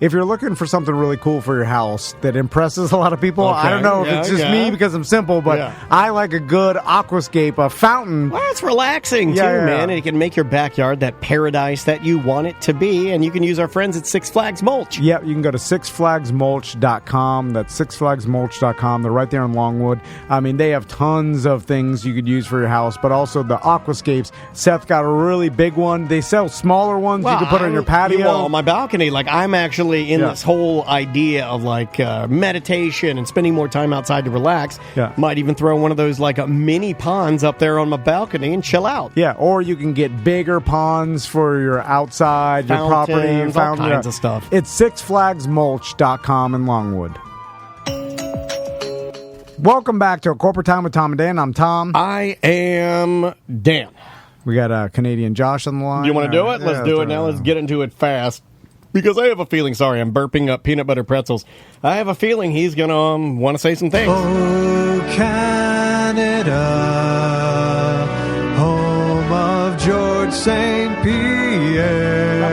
if you're looking for something really cool for your house that impresses a lot of people, I don't know if it's just me because I'm simple, but I like a good aquascape, a fountain. Well, it's relaxing, too, man. And it can make your backyard that paradise that you want it to be. And you can use our friends at Six Flags Mulch. Yeah, you can go to sixflagsmulch.com. That's sixflagsmulch.com. They're right there in Longwood. I mean, they have tons of things you could use for your house, but also the aquascapes. Seth got a really big one. They sell smaller ones you can put on your patio. On my balcony, like I'm actually in this whole idea of like meditation and spending more time outside to relax. Yeah. Might even throw one of those like mini ponds up there on my balcony and chill out. Yeah, or you can get bigger ponds for your outside, your property, all kinds of stuff. It's sixflagsmulch.com in Longwood. Welcome back to A Corporate Time with Tom and Dan. I'm Tom. I am Dan. We got Canadian Josh on the line. You want to do it? Let's do it now. Let's get into it fast. Because I have a feeling, sorry, I'm burping up peanut butter pretzels. I have a feeling he's going to want to say some things. Oh, Canada, home of George St. Pierre.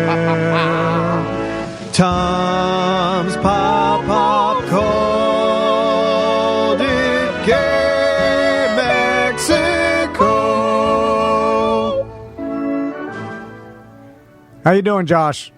Tom's Pop called it Gay Mexico. How you doing, Josh?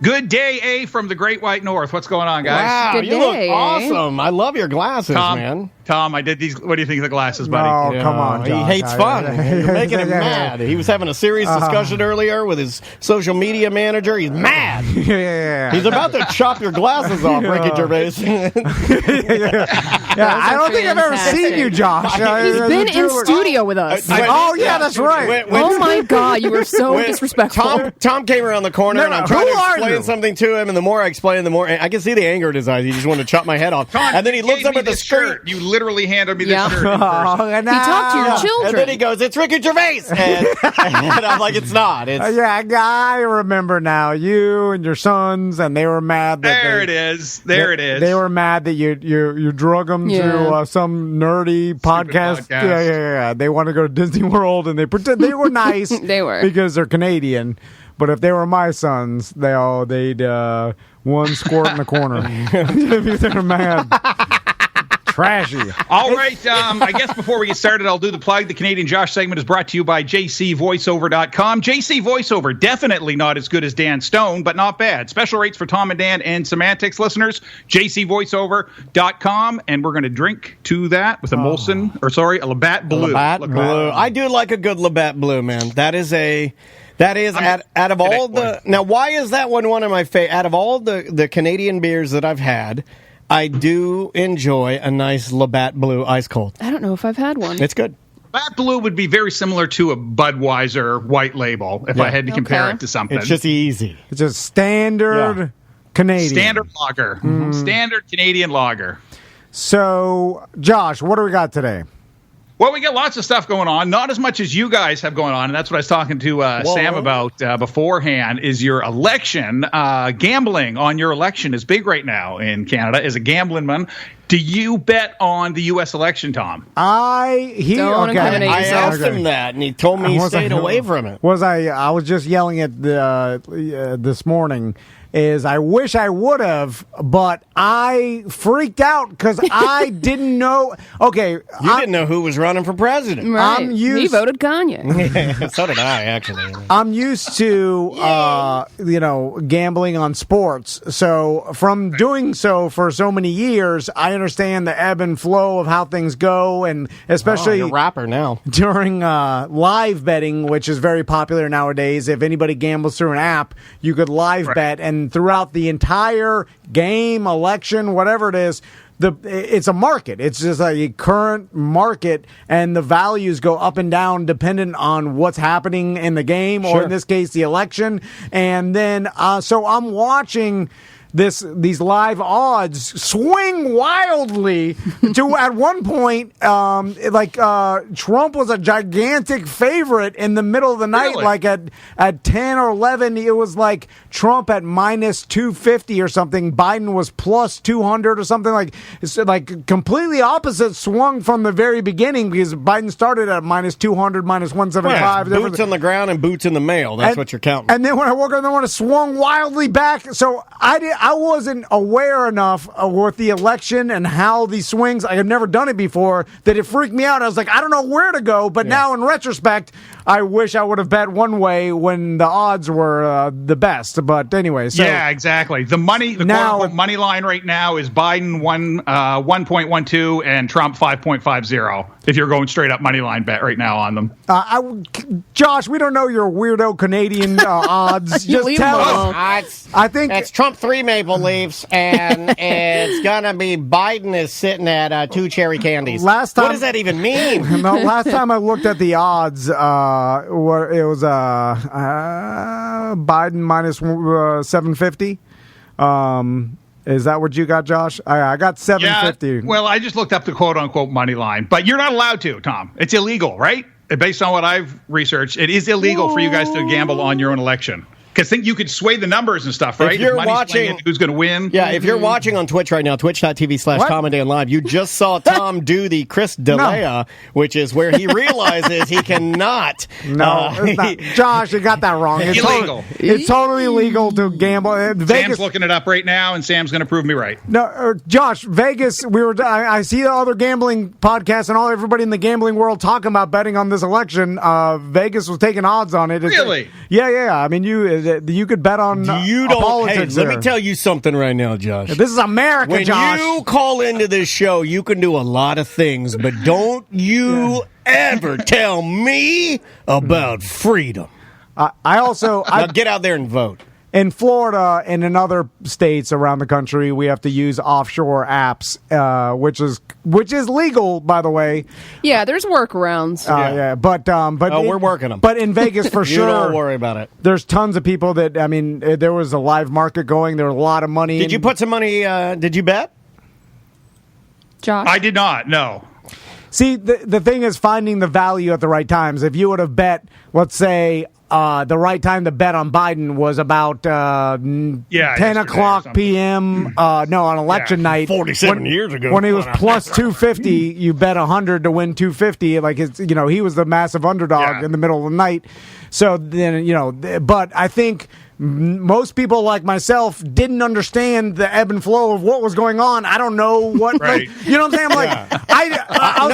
Good day, A, from the Great White North. What's going on, guys? Wow, Good you day, look awesome. I love your glasses, man. Tom, I did these. What do you think of the glasses, buddy? Oh, come on, Josh. He hates fun. You're making him mad. He was having a serious discussion earlier with his social media manager. He's mad. He's about to chop your glasses off, Ricky Gervais. I don't think I've ever seen you, Josh. He's been in studio with us. That's right. Oh my God, you were so disrespectful. Tom came around the corner, and I'm trying to explain something to him, and the more I explain, the more I can see the anger in his eyes. He just wanted to chop my head off. Tom, and then he looks up at the shirt. You literally handed me this shirt. He talked to your children. And then he goes, "It's Ricky Gervais," and I'm like, "It's not." I remember now. You and your sons, and they were mad. There it is. They were mad that you drug them to some nerdy podcast. Yeah. They want to go to Disney World, and they pretend they were nice. They were because they're Canadian. But if they were my sons, they'd one squirt in the corner. They're mad. Trashy. All right. I guess before we get started, I'll do the plug. The Canadian Josh segment is brought to you by jcvoiceover.com. JC Voiceover, definitely not as good as Dan Stone, but not bad. Special rates for Tom and Dan and Semantics listeners, jcvoiceover.com. And we're going to drink to that with a Labatt Blue. Labatt Blue. I do like a good Labatt Blue, man. That is out of all the... Now, why is that one of my favorite? Out of all the Canadian beers that I've had, I do enjoy a nice Labatt Blue ice cold. I don't know if I've had one. It's good. Labatt Blue would be very similar to a Budweiser white label if I had to compare it to something. It's just easy. It's just standard Canadian. Standard lager. Standard Canadian lager. So, Josh, what do we got today? Well, we got lots of stuff going on. Not as much as you guys have going on, and that's what I was talking to Sam about beforehand, is your election. Gambling on your election is big right now in Canada. As a gambling man, do you bet on the U.S. election, Tom? I asked him that, and he told me he stayed away from it. I was just yelling at this morning. I wish I would have, but I freaked out because I didn't know. Okay, you didn't know who was running for president. Right. He voted Kanye. So did I, actually. I'm used to, gambling on sports. So from doing so for so many years, I understand the ebb and flow of how things go, and especially you're a rapper now during live betting, which is very popular nowadays. If anybody gambles through an app, you could live bet, and throughout the entire game, election, whatever it is, it's a market. It's just a current market, and the values go up and down dependent on what's happening in the game, or in this case, the election. And then, so I'm watching these live odds swing wildly to at one point Trump was a gigantic favorite in the middle of the night. Really? Like at 10 or 11 it was like Trump at minus 250 or something, Biden was plus 200 or something. Like it's like completely opposite swung from the very beginning, because Biden started at minus 200, minus 175. Boots on the ground and boots in the mail. That's what you're counting. And then when I woke up, then when it swung wildly back, so I I wasn't aware enough with the election and how these swings, I had never done it before, that it freaked me out. I was like, I don't know where to go. But now in retrospect, I wish I would have bet one way when the odds were the best. But anyway, so. Yeah, exactly. The quote-unquote money line right now is Biden 1.12 and Trump 5.50. If you're going straight up money line bet right now on them. Josh, we don't know your weirdo Canadian odds. Just tell us. I think it's Trump 3 Maple Leafs, and it's gonna be Biden is sitting at 2 cherry candies. Last time, what does that even mean? No, last time I looked at the odds, it was Biden minus 750. Is that what you got, Josh? I got 750. Yeah, well, I just looked up the quote-unquote money line, but you're not allowed to, Tom. It's illegal, right? Based on what I've researched, it is illegal for you guys to gamble on your own election. Because you could sway the numbers and stuff, right? If you're watching, who's going to win? Yeah, if you're watching on Twitch right now, twitch.tv/Tom and Dan Live, you just saw Tom do the Chris D'Elia, which is where he realizes he cannot. No, it's not. Josh, you got that wrong. It's illegal. It's totally illegal to gamble. Sam's looking it up right now, and Sam's going to prove me right. No, Josh, Vegas. I see the other gambling podcasts and everybody in the gambling world talking about betting on this election. Vegas was taking odds on it. Really? Yeah. I mean, you could bet on politics. Hey, let me tell you something right now, Josh. This is America, when Josh. When you call into this show, you can do a lot of things, but don't you ever tell me about freedom. I also now get out there and vote. In Florida and in other states around the country, we have to use offshore apps, which is legal, by the way. Yeah, there's workarounds. But we're working them. But in Vegas, for sure, don't worry about it. There's tons of people that there was a live market going. There was a lot of money. Did you put some money? Did you bet, Josh? I did not. No. See, the thing is finding the value at the right times. If you would have bet, let's say, the right time to bet on Biden was about 10 o'clock p.m. On election night. 47 years ago. When he was plus 250, you bet 100 to win 250. Like, he was the massive underdog in the middle of the night. So then, but I think most people like myself didn't understand the ebb and flow of what was going on. I don't know what, right. you know what I'm saying? I'm like, I was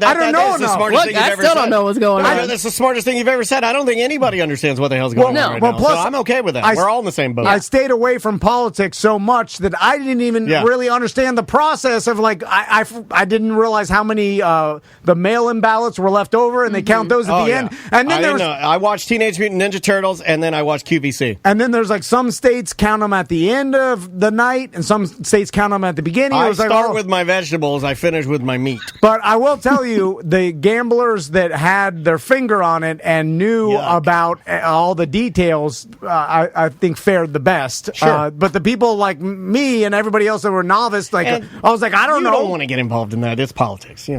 I don't know enough. Look, I still don't know what's going on. That's the smartest thing you've ever said. I don't think anybody understands what the hell's going on right now. Plus, so I'm okay with that. We're all in the same boat. I stayed away from politics so much that I didn't even really understand the process of, like, I didn't realize how many the mail-in ballots were left over, and they count those at the end. And then I watched Teenage Mutant Ninja Turtles, and then I watched QVC. And then there's, like, some states count them at the end of the night, and some states count them at the beginning. I start with my vegetables. I finish with my meat. But I will tell you, the gamblers that had their finger on it and knew about all the details, I think fared the best. Sure. But the people like me and everybody else that were novice, I was like, I don't know. You don't want to get involved in that. It's politics.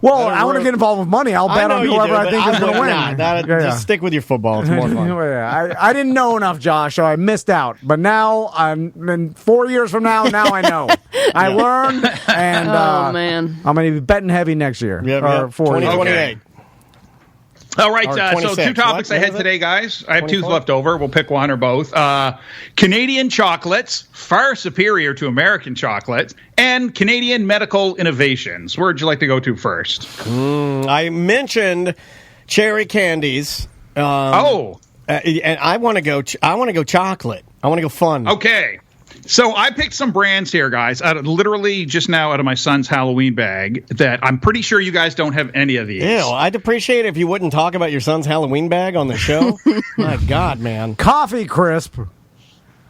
Well, I want to get involved with money. I'll bet on whoever I think is going to win. Just stick with your football. It's more fun. I didn't know enough, Josh, so I missed out. But now, in 4 years from now I know. I learned, and man, I'm going to be betting heavy next year. Yeah, 2028. All right, so 2 topics I had today, guys. I have 2 left over. We'll pick one or both. Canadian chocolates, far superior to American chocolates, and Canadian medical innovations. Where would you like to go to first? I mentioned cherry candies. And I want to go. I want to go chocolate. I want to go fun. Okay. So I picked some brands here, guys, literally just now out of my son's Halloween bag that I'm pretty sure you guys don't have any of these. Ew, I'd appreciate it if you wouldn't talk about your son's Halloween bag on the show. My God, man. Coffee Crisp.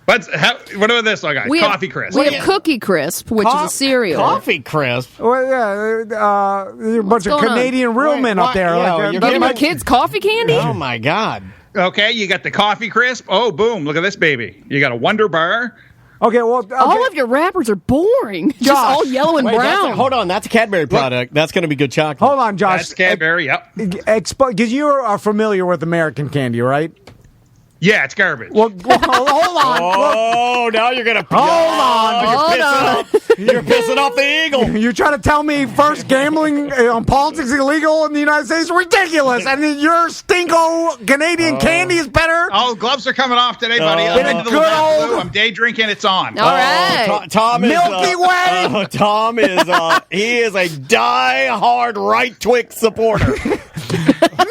What about this one, guys? Coffee Crisp. We have Cookie Crisp, which is a cereal. Coffee Crisp? Well, a bunch of Canadian real men up there. You're giving my kids coffee candy? Oh, my God. Okay, you got the Coffee Crisp. Oh, boom. Look at this baby. You got a Wonder Bar. Okay, well, all of your wrappers are boring. Just all yellow and brown. Hold on, that's a Cadbury product. That's going to be good chocolate. Hold on, Josh. That's Cadbury, yep. Because you are familiar with American candy, right? Yeah, it's garbage. Well, hold on. Oh, now you're gonna Hold on. You're pissing off the eagle. You trying to tell me first gambling on politics is illegal in the United States? Ridiculous. And then your stinko Canadian candy is better. Oh, gloves are coming off today, buddy. I'm into the good Labatt old- Blue. I'm day drinking. It's on. All right. Tom is Milky Way. Tom is he is a die-hard right Twix supporter.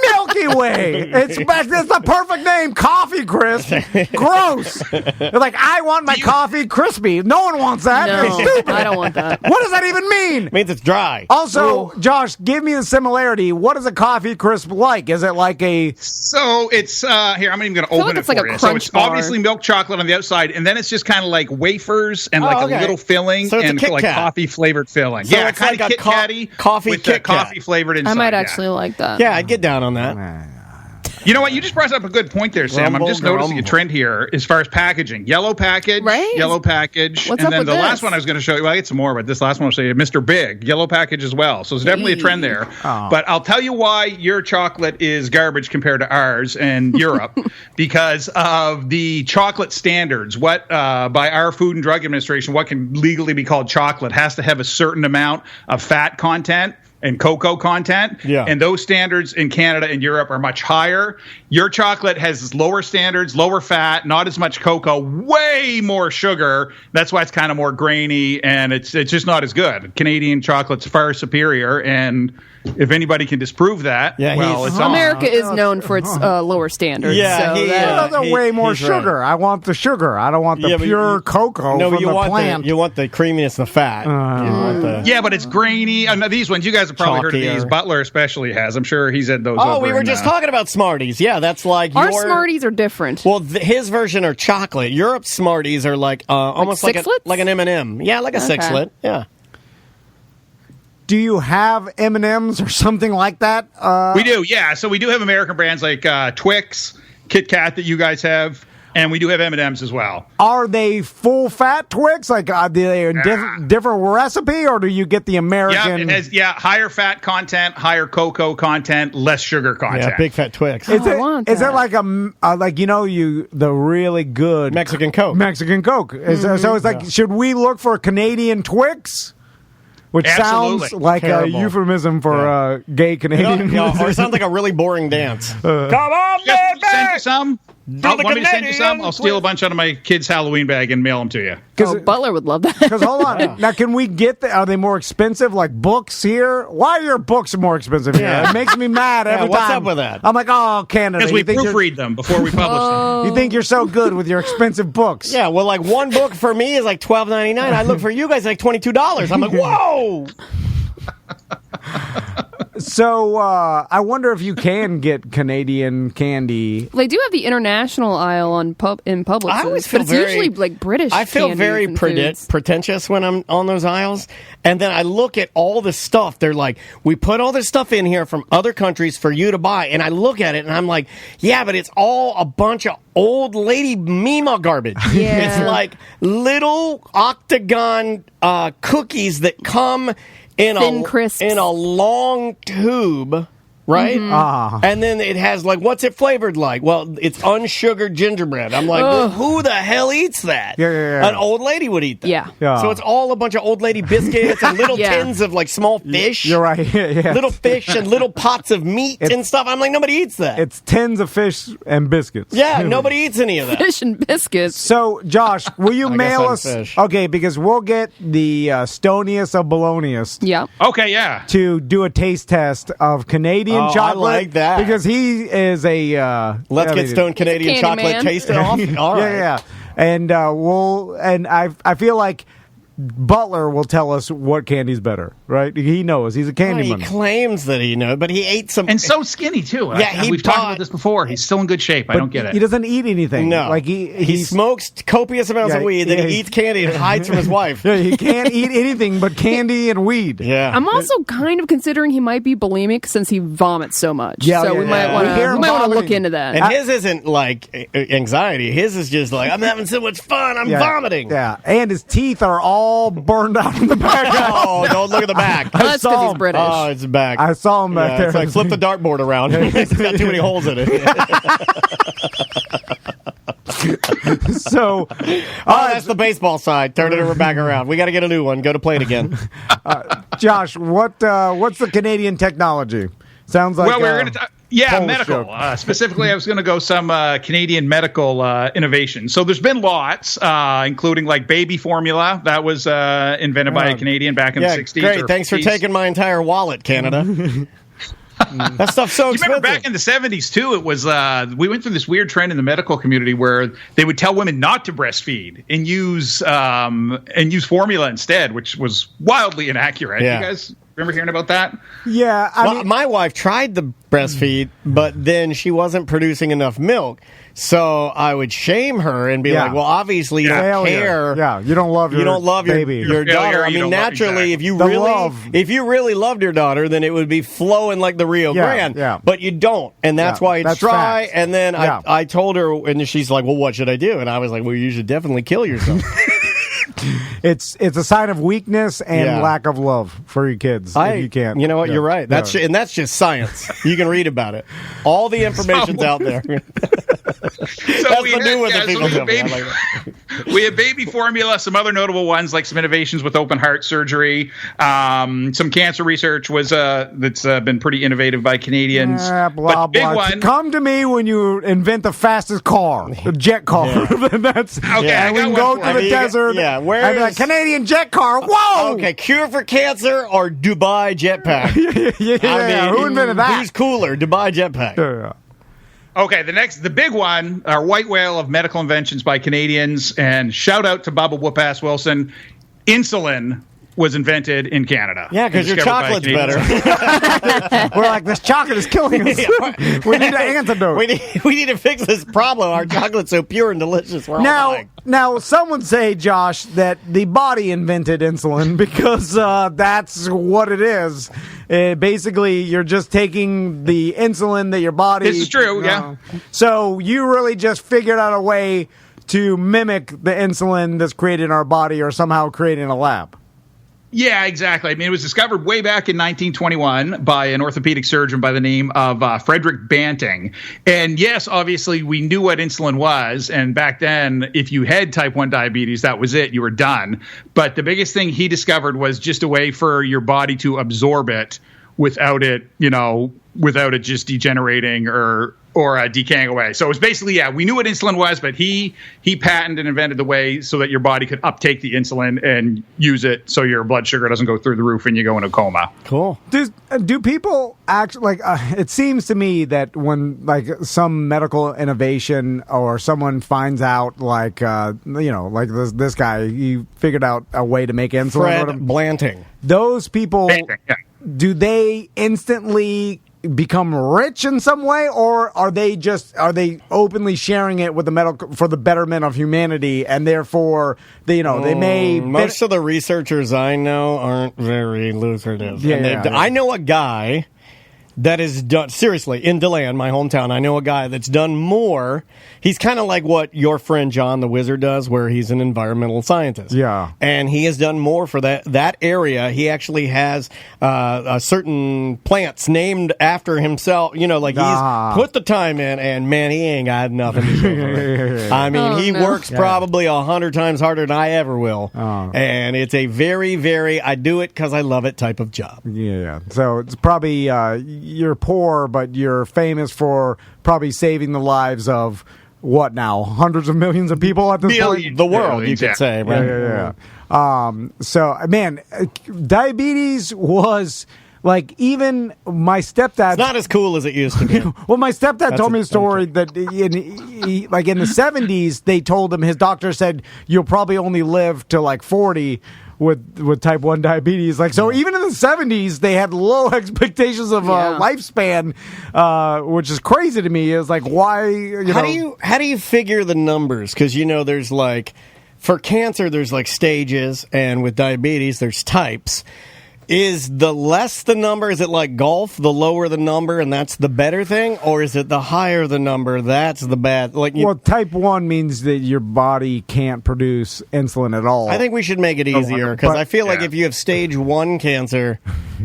Milky Way. It's the perfect name. Coffee Crisp. Gross. They're like, I want my coffee crispy. No one wants that. It's No, stupid. I don't want that. What does that even mean? Means it's dry. Also, Josh, give me the similarity. What is a coffee crisp like? Is it like a... So it's here. I'm not even going to feel open like it it's like for a you. So Crunch it's bar. obviously milk chocolate on the outside, and then it's just kind of like wafers and like okay. a little filling So it's a and Kit like Kat. coffee flavored filling. So yeah, it's kind like of a Kit Katty coffee with Kit Kat. coffee flavored inside. I might yeah. actually like that. Yeah, I'd get down on that. You know what? You just brought up a good point there, Sam. Grumble, I'm just noticing a grumble. trend here as far as packaging. Yellow package, Right? yellow package. What's and up then with the this? last one I was going to show you, well, I get some more, but this last one I'll show you, Mr. Big, yellow package as well. So there's definitely a trend there. Oh. But I'll tell you why your chocolate is garbage compared to ours in Europe, because of the chocolate standards. What, by our Food and Drug Administration, what can legally be called chocolate has to have a certain amount of fat content and cocoa content. Yeah. And those standards in Canada and Europe are much higher. Your chocolate has lower standards, lower fat, not as much cocoa, way more sugar. That's why it's kind of more grainy, and it's just not as good. Canadian chocolate's far superior, and if anybody can disprove that, Yeah, well, he's- it's on. America is known for its lower standards. Yeah, so he that- is. Well, he- way more he's right. sugar. I want the sugar. I don't want the Yeah, but pure you- cocoa No, from but you the want plant. you want the creaminess and the fat. You want the- Yeah, but it's grainy. No, these ones, you guys have probably heard of Chalkier. these. Butler especially has. I'm sure he's had those. Oh, over we were in, just talking about Smarties. Yeah, that's like Our your Smarties are different. Well, his version are chocolate. Europe's Smarties are like almost like Sixlets? an M&M. Yeah, like a Okay. sixlet. Yeah. Do you have M&Ms or something like that? We do, yeah. So we do have American brands like Twix, Kit Kat that you guys have, and we do have M&Ms as well. Are they full fat Twix? Like, are they a different recipe, or do you get the Yeah, American? it has higher fat content, higher cocoa content, less sugar content. Yeah, big fat Twix. Is I it, want is it that. like the really good Mexican Coke. Mexican Coke? So it's like, should we look for Canadian Twix? Which Absolutely. sounds like Terrible. a euphemism for gay Canadian. Or it sounds like a really boring dance. Come on, You guys want me to send you some? the Want me to send you some? Canadian I'll steal a Twix. bunch out of my kid's Halloween bag and mail them to you. Oh, Butler would love that. Because hold on, now can we get are they more expensive? Like books here? Why are your books more expensive here? Yeah. It makes me mad every what's time. up with that? I'm like, oh, Canada, Because we you think you're- proofread them before we publish them. You think you're so good with your expensive books? Yeah, well, like one book for me is like $12.99. I look for you guys like $22. I'm like, whoa! So I wonder if you can get Canadian candy. They do have the international aisle in Publix. I always but feel it's very, usually like British. I feel candies very and foods. pretentious when I'm on those aisles, and then I look at all the stuff. They're like, we put all this stuff in here from other countries for you to buy, and I look at it and I'm like, yeah, but it's all a bunch of old lady Mima garbage. Yeah. It's like little octagon cookies that come in Thin crisps. in a long tube. Right? And then it has, like, what's it flavored like? Well, it's unsugared gingerbread. I'm like, well, who the hell eats that? Yeah. An old lady would eat that. Yeah. So it's all a bunch of old lady biscuits and little Yeah. tins of, like, small fish. You're right. Yeah. Little fish and little pots of meat and stuff. I'm like, nobody eats that. It's tins of fish and biscuits. Yeah, nobody eats any of that. Fish and biscuits. So, Josh, will you I guess mail I'm us? fish. Okay, because we'll get the Stonius of Bolognius Yeah. Okay, yeah. to do a taste test of Canadian Oh, I chocolate. like that. Because he is a. Let's get Stone Canadian Candy chocolate man. tasted off. All right. Yeah. And I feel like Butler will tell us what candy's better, right? He knows. He's a He candyman. claims that he knows, but he ate some. And so skinny, too. Yeah, We've talked about this before. He's still in good shape. I don't get it. He doesn't eat anything. No. Like he he smokes copious amounts of Yeah, weed, then yeah. he eats candy and hides from his wife. Yeah, he can't eat anything but candy and weed. Yeah. I'm also kind of considering he might be bulimic since he vomits so much. Yeah, so yeah, we might yeah. want We hear to him look vomiting. into that. And his isn't like anxiety. His is just like, I'm having so much fun. I'm vomiting. Yeah, and his teeth are all all burned out in the back. Oh, don't look at the back. Oh, that's because he's British. Oh, it's back. I saw him back there. It's like flip the dartboard around. It's got too many holes in it. So, that's the baseball side. Turn it over back around. We got to get a new one. Go to play it again. Josh, what's the Canadian technology? Sounds like we're going to Polish medical. joke. Specifically, I was going to go some Canadian medical innovation. So there's been lots, including like baby formula that was invented by a Canadian back in the 60s. Great. Thanks for taking my entire wallet, Canada. That stuff's so expensive. You remember back in the 70s, too, it was we went through this weird trend in the medical community where they would tell women not to breastfeed and use formula instead, which was wildly inaccurate. Yeah. You guys remember hearing about that? Yeah, I mean, my wife tried the breastfeed, but then she wasn't producing enough milk. So I would shame her and be like, well, obviously you don't care. Yeah, you don't love your baby. Your daughter. I mean, naturally, if you really loved your daughter, then it would be flowing like the Rio Grande. Yeah. But you don't, and that's why it's dry. Facts. And then I told her, and she's like, well, what should I do? And I was like, well, you should definitely kill yourself. It's a sign of weakness and lack of love for your kids. If you can't. You know what? You're right. That's just science. You can read about it. All the information's out there. We had baby formula, some other notable ones like some innovations with open heart surgery. Some cancer research was that's been pretty innovative by Canadians. Blah, but big blah. one. Come to me when you invent the fastest car, the jet car. That's okay. And we can go to the desert. And be like, Canadian jet car. Whoa. Okay, cure for cancer or Dubai jetpack? Who invented that? Who's cooler, Dubai jetpack? Yeah. Okay, the big one, our white whale of medical inventions by Canadians, and shout out to Bubba Whoop-Ass Wilson, insulin was invented in Canada. Yeah, because your chocolate's better. We're like, this chocolate is killing us. We need an antidote. We need to fix this problem. Our chocolate's so pure and delicious. We're all dying. Now, some would say, Josh, that the body invented insulin because that's what it is. Basically, you're just taking the insulin that your body... This is true, yeah. So you really just figured out a way to mimic the insulin that's created in our body or somehow created in a lab. Yeah, exactly. I mean, it was discovered way back in 1921 by an orthopedic surgeon by the name of Frederick Banting. And yes, obviously, we knew what insulin was. And back then, if you had type 1 diabetes, that was it. You were done. But the biggest thing he discovered was just a way for your body to absorb it without it, without it just degenerating or decaying away. So it was basically, we knew what insulin was, but he patented and invented the way so that your body could uptake the insulin and use it so your blood sugar doesn't go through the roof and you go into a coma. Cool. Do people actually, it seems to me that when some medical innovation or someone finds out like this guy, he figured out a way to make insulin. Fred Blanting. Those people, Banting, do they instantly become rich in some way, or are they openly sharing it with for the betterment of humanity, and therefore they may most of the researchers I know aren't very lucrative. I know a guy that has done, seriously, in DeLand, my hometown, I know a guy that's done more. He's kind of like what your friend John the Wizard does, where he's an environmental scientist. Yeah. And he has done more for that area. He actually has certain plants named after himself. He's put the time in, and man, he ain't got nothing to show for it. I mean, he works probably 100 times harder than I ever will. And it's a very, very, I do it because I love it type of job. Yeah. So it's probably... you're poor, but you're famous for probably saving the lives of what now? Hundreds of millions of people at this point? The world, you could say. Right? Yeah. So, man, diabetes was... even my stepdad... It's not as cool as it used to be. Well, my stepdad told me a story that in the 70s, they told him, his doctor said, you'll probably only live to 40 with type 1 diabetes. So even in the 70s, they had low expectations of lifespan, which is crazy to me. It's why, How do you figure the numbers? Because, there's for cancer, there's stages, and with diabetes, there's types. Is the less the number, is it like golf, the lower the number, and that's the better thing? Or is it the higher the number, that's the bad? Well, type 1 means that your body can't produce insulin at all. I think we should make it easier, because I feel like yeah. if you have stage 1 cancer,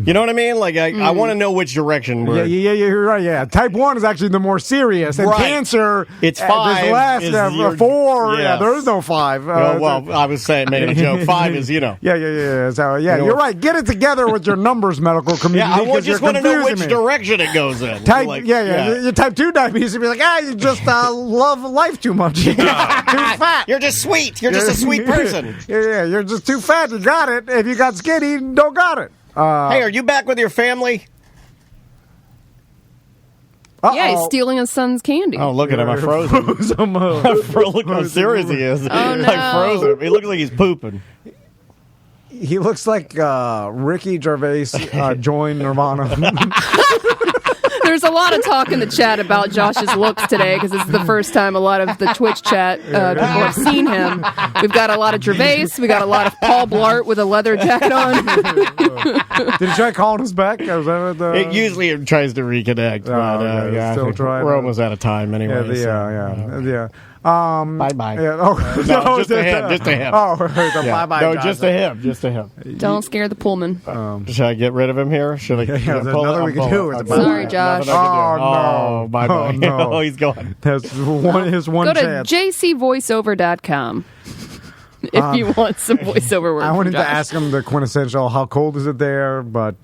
you know what I mean? Like, I want to know which direction we're... Yeah, you're right, yeah. Type 1 is actually the more serious. And Right. cancer, It's 5 This last, is your- 4, yes. yeah, there is no 5. well, I was saying, making a joke. 5 is, you know. Yeah. So, You know, you're right. Get it together with your numbers, medical community. Yeah, I 'cause just you're want to know confusing which me. direction it goes in. Type, Like, Your type 2 diabetes would be like, you just love life too much. You're too fat. You're just sweet. You're just a sweet person. Yeah, you're just too fat. You got it. If you got skinny, don't got it. Hey, are you back with your family? Yeah, he's stealing his son's candy. Oh, look at him. I froze him. Look how serious he is. Oh, no. I froze him. He looks like he's pooping. He looks like Ricky Gervais joined Nirvana. There's a lot of talk in the chat about Josh's looks today because it's the first time a lot of the Twitch chat people have seen him. We've got a lot of Gervais. We got a lot of Paul Blart with a leather jacket on. Did he try calling us back? Was that It usually tries to reconnect, but okay. yeah, I Still think trying we're to- almost out of time anyway. Yeah. Bye-bye. Yeah. Oh, No, just to him. Just to him. Oh, Yeah. bye-bye. No, Josh. just to him. Just to him. Don't scare the Pullman. Should I get rid of him here? Should I? Yeah, should I there's pull nothing it? we can I'll do. pull it. It's I'll pull Sorry, it. Josh. Nothing I can do. Oh, no. Oh, bye-bye. Oh, no. Oh, he's gone. That's his one Go to chance. jcvoiceover.com if you want some voiceover work. I wanted from to Josh. ask him the quintessential, how cold is it there? But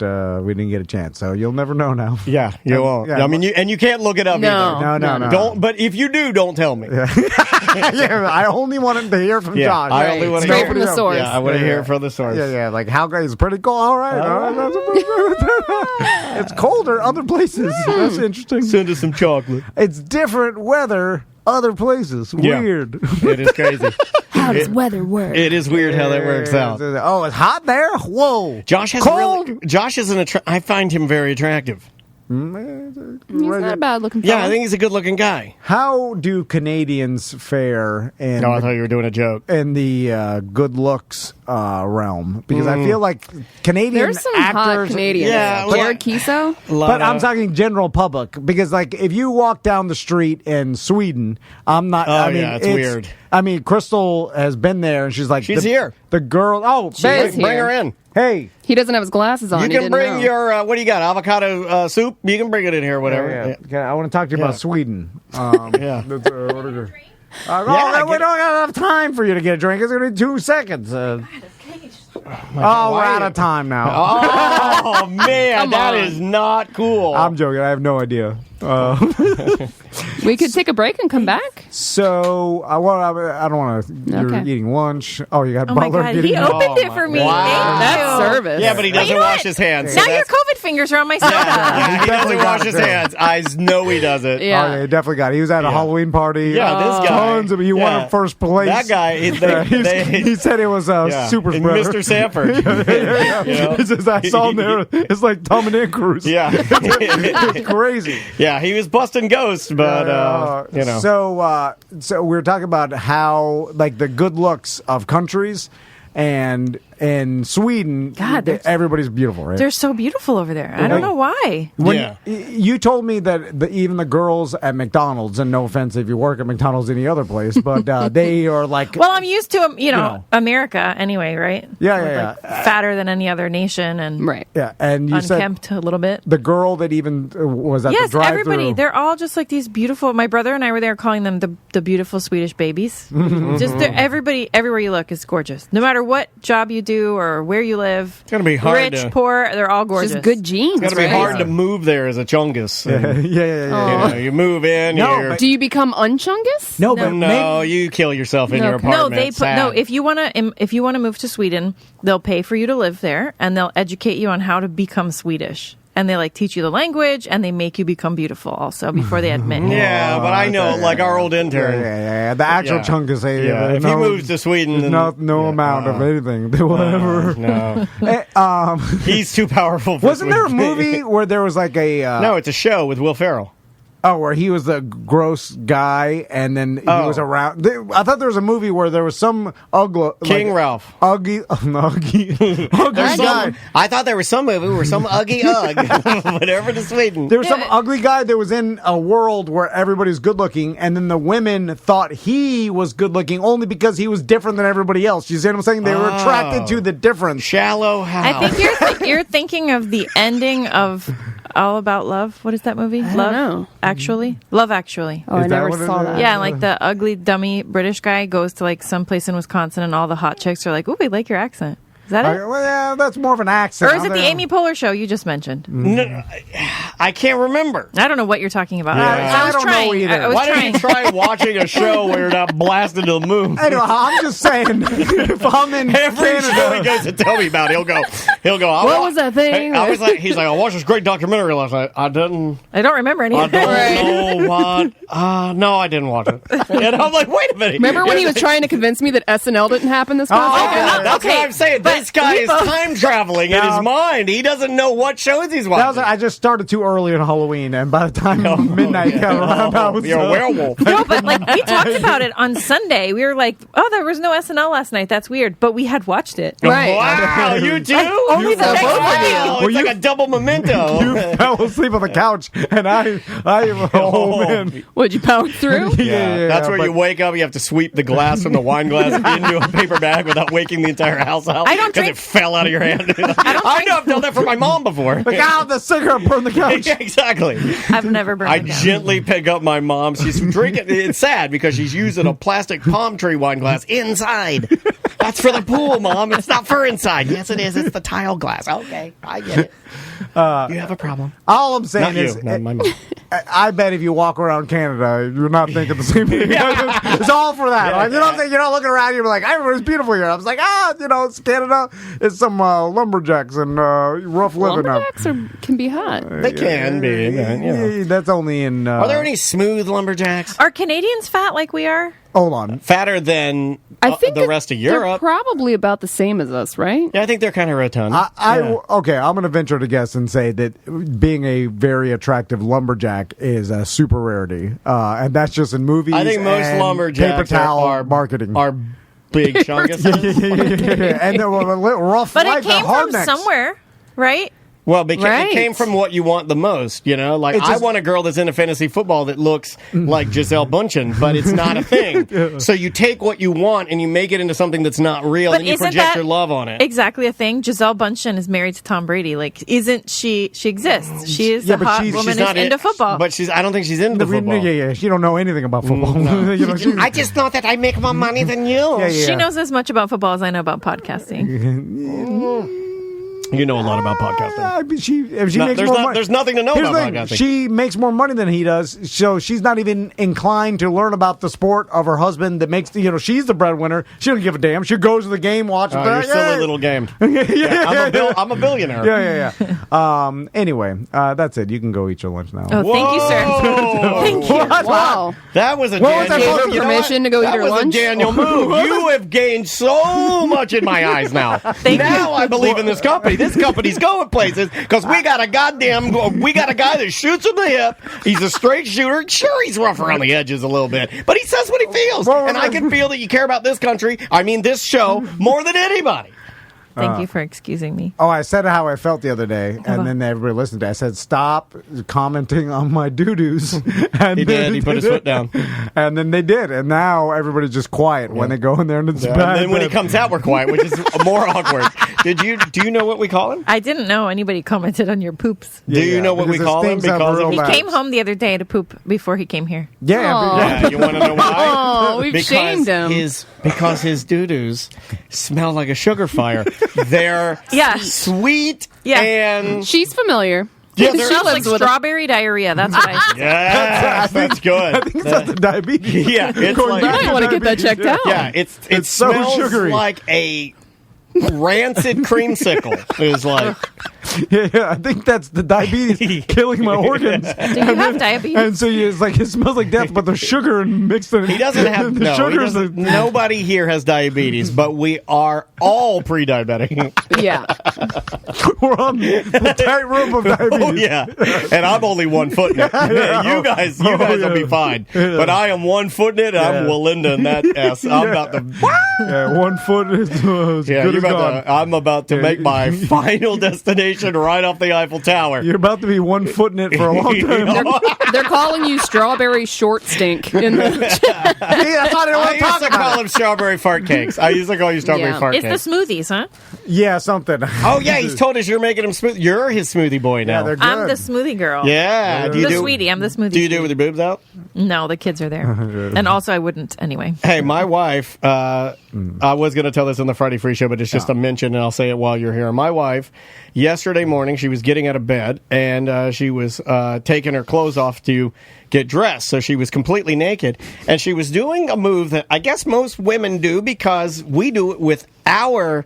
we didn't get a chance, so you'll never know now. Yeah, you won't. Yeah. I mean, you can't look it up No. either. No. Don't. But if you do, don't tell me. Yeah, I only wanted to hear from Yeah, Josh. I only want to Straight hear from the source. Yeah, I want to Yeah. hear from the source. Yeah, like how great is it? Pretty cold. All right. It's colder other places. That's interesting. Send us some chocolate. It's different weather other places. Yeah. Weird. It is crazy. How does weather work? It is weird how that works out. Oh, it's hot there? Whoa. Josh has Cold? Josh is I find him very attractive. He's not a bad looking Yeah, fella. I think he's a good-looking guy. How do Canadians fare in No, I thought you were doing a joke. in the good looks realm? Because I feel like Canadian There's some hot actors. Canadians. Yeah, Jared Kiso. But I'm talking general public because, like, if you walk down the street in Sweden, I'm not. Oh, I mean, yeah, it's weird. I mean, Crystal has been there, and she's like, She's the, here. The girl. Oh, She babe, is Bring here. her in. hey. He doesn't have his glasses on. You He can didn't bring know. your what do you got? Avocado soup. You can bring it in here, whatever. Yeah. Okay, I want to talk to you Yeah. about Sweden. Yeah. What is it? We get- don't have enough time for you to get a drink. It's going to be 2 seconds. We're out of time now. Oh man, Come that on. is not cool. I'm joking. I have no idea. We could take a break and come back. So I don't want to. You're Okay. eating lunch. Oh, you got Oh my Butler God, getting he lunch. opened it for me. Wow. Thank That's you. service. yeah, but he But doesn't you know wash what? his hands. Now so your that's- COVID fingers are on my soda. Yeah, he doesn't definitely wash got his it. hands. I know he doesn't. Yeah. Oh, yeah, he definitely got it. He was at a Yeah. Halloween party. Yeah, this guy. Tons of. He won first place. That guy. He said it was yeah. super And spreader. Mr. Sanford. You know? He says, I saw him there. It's like Tom and Ann Cruz. Yeah. It's crazy. Yeah, he was busting ghosts, but you know. So we were talking about how like the good looks of countries, and in Sweden, God, everybody's beautiful, right? They're so beautiful over there. I don't know why. When Yeah. you told me that even the girls at McDonald's, and no offense if you work at McDonald's any other place, but they are like, Well, I'm used to, know. America anyway, right? Yeah, We're, yeah, like, fatter than any other nation and Right. yeah, and you said unkempt a little bit. the girl that even was at Yes, the drive-thru. everybody. They're all just like these beautiful. My brother and I were there calling them the beautiful Swedish babies. Just everybody, everywhere you look is gorgeous. No matter what job you do or where you live. It's gonna be hard Rich, to- poor, they're all gorgeous. Just good genes. It's gonna be right? hard to move there as a chungus. And, yeah. you know, you move in. No, you're, but- Do you become unchungus? No, but no, you kill yourself in your Okay. apartment. No, they put no. If you want to move to Sweden, they'll pay for you to live there, and they'll educate you on how to become Swedish, and they like teach you the language, and they make you become beautiful also before they admit you. Yeah, but I know, like our old intern. Yeah. The actual Yeah. chunk is Yeah, if he moves to Sweden, there's then- no yeah, amount of anything, whatever. No, Eh, he's too powerful. For wasn't there a Sweden. movie where there was like a No, it's a show with Will Ferrell. Oh, where he was the gross guy, and then he was around. I thought there was a movie where there was some ugly King Ralph. ugly guy. I thought there was some movie where some uggy whatever to Sweden. There was some ugly guy that was in a world where everybody's good looking, and then the women thought he was good looking only because he was different than everybody else. You see what I'm saying? They were attracted to the difference. Shallow Hal. I think you're thinking of the ending of All About Love. What is that movie? Love Actually. Love Actually. Oh, I Is that never what it saw is? that. Yeah, like the ugly, dummy British guy goes to like some place in Wisconsin, and all the hot chicks are like, "Ooh, we like your accent." Is that it? Well, yeah, that's more of an accent. Or is it the Amy Poehler show you just mentioned? No, I can't remember. I don't know what you're talking about. Yeah. I was I don't know trying. either. I was Why don't trying. you try watching a show where you're not blasted to the moon? Anyway, I'm just saying, if I'm in Every show he Canada, goes to tell me about, he'll go. What was that thing? He's like, I watched this great documentary last night. I don't remember any know of it. what. No, I didn't watch it. And I'm like, wait a minute. Remember when he was trying to convince me that SNL didn't happen this past weekend? That's what I'm saying. This guy is time traveling in his mind. He doesn't know what shows he's watching. I just started too early on Halloween, and by the time midnight got around, I was You're a werewolf. No, but like we talked about it on Sunday. We were like, "Oh, there was no SNL last night. That's weird." But we had watched it. Right. Wow, you too? Only the both of you. Wow, it's like a double memento. You fell asleep on the couch, and I oh man, Would you power through? Yeah, that's where you wake up. You have to sweep the glass from the wine glass into a paper bag without waking the entire house out. I don't because drink- it fell out of your hand. I know I've done that for my mom before. the cow, the cigarette burned the couch. Yeah, exactly. I've never burned I it down. gently pick up my mom. She's drinking. It's sad because she's using a plastic palm tree wine glass inside. That's for the pool, Mom. It's not for inside. Yes, it is. It's the tile glass. Okay, I get it. You have a problem. All I'm saying Not you. is, Not my mom. I bet if you walk around Canada, you're not thinking the same thing. It's all for that. Like, you know what I'm saying? You're not looking around, you're like, everybody's beautiful here. I was like, it's Canada. It's some lumberjacks and rough living up. Lumberjacks can be hot. They can be. Yeah, that's only in. Are there any smooth lumberjacks? Are Canadians fat like we are? Hold on. Fatter than I think the rest of they're Europe? probably about the same as us, right? Yeah, I think they're kind of rotund. Okay, I'm going to venture to guess and say that being a very attractive lumberjack is a super rarity, and that's just in movies. I think most and lumberjacks paper towel are marketing are big chunguses. and they're rough But life, it came hard from necks. somewhere, right? Well, because Right. it came from what you want the most, you know? Like, It's just- I want a girl that's into fantasy football that looks like Giselle Bundchen, but it's not a thing. So you take what you want and you make it into something that's not real, But and you isn't project that your love on it. Exactly a thing. Giselle Bundchen is married to Tom Brady. Like, isn't she? She exists. She is Yeah, a but hot she's woman who's not into it- football. But I don't think she's into football. Yeah. She don't know anything about football. You know, she- I just know that I make more money than you. yeah. She knows as much about football as I know about podcasting. You know a lot about podcasting. If she makes more money. There's nothing to know Here's about the thing. podcasting. She makes more money than he does, so she's not even inclined to learn about the sport of her husband. That makes she's the breadwinner. She don't give a damn. She goes to the game, watches. Oh, you're silly little game. I'm a billionaire. Yeah. Anyway, that's it. You can go eat your lunch now. Oh, thank you, sir. Thank you. Wow. That was a What was Daniel. that Gave supposed her to- You know permission what? to go eat That her was lunch? a Daniel move. You have gained so much in my eyes now. Now I believe in this company. This company's going places because we got a guy that shoots from the hip. He's a straight shooter. Sure, he's rough around the edges a little bit, but he says what he feels. And I can feel that you care about this country. I mean, this show more than anybody. Thank you for excusing me. Oh, I said how I felt the other day, and then everybody listened to it. I said, stop commenting on my doo-doos. And He did. He put his foot down. And then they did. And now everybody's just quiet when they go in there and it's bad. And then when he comes out, we're quiet, which is more awkward. Do you know what we call him? I didn't know anybody commented on your poops. Do you know what we because it call him? stings up Because real of He bad. came home the other day to poop before he came here. Yeah. Yeah, you want to know why? Oh, we've shamed him. Because his doo-doos smell like a sugar fire. They're Yeah. sweet Yeah. and She's familiar. Yeah, It they're- smells like lives with it. strawberry diarrhea. That's what I. yeah, that's good. I think it's not the diabetes. Yeah, it's Going like- back You to might want to get that diabetes, checked out. yeah, it so smells sugary. like a rancid creamsicle. It was like Yeah, I think that's the diabetes killing my organs. Do you have diabetes? And so it's like it smells like death, but there's sugar and mixed in. He doesn't have the no. He sugars. doesn't- nobody here has diabetes, but we are all pre-diabetic. Yeah. We're on the tightrope of diabetes. Oh yeah, and I'm only 1 foot in it. You guys will be fine. But I am 1 foot in it. And I'm Walinda in that ass. I'm about to. Yeah, 1 foot is as Yeah, good you're as about gone. to, I'm about to make my final destination right off the Eiffel Tower. You're about to be 1 foot in it for a long time. They're calling you strawberry short stink in the Yeah, that's what I I want to used talk to call about. them strawberry fart cakes. I used to call you strawberry Yeah. fart It's cakes. the smoothies, huh? Yeah, something. Oh yeah, he's told us you're making him smooth. You're his smoothie boy now. Yeah, they're good. I'm the smoothie girl. Yeah. Do you The do, sweetie. I'm the smoothie. Do you do it sweetie. with your boobs out? No, the kids are there. And also, I wouldn't anyway. Hey, my wife, I was going to tell this in the Friday Free Show, but it's just a mention, and I'll say it while you're here. My wife, yesterday morning, she was getting out of bed, and she was taking her clothes off to get dressed. So she was completely naked, and she was doing a move that I guess most women do because we do it with our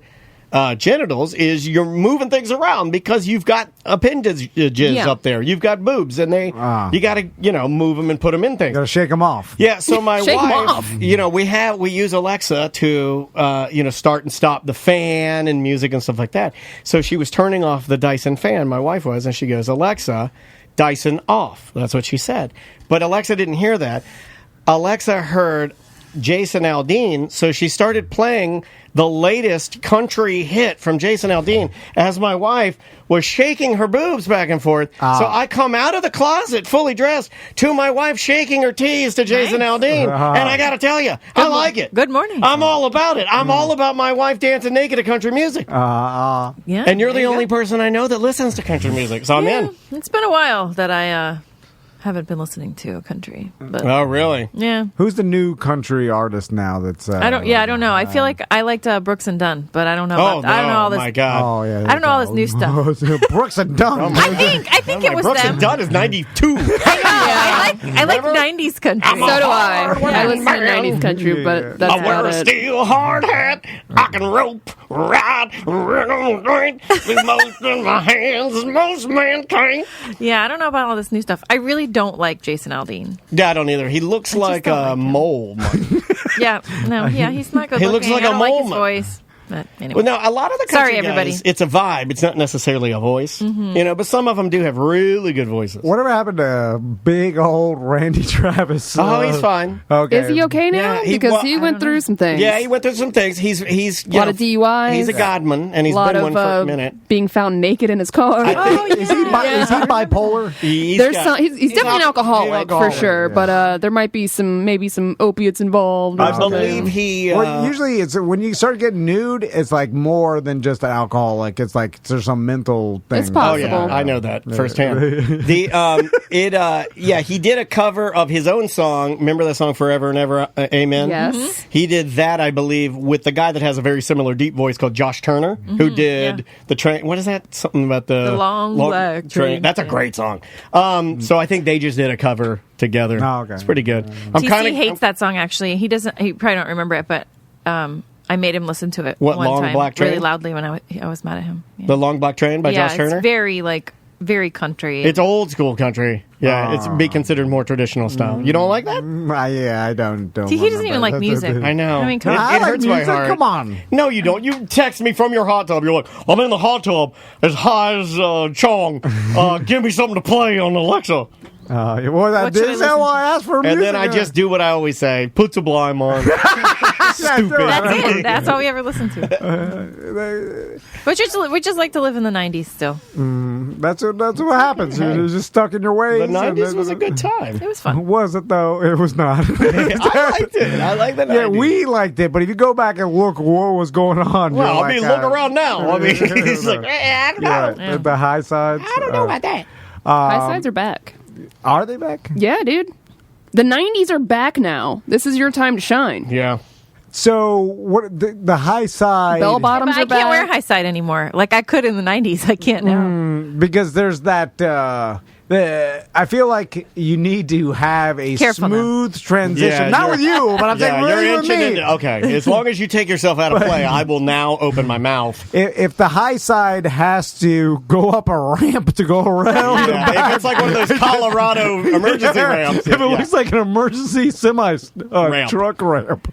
genitals, is you're moving things around because you've got appendages Yeah. up there. You've got boobs, and you got to, move them and put them in things. Gotta shake them off. Yeah, so my Shake 'em wife, off. we use Alexa to, start and stop the fan and music and stuff like that. So she was turning off the Dyson fan, my wife was, and she goes, Alexa, Dyson off. That's what she said. But Alexa didn't hear that. Alexa heard Jason Aldean, so she started playing the latest country hit from Jason Aldean as my wife was shaking her boobs back and forth. So I come out of the closet fully dressed to my wife shaking her tees to Jason Aldean. And I got to tell you, I like it. Good morning. I'm all about it. I'm all about my wife dancing naked to country music. Yeah, And you're there the you only go. person I know that listens to country music, so I'm Yeah, in. it's been a while that I haven't been listening to country, but Oh, really? yeah. Who's the new country artist now? That's I don't know. I feel like I liked Brooks and Dunn, but I don't know. Oh, About, I don't know all this. my God. Oh yeah. I don't know all this new stuff. Brooks and Dunn. I think it was Brooks them. and Dunn is 92. I like 90s country. So do I. I listen to 90s country, but that's I wear about a it. steel hard hat. I can rope, ride, run on drink. With most in my hands as most men can. Yeah, I don't know about all this new stuff. I really don't like Jason Aldean. Yeah, I don't either. He looks like don't a like him. mole. Yeah, no, he's not good He looking. looks like I a don't like his mole. voice. But anyway. Well, now, a lot of the Sorry, country everybody. guys, it's a vibe. It's not necessarily a voice. But some of them do have really good voices. Whatever happened to big old Randy Travis? Oh, he's fine. Okay. Is he okay now? Yeah, Because he I went don't through know. some things. Yeah, he went through some things. He's a lot of DUIs. He's a godman, and a he's lot been of one for a minute. being found naked in his car. Is he bipolar? He's definitely an alcoholic for sure, yeah. but there might be maybe some opiates involved. or I something. believe he. Well, usually it's when you start getting nude, it's like more than just an alcoholic. It's like there's some mental thing. It's Oh possible. yeah, I know that firsthand. He did a cover of his own song. Remember that song "Forever and Ever"? Amen. Yes. He did that, I believe, with the guy that has a very similar deep voice called Josh Turner, who did the train. What is that? Something about the long black train. That's a great song. So I think they just did a cover together. Oh, okay. It's pretty good. I'm TC hates that song. Actually, he doesn't. He probably don't remember it, but I made him listen to it What, one Long time Black Train? really loudly when I was mad at him. Yeah, The Long Black Train by yeah, Josh Turner. it's very country. It's old school country. Yeah, it's be considered more traditional style. You don't like that? Yeah, I don't. See, he doesn't even like music. I know. I mean, come It- on. I it like hurts my music. heart. Come on. No, you don't. You text me from your hot tub. You're like, I'm in the hot tub as high as Chong. Give me something to play on Alexa. Well, What should I this is how listen I asked for And music. then I just do what I always say. Put Sublime on. Stupid. That's it. That's all we ever listen to. But we just like to live in the 90s still. That's what happens. You're just stuck in your ways. The 90s was a good time. It was fun. Was it though? It was not. I liked it. I like the 90s. Yeah, we liked it, but if you go back and look what was going on, Well, you're I mean, like, look around now. I mean, he's like, I don't know. yeah, the high sides. I don't know about that. High sides are back. Are they back? Yeah, dude. The 90s are back now. This is your time to shine. Yeah. So what? The high side. Bell But bottoms I are can't wear back. high side anymore. Like I could in the 90s. I can't now. Because there's that I feel like you need to have a Careful now. smooth transition. Yeah, Not you're- with you, but I'm saying you're really with inching me. into- okay, as long as you take yourself out of play, I will now open my mouth. If the high side has to go up a ramp to go around the Yeah, back, if it's like one of those Colorado emergency ramps. if it looks like an emergency semi Ramp. truck ramp.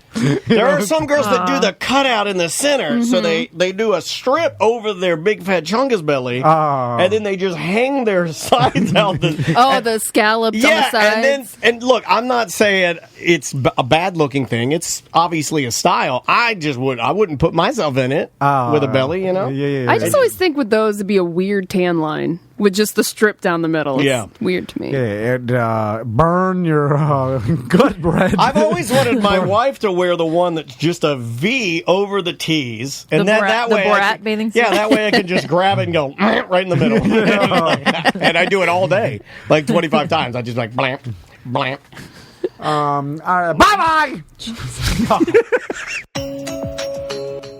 There are some girls that do the cutout in the center, so they do a strip over their big fat chungus belly, and then they just hang their sides out. The scallops on the Yeah, sides. and look, I'm not saying it's a bad looking thing. It's obviously a style. I wouldn't put myself in it with a belly, you know. Yeah. I just always think with those it'd be a weird tan line with just the strip down the middle. It's Yeah. weird to me. Yeah, and burn your gut bread. I've always wanted my wife to wear the one that's just a V over the T's, and The that the way, Borat bathing suit? yeah, that way I can just grab it and go right in the middle, and I do it all day, like 25 times. I just like blamp, blamp. Bye-bye!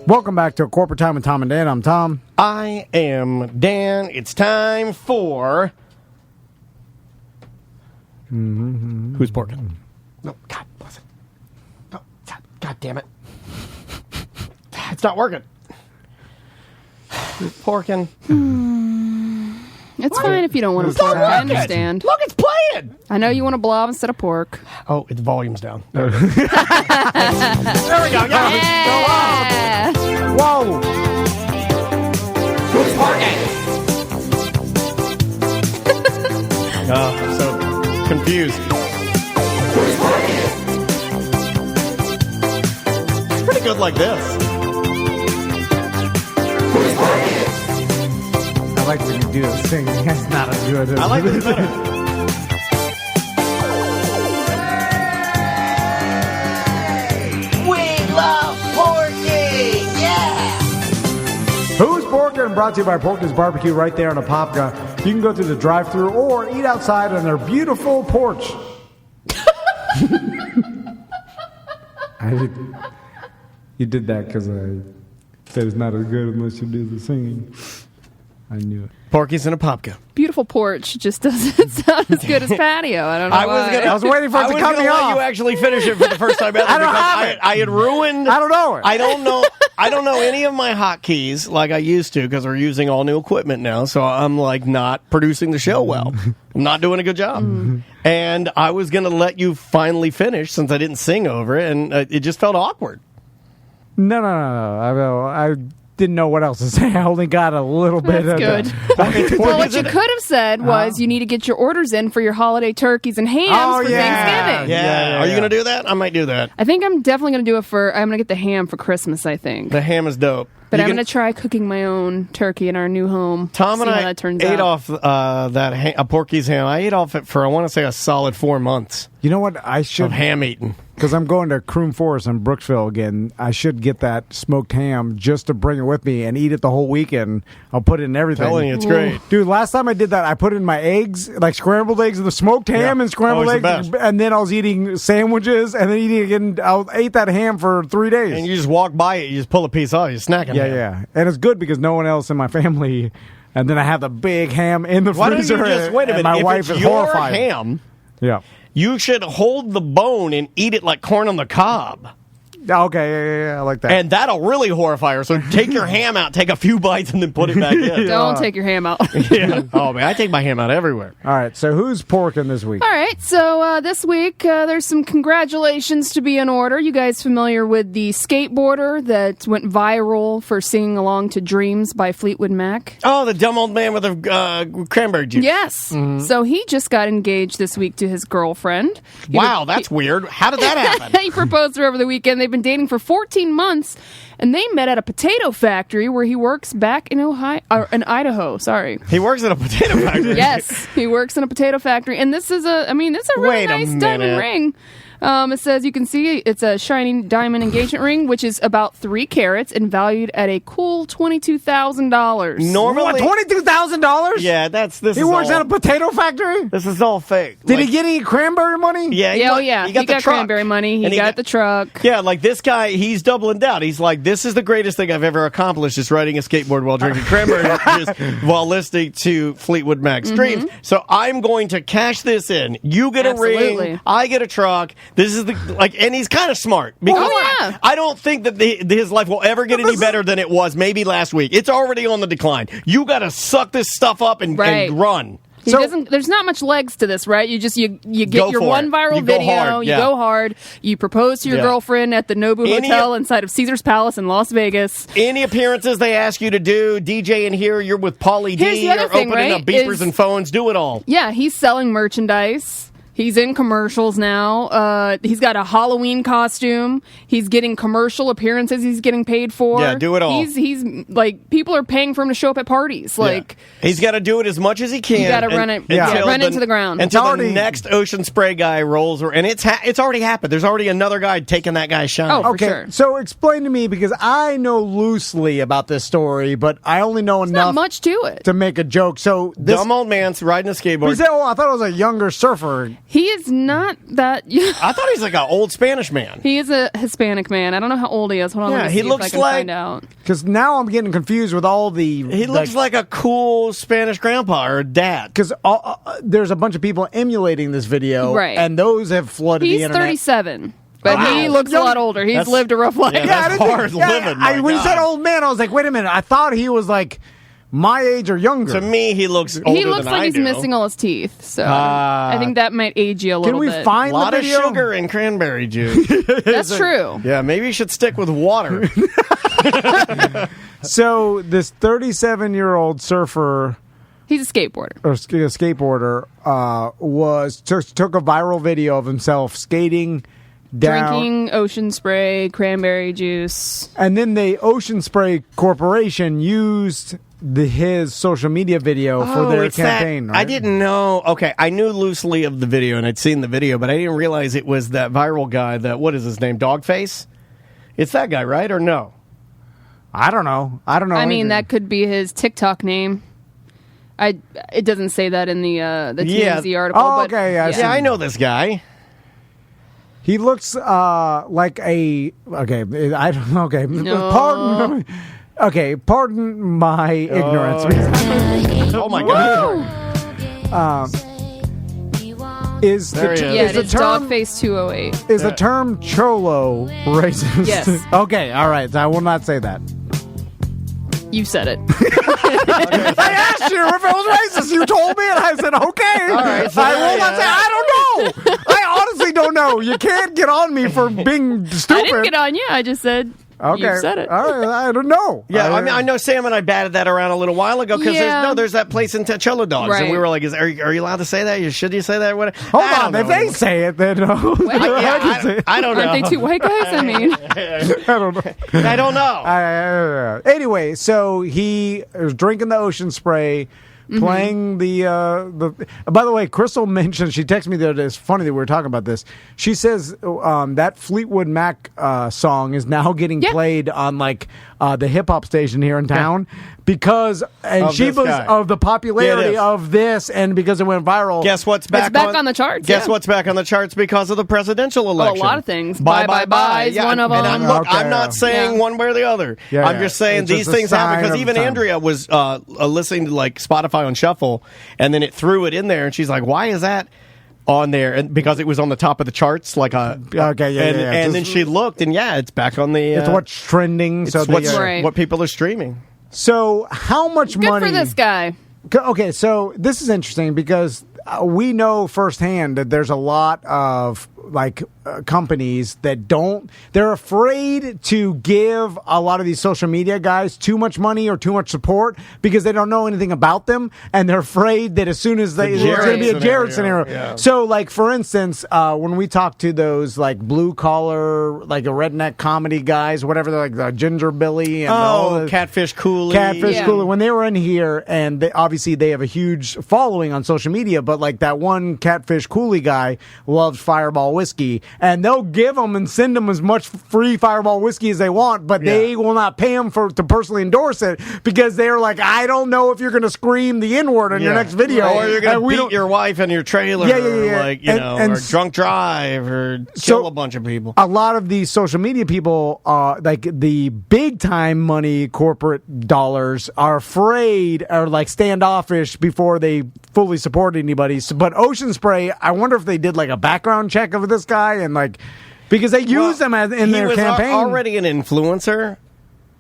Welcome back to Corporate Time with Tom and Dan. I'm Tom. I am Dan. It's time for Who's Porking? No, God bless it. No, God damn it. It's not working. Who's Porking? It's fine if you don't want to pork. I understand. Look, it's playing. I know you want to blob instead of pork. Oh, its volume's down. There we go. Yeah. Whoa! Oh, I'm so confused. It's pretty good like this. I like when you do the singing. That's not as good as I like this better. Who's Porkin'? Brought to you by Porky's Barbecue right there on Apopka. You can go through the drive-thru or eat outside on their beautiful porch. You did that because I said it's not as good unless you do the singing. I knew it. Porky's in a Popka. Beautiful porch just doesn't sound as good as patio. I don't know why. I was waiting for it to cut me let off. you actually finish it for the first time ever. I don't because have it. I had ruined. I don't know it. I don't know. I don't know any of my hotkeys like I used to because we're using all new equipment now. So I'm like not producing the show well. I'm not doing a good job. And I was going to let you finally finish since I didn't sing over it, and it just felt awkward. No. I didn't know what else to say. I only got a little bit That's of good. Well, what you could have said was you need to get your orders in for your holiday turkeys and hams for Thanksgiving. Yeah. Are you going to do that? I might do that. I think I'm definitely going to do it I'm going to get the ham for Christmas, I think. The ham is dope. But I'm going to try cooking my own turkey in our new home. Tom and See how I that turns ate out. off a Porky's ham. I ate off it for, I want to say, a solid 4 months You know what? I of should, ham eating. because I'm going to Croom Forest in Brooksville again. I should get that smoked ham just to bring it with me and eat it the whole weekend. I'll put it in everything. Telling you, it's great. Dude, last time I did that, I put in my eggs, like scrambled eggs, and the smoked ham and scrambled Always the eggs, best. and then I was eating sandwiches, and then eating again. I ate that ham for 3 days. And you just walk by it, you just pull a piece off, you snack on it. yeah, and it's good because no one else in my family. And then I have the big ham in the Why don't freezer. you just wait a and minute? my If wife it's is your horrified. ham, Yeah. you should hold the bone and eat it like corn on the cob. Okay, yeah, I like that. And that'll really horrify her. So take your ham out, take a few bites, and then put it back in. Don't take your ham out. Yeah. Oh, man, I take my ham out everywhere. All right, so who's porking this week? All right, so this week there's some congratulations to be in order. You guys familiar with the skateboarder that went viral for singing along to Dreams by Fleetwood Mac? Oh, the dumb old man with the cranberry juice. Yes. So he just got engaged this week to his girlfriend. Wow, that's weird. How did that happen? He proposed to her over the weekend. They've been dating for 14 months, and they met at a potato factory where he works back in Idaho. Sorry. He works at a potato factory. Yes, he works in a potato factory, and this is a really Wait a nice minute. diamond ring. It says you can see it's a shiny diamond engagement ring, which is about 3 carats and valued at a cool $22,000. Normally, What, $22,000? yeah, this He is works all, at a potato factory? This is all fake. Did he get any cranberry money? Yeah, Yeah, yeah. He got the truck. cranberry money. And He got the truck. Yeah, like this guy, he's doubling down. He's like, this is the greatest thing I've ever accomplished, is riding a skateboard while drinking cranberry juice while listening to Fleetwood Mac streams. So I'm going to cash this in. You get a ring, Absolutely. I get a truck. This is and he's kind of smart. Because yeah. I don't think that his life will ever get any better than it was maybe last week. It's already on the decline. You got to suck this stuff up and run. He doesn't. There's not much legs to this, right? You just you get Go your for one it. viral You go video. hard, yeah. You go hard. You propose to your Yeah. girlfriend at the Nobu Any- Hotel inside of Caesar's Palace in Las Vegas. Any appearances they ask you to do, DJ in here, you're with Pauly Here's D, the other you're thing, opening right, up beepers is- and phones, do it all. Yeah, he's selling merchandise. He's in commercials now. He's got a Halloween costume. He's getting commercial appearances. He's getting paid for. Yeah, do it all. He's like, people are paying for him to show up at parties. Like, He's got to do it as much as he can. You gotta run it- yeah, until run it to the ground. Until It's the already- next Ocean Spray guy rolls, and it's already happened. There's already another guy taking that guy's shine. Oh, for Okay, sure. so explain to me, because I know loosely about this story, but I only know not enough much to it. to make a joke. So this, Dumb old man's riding a skateboard. he said, "Oh, I thought it was a younger surfer." He is not that. I thought he's like an old Spanish man. He is a Hispanic man. I don't know how old he is. Hold on, Yeah, let me he see looks if I can like- find out. Because now I'm getting confused with all the. He looks like a cool Spanish grandpa or dad. Because there's a bunch of people emulating this video, Right. and those have flooded He's the internet. 37, but Wow. he looks a lot older. He's That's- lived a rough life. Yeah, Yeah, I that's didn't think- hard yeah, living, my when you God. said old man, I was like, wait a minute. I thought he was like my age or younger. To me, he looks older He looks than like I he's do. missing all his teeth. So I think that might age you a little Can we bit. find A lot the of video? sugar in cranberry juice. That's true. Yeah, maybe you should stick with water. So this 37-year-old surfer He's a skateboarder. or skateboarder took a viral video of himself skating down, Drinking ocean spray, cranberry juice. and then the Ocean Spray Corporation used his social media video for their it's that- campaign. I right? didn't know. Okay, I knew loosely of the video and I'd seen the video, but I didn't realize it was that viral guy. What is his name? Dogface? It's that guy, right? Or no? I don't know. I don't know. I mean, anything. that could be his TikTok name. It doesn't say that in the Yeah. TMZ article. Oh, but okay, I see. Yeah, I know this guy. He looks like a okay. I don't know. Okay, No. pardon. Okay, pardon my ignorance. Oh my god. Is the, There he is. Yeah, is it the is term Dogface 208. is the term cholo racist? Yes. Okay. All right. I will not say that. You said it. I asked you if it was racist. You told me, and I said okay. right, so I there will you not go. say. I don't know. I honestly don't know. You can't get on me for being stupid. I didn't get on you. I just said Okay. you said it. All right. I don't know. Yeah, I mean, I know Sam and I batted that around a little while ago because Yeah. there's that place in Cholo Dogs, Right. and we were like, are you allowed to say that? Should you say that? What? Hold on. If they say it, then no. I don't know. Aren't they two white guys? I mean, I don't know. I don't know. Anyway, so he was drinking the Ocean Spray, playing the. By the way, Crystal mentioned, she texted me the other day. It's funny that we were talking about this. She says that Fleetwood Mac song is now getting Yeah. played on like the hip hop station here in town because Of she this was guy. of the popularity It is. of this and because it went viral. Guess what's back? back on the charts, Guess yeah. what's back on the charts because of the presidential election? lot of things. Bye Bye, bye, is one of And them. look, Okay, I'm not yeah. saying Yeah. one way or the other. Yeah, I'm yeah. just saying It's just these a things happen sign because of even the time. Andrea was listening to like Spotify on shuffle, and then it threw it in there, and she's like, "Why is that?" On there, and because it was on the top of the charts, like a Okay, yeah, and, yeah, yeah. and then Just- she looked, and yeah, it's back on the. It's what's trending. it's So what's, Right. what people are streaming. So how much good money for this guy. Okay, so this is interesting because we know firsthand that there's a lot of like companies that they're afraid to give a lot of these social media guys too much money or too much support because they don't know anything about them and they're afraid that as soon as it's going to be a Jared scenario. Yeah. So like for instance, when we talk to those like blue collar, like a redneck comedy guys, whatever, they're like the Ginger Billy and all the Catfish Cooley. Catfish Yeah. Cooler, when they were in here, and obviously they have a huge following on social media, but like that one Catfish Cooley guy loves Fireball Fireball whiskey, and they'll give them and send them as much free Fireball whiskey as they want, but they will not pay them to personally endorse it because they're like, I don't know if you're going to scream the N-word in your next video, or you're going to beat your wife in your trailer, like or drunk drive, or kill a bunch of people. A lot of these social media people, like the big time money corporate dollars, are afraid or like standoffish before they fully support anybody. But Ocean Spray, I wonder if they did like a background check of this guy and like because they use him in their campaign. He was already an influencer.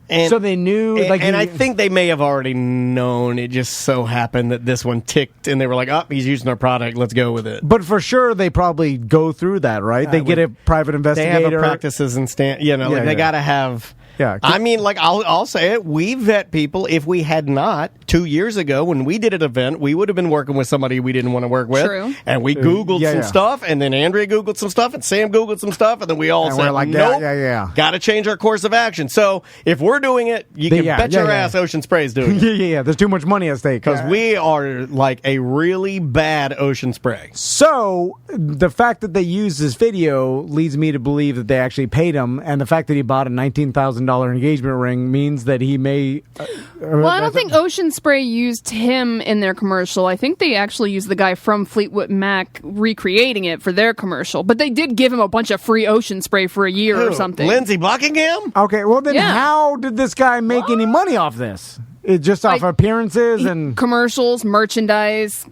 And, so they knew, and I think they may have already known. It just so happened that this one ticked, and they were like, "Oh, he's using our product. Let's go with it." But for sure, they probably go through that, right? They get a private investigator. They have practices and they got to have. Yeah, I mean, like I'll say it. We vet people. If we had not 2 years ago when we did an event, we would have been working with somebody we didn't want to work with. True. And we Googled some stuff, and then Andrea Googled some stuff, and Sam Googled some stuff, and then we all said, like, "Nope, got to change our course of action." So if we're doing it, you can bet your ass Ocean Spray's doing it. Yeah. There's too much money at stake because we are like a really bad Ocean Spray. So the fact that they used this video leads me to believe that they actually paid him, and the fact that he bought a $19,000 engagement ring means that he may. Well, I don't think Ocean Spray used him in their commercial. I think they actually used the guy from Fleetwood Mac recreating it for their commercial. But they did give him a bunch of free Ocean Spray for a year or something. Lindsey Buckingham? Okay, well then how did this guy make any money off this? It just off appearances and commercials, merchandise,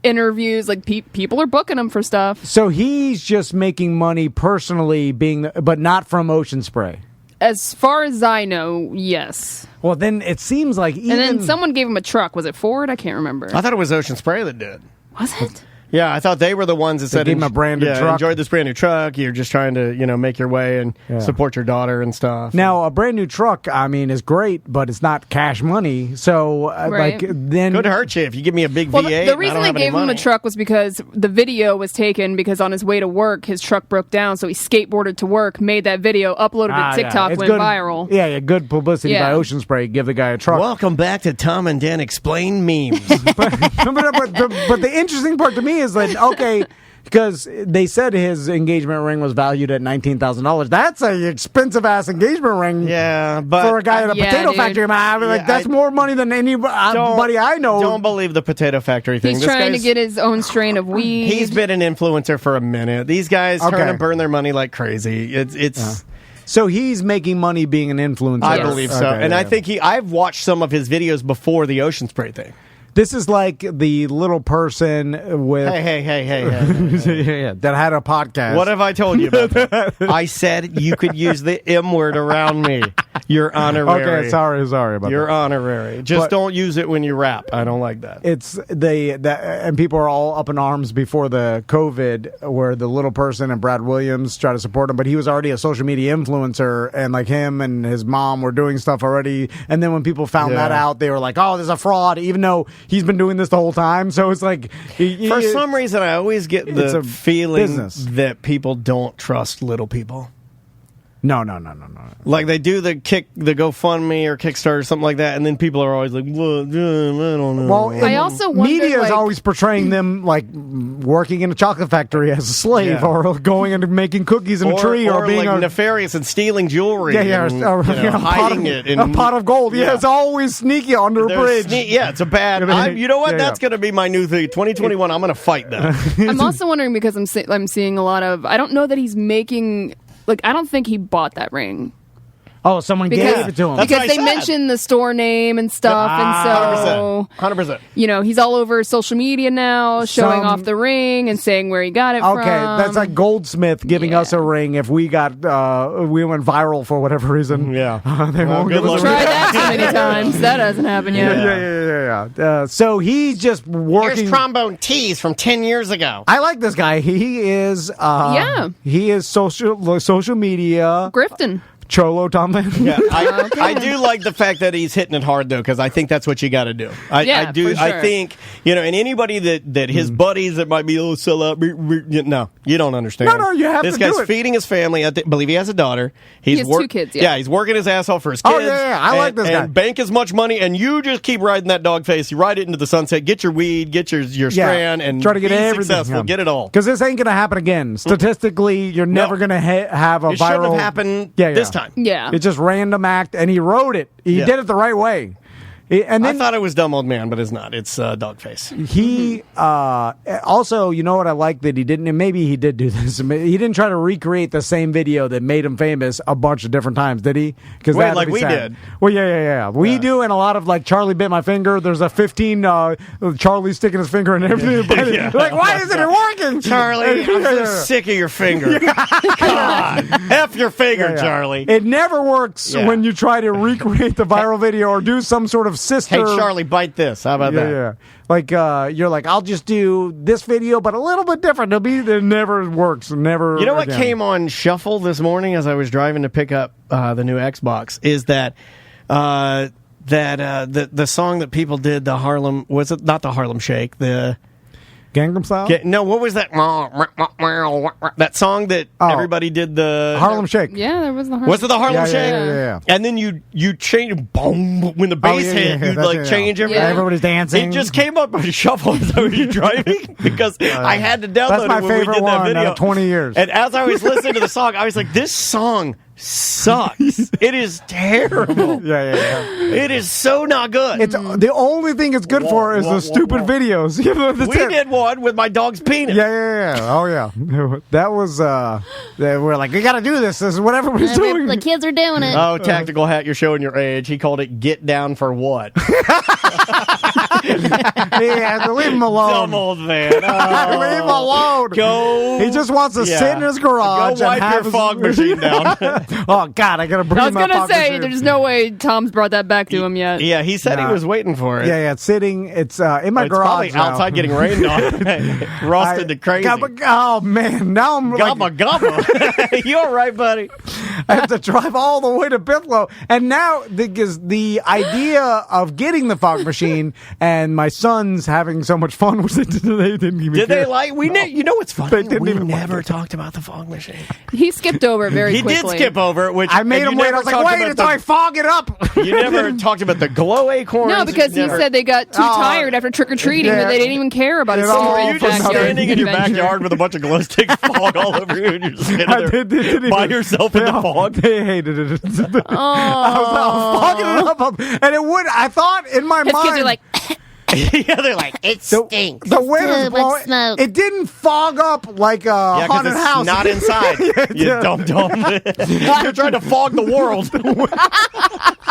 interviews. Like people are booking him for stuff. So he's just making money personally, but not from Ocean Spray. As far as I know, yes. Well, then it seems like And then someone gave him a truck. Was it Ford? I can't remember. I thought it was Ocean Spray that did. Was it? Yeah, I thought they were the ones that said, gave him a brand new truck. Enjoyed this brand new truck. You're just trying to, make your way and support your daughter and stuff. Now, a brand new truck, I mean, is great, but it's not cash money. So, then could hurt you if you give me a big V8. The reason they gave him a truck was because the video was taken because on his way to work, his truck broke down. So he skateboarded to work, made that video, uploaded it to TikTok, went viral. Yeah, good publicity by Ocean Spray. Give the guy a truck. Welcome back to Tom and Dan Explain Memes. but the interesting part to me is that, okay, because they said his engagement ring was valued at $19,000. That's an expensive-ass engagement ring but for a guy at a potato factory. That's more money than anybody I know. Don't believe the potato factory thing. He's trying to get his own strain of weed. He's been an influencer for a minute. These guys turn and burn their money like crazy. It's So he's making money being an influencer. I believe so. Okay, and I think I've watched some of his videos before the Ocean Spray thing. This is like the little person with... Hey. that had a podcast. What have I told you about that? I said you could use the M word around me. You're honorary. Okay, sorry about You're that. honorary. Just don't use it when you rap. I don't like that. It's and people are all up in arms before the COVID, where the little person and Brad Williams try to support him, but he was already a social media influencer, and like him and his mom were doing stuff already. And then when people found that out, they were like, "Oh, there's a fraud," even though he's been doing this the whole time. So it's like, for some reason, I always get the feeling that people don't trust little people. No. Like they do the GoFundMe or Kickstarter or something like that, and then people are always like, well, I don't know. Well, I also wonder, media is always portraying them like working in a chocolate factory as a slave, or going and making cookies in a tree, or being like nefarious and stealing jewelry. Hiding it in a pot of gold. Yeah, it's always sneaky under a bridge. It's a bad. You know what? That's going to be my new thing. 2021. I'm going to fight that. I'm also wondering because I'm seeing a lot of. I don't know that he's making. Like, I don't think he bought that ring. Oh, someone gave it to him. Because they mentioned the store name and stuff, and so 100%. He's all over social media now, showing off the ring and saying where he got it from. Okay, that's like Goldsmith giving us a ring if we went viral for whatever reason. Yeah, they won't give us a ring. Tried that so many times. That hasn't happened yet. Yeah. So he's just working. Here's trombone tees from 10 years ago. I like this guy. He is. He is social media. Grifton. Cholo Tomlin. Yeah, I do like the fact that he's hitting it hard though, because I think that's what you got to do. I do. for sure. I think and anybody that his buddies that might be sell out. No, you don't understand. No, you have this to guy's do it. feeding his family. I believe he has a daughter. He has 2 kids, yeah. he's working his ass off for his kids. Oh, yeah, I like this guy. And bank as much money, and you just keep riding that dog face. You ride it into the sunset. Get your weed. Get your strand, and try to get be everything. successful. Get it all. Because this ain't going to happen again. Statistically, you're never going to have a It shouldn't viral. have happened Yeah, this time. Yeah. It's just random act, and he wrote it. He Yeah. did it the right way. And I then thought it was Dumb Old Man, but it's not. It's dog face. he also, you know what I like that he didn't, and maybe he did do this. He didn't try to recreate the same video that made him famous a bunch of different times, did he? Because Wait, like we did. Well, yeah. We do, and a lot of like Charlie bit my finger. There's a 15 Charlie sticking his finger in everything. Yeah. Like, why isn't it working, Charlie, I'm so sick of your finger. God, F your finger, Yeah. Charlie. It never works Yeah. when you try to recreate the viral video or do some sort of sister. Hey, Charlie, bite this. How about that? Yeah. Like you're like, I'll just do this video, but a little bit different. It never works. Never. You know what again. came on shuffle this morning as I was driving to pick up the new Xbox is that the song that people did, the Harlem, was it not the Harlem Shake, the Gangnam Style? no, what was that? That song that everybody did the Harlem Shake. Yeah, there was the Harlem. Was it the Harlem Yeah, Shake? yeah. And then you change, boom, when the bass hit, you'd that's like it, change yeah. everything. Yeah. Everybody's dancing. It just came up on shuffle as I was driving because I had to download That's my it when we favorite did that one video. out of 20 years. And as I was listening to the song, I was like, this song sucks. It is terrible. Yeah. It is so not good. It's the only thing it's good for is the stupid videos. That's we it. did one with my dog's penis. Yeah. Oh yeah. That was. We're like, we got to do this. This is what everybody's doing. The kids are doing it. Oh, Tactical Hat, you're showing your age. He called it "Get Down for What." Yeah, leave him alone. Dumb old man. Leave him alone. Go. He just wants to sit in his garage. Go and wipe have your his fog machine down. Oh God, I gotta bring I was my gonna fog say, machine. there's no way Tom's brought that back to him yet. Yeah, he said he Nah. was waiting for it. Yeah, it's sitting. It's in my It's garage probably now. outside getting rained on. Rusted to crazy. Oh man, now I'm Gabba like, gabba. You all right, buddy? I have to drive all the way to Bithlow, and now because the idea of getting the fog machine and my sons having so much fun with it, they didn't even. Did care. they like? You know what's funny? They didn't we even never like it. talked about the fog machine. He skipped over it very He quickly. did skip over it, which I made and him you wait. I never was like, talked wait about until I fog it up. You never talked about the glow acorns. No, because he Never- said they got too tired after trick or treating yeah. that they didn't even care about his It all small You just Another standing in your adventure. backyard with a bunch of glow sticks fog all over you, and you're just standing I there didn't by even- yourself in the fog. They hated it. Oh. I was fogging it up, and it would. I thought in my His mind, kids are like, Yeah, they're like, it stinks. the wind is Too much blowing. smoke. It didn't fog up like a Yeah, because haunted it's house. not inside. You Yeah. dumb. You're trying to fog the world.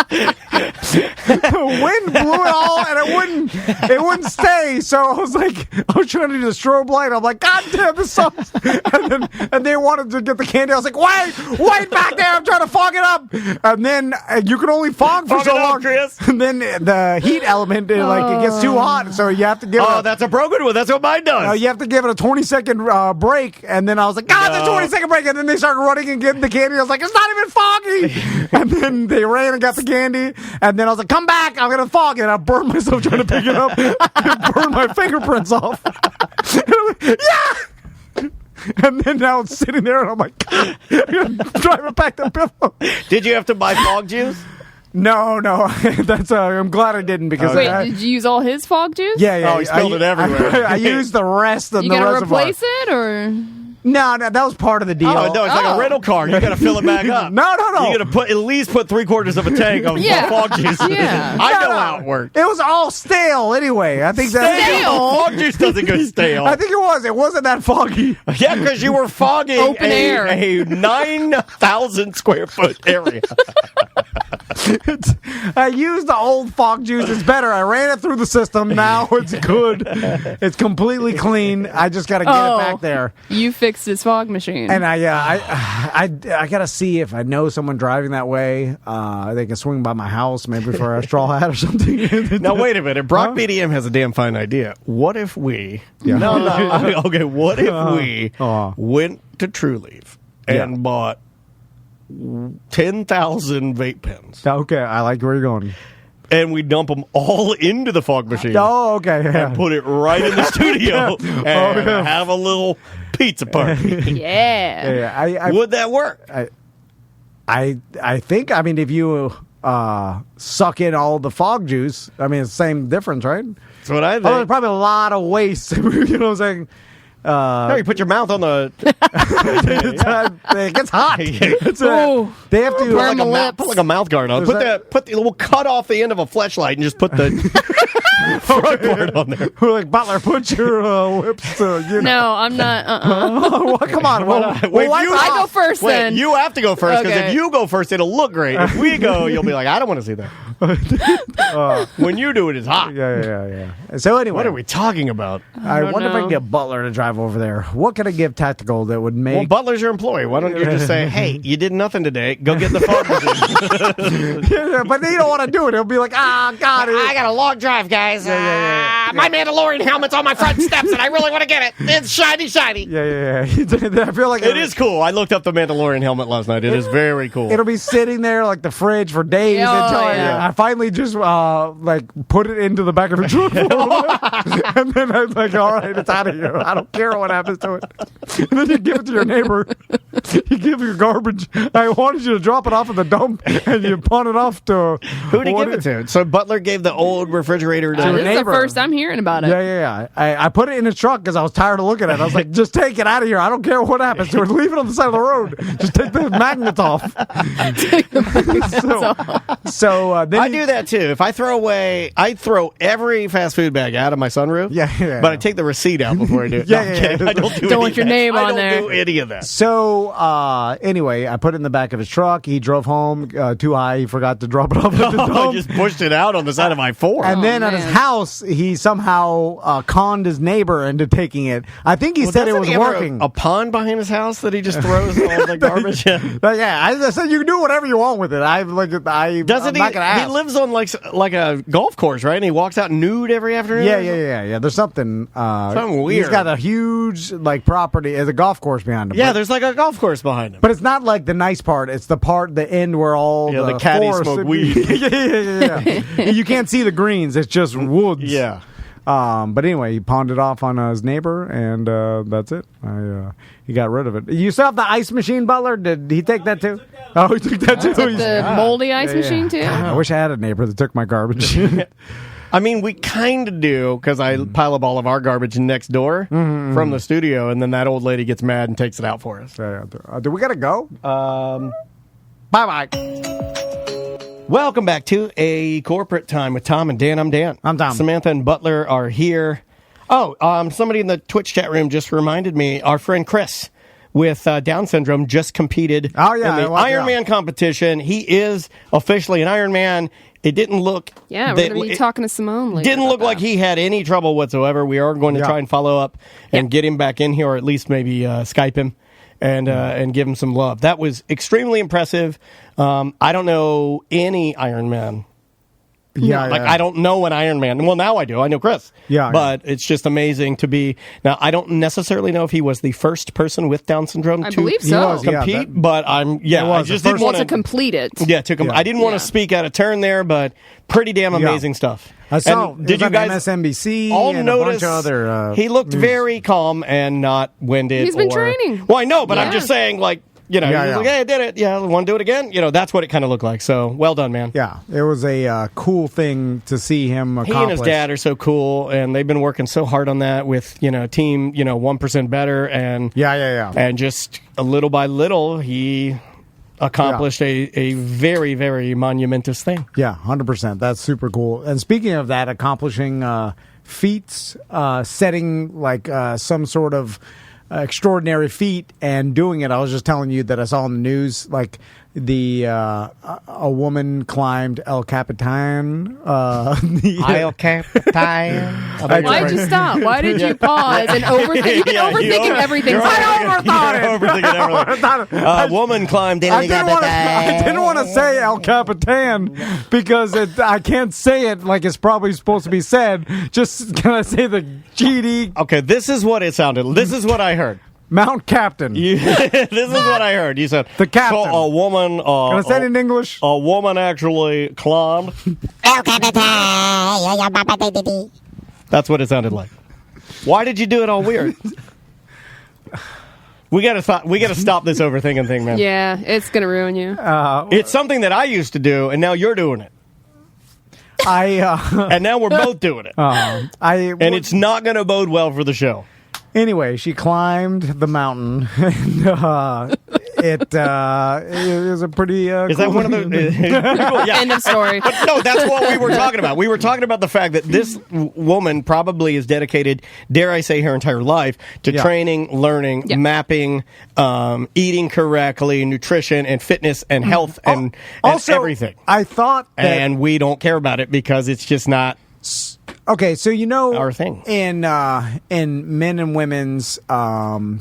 The wind blew it all, and it wouldn't stay. So I was like, I was trying to do the strobe light. I'm like, God damn, this sucks. And they wanted to get the candy. I was like, wait back there. I'm trying to fog it up. And then you can only fog for Fog so it up, long, Chris. And then the heat element, it gets too hot, so you have to give. Oh, it that's a broken one. That's what mine does. you have to give it a 20-second break, and then I was like, God, No. the 20-second break, and then they started running and getting the candy. I was like, it's not even foggy. And then they ran and got the candy, and then I was like, come back, I'm gonna fog it. I burned myself trying to pick it up. I burned my fingerprints off. And I was like, yeah. And then now it's sitting there, and I'm like, God, I'm gonna drive it back to Pillow. Did you have to buy fog juice? No, that's. I'm glad I didn't because Wait, I, did you use all his fog juice? yeah. Oh, he spilled it everywhere. I used the rest of You the gotta reservoir. replace it, or No, that was part of the deal. Oh, no, it's like a rental car. You got to fill it back up. No. You got to at least put 3/4 of a tank of Yeah. fog juice. Yeah. I know No. how it works. It was all stale anyway. I think Stale. Fog juice doesn't go stale. I think it was. It wasn't that foggy. Yeah, because you were fogging Open air. a 9,000 square foot area. I used the old fog juice. It's better. I ran it through the system. Now it's good. It's completely clean. I just got to get it back there. you fixed his fog machine. And I gotta see if I know someone driving that way. They can swing by my house, maybe for a straw hat or something. Now, wait a minute. Brock Huh? BDM has a damn fine idea. What if we... No. Okay, what if we went to True Leaf and bought 10,000 vape pens, Okay, I like where you're going. and we dump them all into the fog machine. Oh, okay. Yeah. And put it right in the studio and have a little pizza party. Yeah. Yeah, I Would that work? I think, I mean, if you suck in all the fog juice, I mean, it's the same difference, right? That's what I Oh, there's think. probably a lot of waste. You know what I'm saying? No, you put your mouth on the It gets hot. Ooh. They have to Burn the lip. put like a mouth guard on. There's We'll cut off the end of a fleshlight and just put the front part on there. We're like, Butler, put your lips to, you know. No, I'm not. Well, come on. Wait, I go first Wait, then. you have to go first because Okay. if you go first, it'll look great. If we go, you'll be like, I don't want to see that. When you do it, it's hot. Yeah. So anyway, What are we talking about? I don't wonder if I can know. get Butler to drive over there. What can I give Tactical that would Well, make... Butler's your employee. Why don't you just say, hey, you did nothing today. Go get the fog machine. Yeah, but they don't want to do it. He'll be like, God. I got a long drive, guys. My Mandalorian helmet's on my front steps, and I really want to get it. It's shiny, shiny. Yeah. I feel like It is cool. I looked up the Mandalorian helmet last night. It is very cool. It'll be sitting there like the fridge for days Oh, until yeah. I finally just like put it into the back of the truck for a little bit. And then I'm like, all right, it's out of here. I don't care what happens to it. And then you give it to your neighbor. You give your garbage. I wanted you to drop it off at the dump, and you pawn it off to Who'd he give it to? So Butler gave the old refrigerator to This is the neighbor. first I'm hearing about it. Yeah. I put it in his truck because I was tired of looking at it. I was like, just take it out of here. I don't care what happens to it. Leave it on the side of the road. Just take the magnets off. So then I do that too. If I throw every fast food bag out of my sunroof. Yeah. But I take the receipt out before I do it. Yeah, No, I'm yeah, kidding. yeah. I don't do Don't any want of your that. name I on don't there. do any of that. So anyway, I put it in the back of his truck. He drove home too high. He forgot to drop it off at the I dump. just pushed it out on the side of my four. And then at his man. house, he somehow conned his neighbor into taking it. I think he said it Doesn't was he have working. a pond behind his house that he just throws all the garbage in. But yeah, I said you can do whatever you want with it. I'm not Doesn't gonna he? ask. He lives on like a golf course, right? And he walks out nude every afternoon. Yeah. There's something. Something weird. He's got a huge property. There's a golf course behind him. Yeah, But- there's like a golf course behind him. But it's not like the nice part. It's the end where all The caddies forest- smoke weed. yeah. You can't see the greens. It's just woods. Yeah. But anyway, he pawned it off on his neighbor, and that's it. He got rid of it. You still have the ice machine, Butler? Did he take that too? Oh, he took that too. Took He's- the moldy ice machine too. God, I wish I had a neighbor that took my garbage. I mean, we kind of do because I pile up all of our garbage next door from the studio, and then that old lady gets mad and takes it out for us. Do we gotta go? Bye. Welcome back to A Corporate Time with Tom and Dan. I'm Dan. I'm Tom. Samantha and Butler are here. Oh, somebody in the Twitch chat room just reminded me, our friend Chris with Down syndrome just competed Oh, yeah, in the well, yeah. Ironman competition. He is officially an Ironman. It didn't look... Yeah, we're that- going to be it talking to Simone later. didn't about look like that. he had any trouble whatsoever. We are going to Yeah. try and follow up and get him back in here, or at least maybe Skype him and give him some love. That was extremely impressive. I don't know any Ironman. Yeah, Like, I don't know an Ironman. Well, now I do. I know Chris. Yeah, But it's just amazing to be... Now, I don't necessarily know if he was the first person with Down syndrome I to believe so. was, yeah. compete, that- but I'm... Yeah, It was I the just first didn't Well, want to complete it. Yeah, it took him. Yeah. I didn't want Yeah. to speak out of turn there, but pretty damn amazing stuff. I saw. And did you guys MSNBC all and notice? a bunch of other? He looked very calm and not winded. He's been or- training. Well, I know, but I'm Yeah. just saying, like, you know, Yeah, he's yeah. like, hey, I did it. Yeah, want to do it again? You know, that's what it kind of looked like. So, well done, man. Yeah, it was a cool thing to see him accomplish. He and his dad are so cool, and they've been working so hard on that with, team, 1% better, and Yeah. and just a little by little, he accomplished a very, very monumentous thing. Yeah, 100%. That's super cool. And speaking of that, accomplishing feats, setting like some sort of extraordinary feat and doing it. I was just telling you that I saw in the news, like a woman climbed El Capitan. Why'd you stop? Why did you pause and overthink? You've been overthinking everything. I overthought it. A woman climbed in. I didn't want to say El Capitan because I can't say it like it's probably supposed to be said. Just can I say the GD? Okay, this is what it sounded. This is what I heard. Mount Captain. This is what I heard. You said The captain. So a woman. Can I say it in English? A woman actually climbed. That's what it sounded like. Why did you do it all weird? We gotta stop this overthinking thing, man. Yeah, it's gonna ruin you. It's something that I used to do, and now you're doing it, I and now we're both doing it, and it's not gonna bode well for the show. Anyway, she climbed the mountain. And, it was a pretty. Is that one of the? Yeah. End of story. But no, that's what we were talking about. We were talking about the fact that this woman probably is dedicated, dare I say, her entire life to training, learning, mapping, eating correctly, nutrition and fitness and health and everything. I thought that, and we don't care about it because it's just not. Okay, so you know our thing in men and women's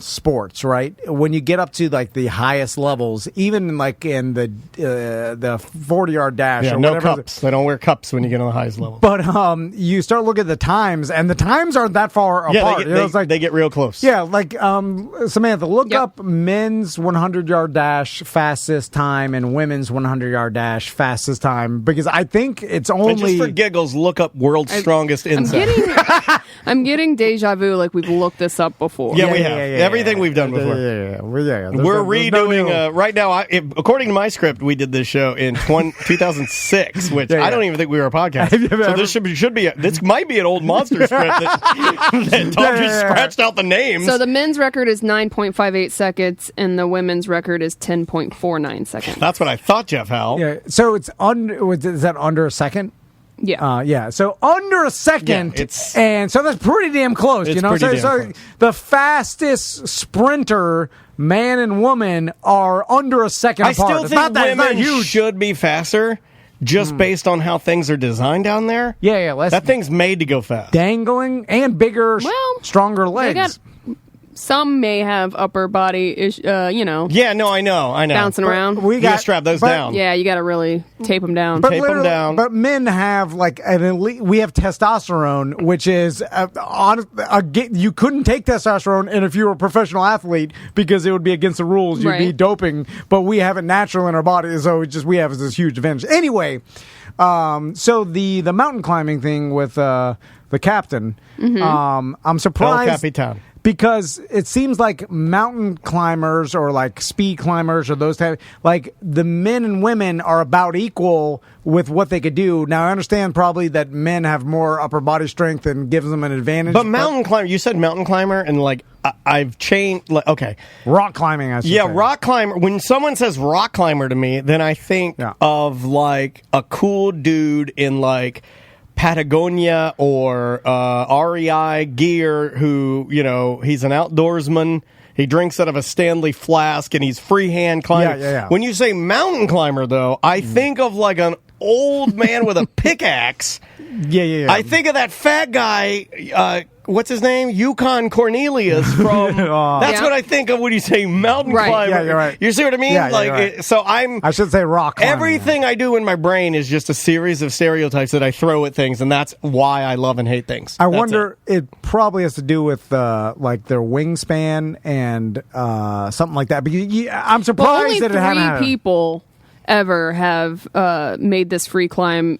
sports, right? When you get up to like the highest levels, even like in the 40-yard dash, or no whatever, cups. They don't wear cups when you get on the highest level. But you start looking at the times, and the times aren't that far apart. They get real close. Yeah, like Samantha, look up men's 100-yard dash fastest time and women's 100-yard dash fastest time, because I think it's only. And just for giggles, look up world's strongest insect. I'm getting deja vu like we've looked this up before. Yeah, we have. Everything we've done before. We're redoing, right now, according to my script, we did this show in 2006, which I don't even think we were a podcast. So this should be, this might be an old monster script that Tom just scratched out the names. So the men's record is 9.58 seconds, and the women's record is 10.49 seconds. That's what I thought, Jeff Howell. Yeah, so it's is that under a second? Yeah. Yeah. So under a second, it's, and so that's pretty damn close. It's You know, pretty damn so close. The fastest sprinter, man and woman, are under a second I apart. still It's think not that, it's not women huge. should be faster, just based on how things are designed down there. Yeah. That thing's made to go fast. Dangling and bigger, stronger legs. Some may have upper body, Yeah, no, I know. bouncing around. We You gotta got strap those but- down. Yeah, you got to really tape them down. But Tape 'em literally- down. But men have like an elite. We have testosterone, which is you couldn't take testosterone, and if you were a professional athlete, because it would be against the rules, you'd be Right. doping. But we have it natural in our body, so we have this huge advantage. Anyway, so the mountain climbing thing with the captain, I'm surprised. El Capitan. Because it seems like mountain climbers or like speed climbers or those type, like the men and women are about equal with what they could do. Now I understand probably that men have more upper body strength and gives them an advantage. But mountain climber, you said mountain climber, and like I've changed. Like, okay, rock climbing, I should say. rock climber. When someone says rock climber to me, then I think of like a cool dude in like Patagonia or REI gear who, he's an outdoorsman. He drinks out of a Stanley flask and he's freehand climbing. Yeah. When you say mountain climber, though, I think of like an old man with a pickaxe. Yeah. I think of that fat guy, what's his name? Yukon Cornelius from... That's what I think of when you say mountain climber. Yeah, you're right. You see what I mean? Yeah, you're right. So I should say rock climbing. Everything I do in my brain is just a series of stereotypes that I throw at things, and that's why I love and hate things. I wonder, it probably has to do with like their wingspan and something like that. Because I'm surprised only that it hadn't 3 happened. people ever have made this free climb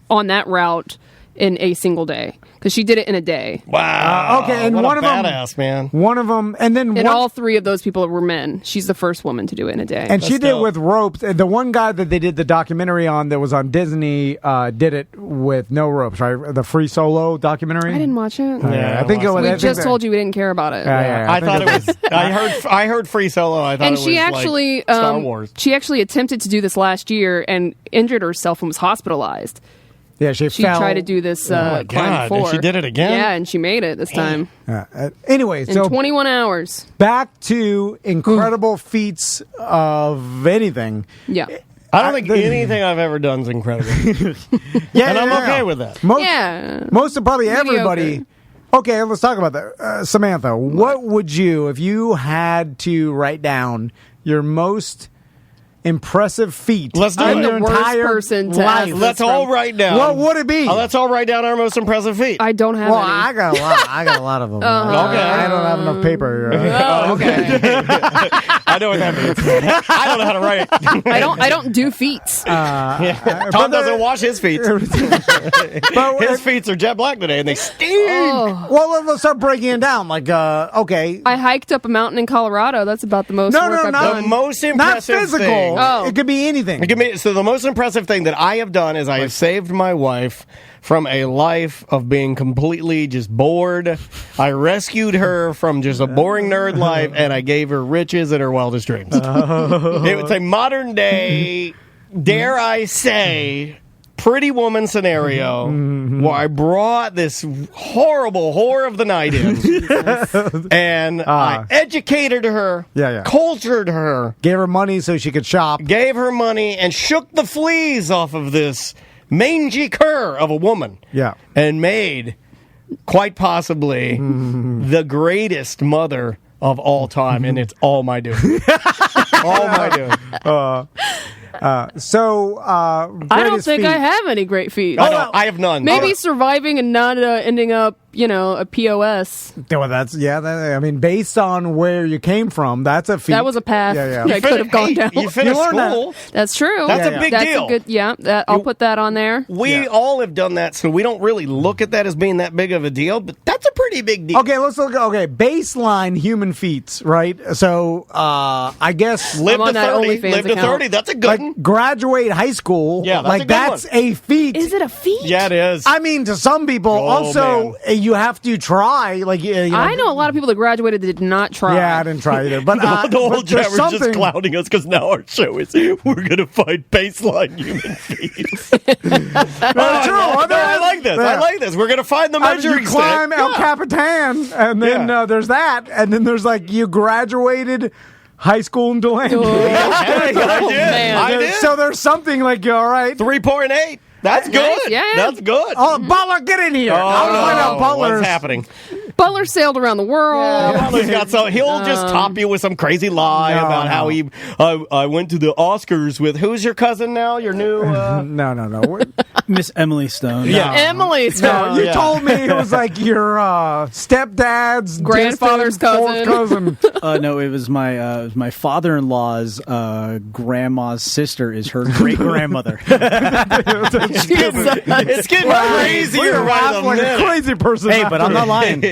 on that route in a single day, because she did it in a day. Wow. Okay, and what one a of them, badass, man. One of them, and then And all 3 of those people were men. She's the first woman to do it in a day. And she did it dope. with ropes. And the one guy that they did the documentary on that was on Disney did it with no ropes, right? The Free Solo documentary. I didn't watch it. Yeah, I think it was. We I think just that- told you we didn't care about it. Yeah, I thought it was. I heard Free Solo. I thought And it she was actually, like Star Wars. she actually attempted to do this last year and injured herself and was hospitalized. Yeah, she She tried to do this God, climb and before. she did it again? Yeah, and she made it this time Anyway, in so 21 hours. back to incredible feats of anything. Yeah. I don't think anything I've ever done is incredible. Yeah, And I'm okay with that. Most of probably Mediocre. everybody. Okay, let's talk about that. Samantha, what would you, if you had to write down your most impressive feat Let's do in it. your I'm the worst entire person to life? ask Let's all write down. What would it be? Let's all write down our most impressive feat. I don't have Well, any. I got a lot. I got a lot of them. Okay. I don't have enough paper. Okay. I know what that means. I don't know how to write. I don't do feats. Tom doesn't wash his feet. But His feet are jet black today, and they stink. Oh. well, let's start breaking it down. Like, okay, I hiked up a mountain in Colorado. That's about the most No, work no, I've not- The done. most not impressive physical. thing. Oh. It could be anything. So the most impressive thing that I have done is I have saved my wife from a life of being completely just bored. I rescued her from just a boring nerd life, and I gave her riches in her wildest dreams. It was a modern day, dare I say, Pretty Woman scenario where I brought this horrible whore of the night in, and I educated her, cultured her, Gave her money so she could shop. gave her money, and shook the fleas off of this mangy cur of a woman. Yeah. And made, quite possibly, the greatest mother of all time. And it's all my doing. All my doing. So, I don't greatest think feat. I have any great feats. I have none. Maybe surviving and not ending up, a POS. Well, I mean, based on where you came from, that's a feat. That was a path Yeah, I could have gone down. You finished You learned that. school. That's true. That's a big That's deal. a good, I'll put that on there. We all have done that, so we don't really look at that as being that big of a deal, but that's a pretty big deal. Okay, let's look. Okay, baseline human feats, right? So, I guess Live I'm on to that 30. OnlyFans Live to account. 30. That's a good one. like graduate high school. Yeah, that's a like good that's one. a feat. Is it a feat? Yeah, it is. I mean, to some people, Oh, also man. you have to try. Like, I know a lot of people that graduated that did not try. Yeah, I didn't try either. But the whole but there's chat was just something. clowning us because now our show is we're going to find baseline human feats. I like this. I like this. We're going to find the I mean, measuring you climb stick. El Capitan, and then Yeah. there's that, and then there's like you graduated high school in Deland. Hey, I did. man. I did. So there's something like, all right, 3.8. That's good. Yeah. That's good. oh, Butler, get in here. I want to find out Butler's. What's happening? Butler sailed around the world. Butler's got so he'll just top you with some crazy lie about how he. I went to the Oscars with who's your cousin now? Your new. No. Miss Emily Stone. Yeah. Emily No, Stone. you told me it was like your stepdad's Grandfather's distant fourth cousin. No, it was my father-in-law's grandma's sister is her great grandmother. It's getting crazier We're right laugh the like a minute. crazy person. Hey, but I'm not lying.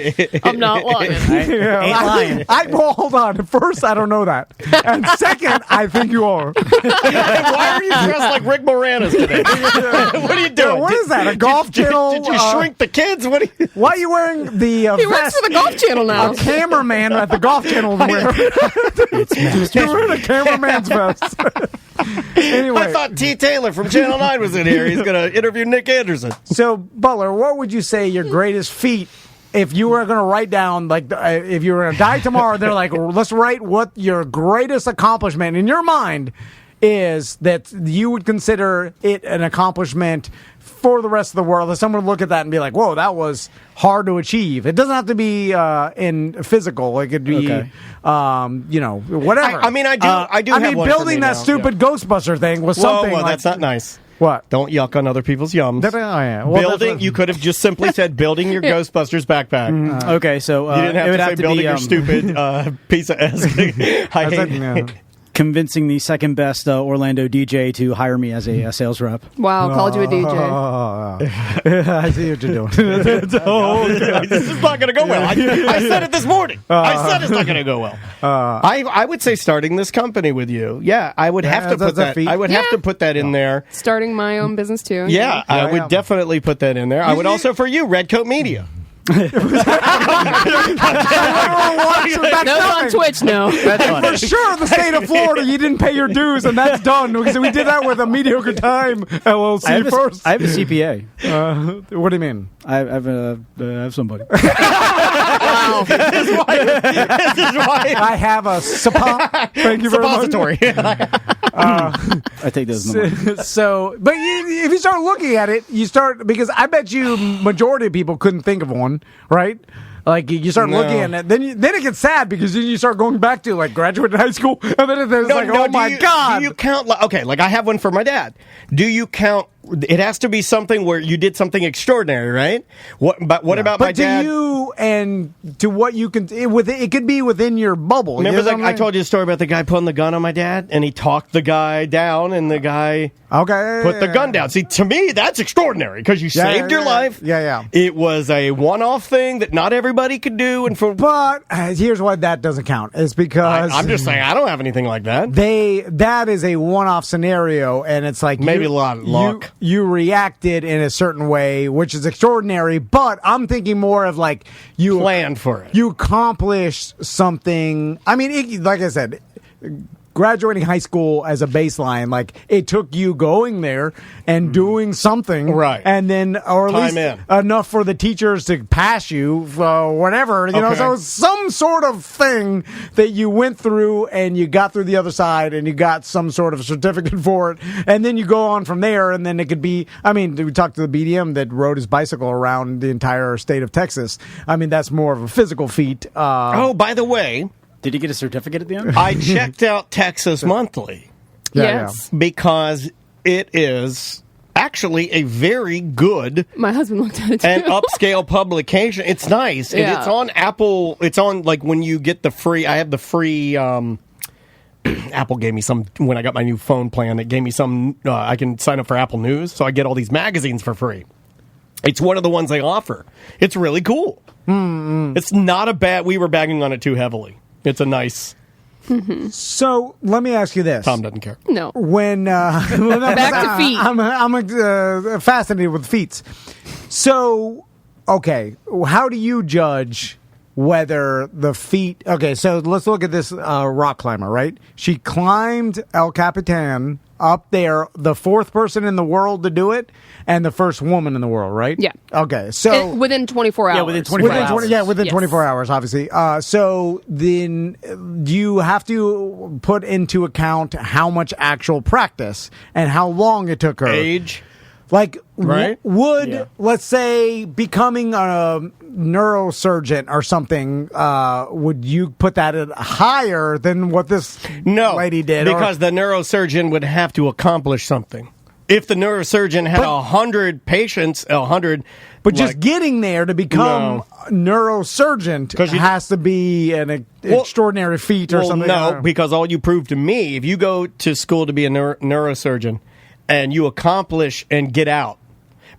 I'm not lying. Yeah, Ain't lying. well, hold on. First, I don't know that, and second, I think you are. Why are you dressed like Rick Moranis today? What are you doing? What is that? A golf channel? Did you shrink the kids? What? Why are you wearing the He works vest? for the Golf Channel now. A cameraman at the golf channel is wearing. You're wearing a cameraman's vest. Anyway, I thought T. Taylor from Channel 9 was in here. He's going to interview Nick Anderson. so Butler, what would you say your greatest feat? If you were going to write down, like, if you were going to die tomorrow, they're like, let's write what your greatest accomplishment in your mind is that you would consider it an accomplishment for the rest of the world. That someone would look at that and be like, whoa, that was hard to achieve. It doesn't have to be in physical. It could be, Okay. whatever. I mean, I do I have mean, one for building me that now, stupid Ghostbuster thing was something Whoa, like, that's not nice. What? Don't yuck on other people's yums. Oh, yeah. Well, that's Building, what- you could have just simply said building your Ghostbusters backpack. Okay, so You didn't have it would to say have to building be your stupid piece of S. I hate yeah. convincing the second best Orlando DJ to hire me as a sales rep. Wow, called you a DJ. I see what you're doing. This is not going to go well. I said it this morning. I said it's not going to go well. I would say starting this company with you. Yeah, I would have to that's put a that. feat. I would have to put that in there. Starting my own business too. Yeah, I would yeah. definitely put that in there. I would also for you, Redcoat Media. No, on Twitch, no. For sure, the state of Florida, you didn't pay your dues, and that's done. Because we did that with a Mediocre Time LLC first. I have a CPA. What do you mean? I have somebody. This is why I have a SPA. Thank you very much. suppository. I take those in the morning. So, but if you start looking at it, because I bet you majority of people couldn't think of one, right? Like you start looking at it, then it gets sad because then you start going back to like graduated high school, and then it's oh my god! Do you count? Okay, like I have one for my dad. Do you count? It has to be something where you did something extraordinary, right? What about my dad? But to you and to what you can, it could be within your bubble. Remember, I told you a story about the guy putting the gun on my dad, and he talked the guy down, and the guy put the gun down. See, to me, that's extraordinary because you saved your life. Yeah. It was a one-off thing that not everybody could do, but here's why that doesn't count. It's because I'm just saying I don't have anything like that. That is a one-off scenario, and it's like maybe a lot of luck. You reacted in a certain way, which is extraordinary, but I'm thinking more of like you planned for it. You accomplished something. I mean, like I said, graduating high school as a baseline, like it took you going there and doing something, right? And then, or at least enough for the teachers to pass you, whatever, you know. So some sort of thing that you went through and you got through the other side and you got some sort of certificate for it, and then you go on from there. And then it could be, I mean, we talked to the BDM that rode his bicycle around the entire state of Texas. I mean, that's more of a physical feat. By the way. Did he get a certificate at the end? I checked out Texas Monthly. Yes. Because it is actually a very good my husband looked at it too. and upscale publication. It's nice. And it's on Apple. It's on like when you get the free. I have the free. Apple gave me some when I got my new phone plan. It gave me some. I can sign up for Apple News, so I get all these magazines for free. It's one of the ones they offer. It's really cool. Mm-hmm. It's not a bad. We were bagging on it too heavily. It's a nice. So let me ask you this. Tom doesn't care. No. When back to feet, I'm fascinated with feats. So, okay, how do you judge whether the feat? Okay, so let's look at this rock climber. Right, she climbed El Capitan up there, the fourth person in the world to do it, and the first woman in the world, right? Yeah. Okay, so within 24 hours. Yeah, within 24 hours. Within 24 hours, obviously. So then do you have to put into account how much actual practice and how long it took her? Age. Like, right? Let's say, becoming a neurosurgeon or something, would you put that at higher than what this lady did? Because the neurosurgeon would have to accomplish something. If the neurosurgeon had 100 patients, 100... But just getting there to become a neurosurgeon has to be an extraordinary feat or something. No, because all you prove to me, if you go to school to be a neurosurgeon and you accomplish and get out,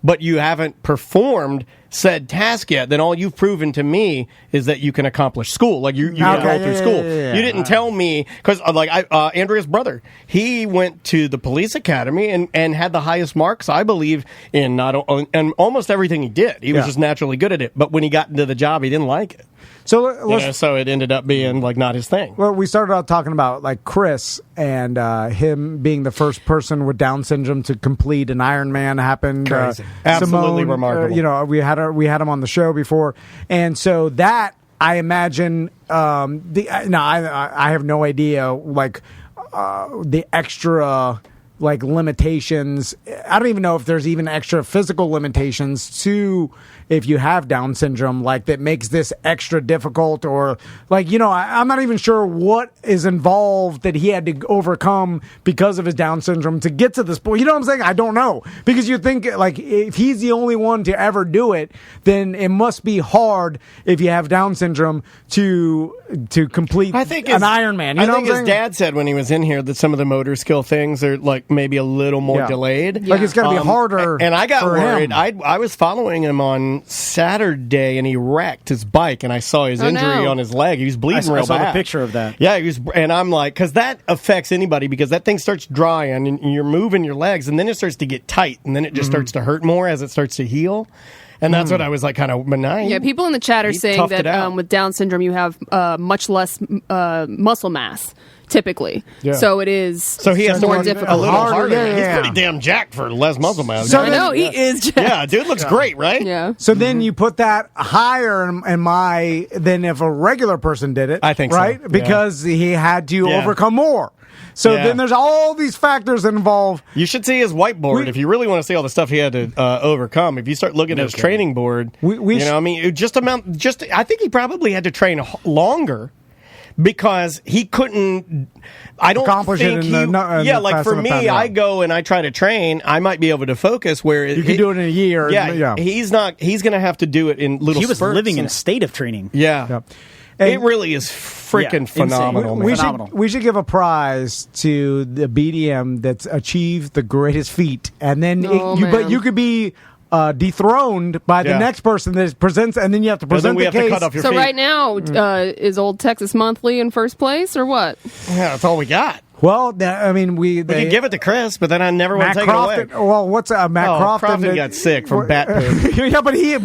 but you haven't performed said task yet, then all you've proven to me is that you can accomplish school. Like you can go through school. You didn't tell me, because Andrea's brother, he went to the police academy and had the highest marks, I believe, in almost everything he did. He was just naturally good at it. But when he got into the job, he didn't like it. So it ended up being like not his thing. Well, we started out talking about like Chris and him being the first person with Down syndrome to complete an Ironman. Happened. Crazy. Absolutely Simone, remarkable. We had him on the show before, and so that I imagine. I have no idea like the extra. Like limitations. I don't even know if there's even extra physical limitations to if you have Down syndrome, like that makes this extra difficult, or like, I'm not even sure what is involved that he had to overcome because of his Down syndrome to get to this point. You know what I'm saying? I don't know, because you think like if he's the only one to ever do it, then it must be hard if you have Down syndrome to complete an Ironman. I think his dad said when he was in here that some of the motor skill things are like maybe a little more delayed. Like it's got to be harder. And I got worried. Him. I was following him on Saturday, and he wrecked his bike, and I saw his injury on his leg. He was bleeding real bad. I saw the picture of that. Yeah, he was, and I'm like, because that affects anybody, because that thing starts drying, and you're moving your legs, and then it starts to get tight, and then it just starts to hurt more as it starts to heal. And that's what I was like, kind of benign. Yeah, people in the chat are saying that with Down syndrome, you have much less muscle mass. typically. Yeah. So it is So he has to more work difficult. a little Harder, harder. yeah, yeah. He's pretty damn jacked for Les Muscleman. So I know, he is jacked. Yeah, dude looks great, right? Yeah. So then you put that higher than if a regular person did it. I think so, right? yeah. Because he had to Yeah. overcome more. So Yeah. then there's all these factors that involve. You should see his whiteboard if you really want to see all the stuff he had to overcome. If you start looking at his training board, I mean, I think he probably had to train longer because he couldn't. I don't Accomplish it think in the like fast for enough me, time, yeah. I go and I try to train. I might be able to focus where You can do it in a year. Yeah, he's not. He's going to have to do it in little. He was spurts living in a and- state of training. Yeah. Yeah. It really is freaking Yeah, insane. phenomenal. man. Phenomenal. We should give a prize to the BDM that's achieved the greatest feat, and then Oh, but man. you could be dethroned by the Yeah. next person that presents, and then you have to But then present we the have case. to cut off your So feet. right now, is Old Texas Monthly in first place or what? Yeah, that's all we got. Well, I mean, We could give it to Chris, but then I never want Matt to take it away. Crofton. Well, what's Matt Crofton? Crofton got sick from bat poop. Yeah, but he It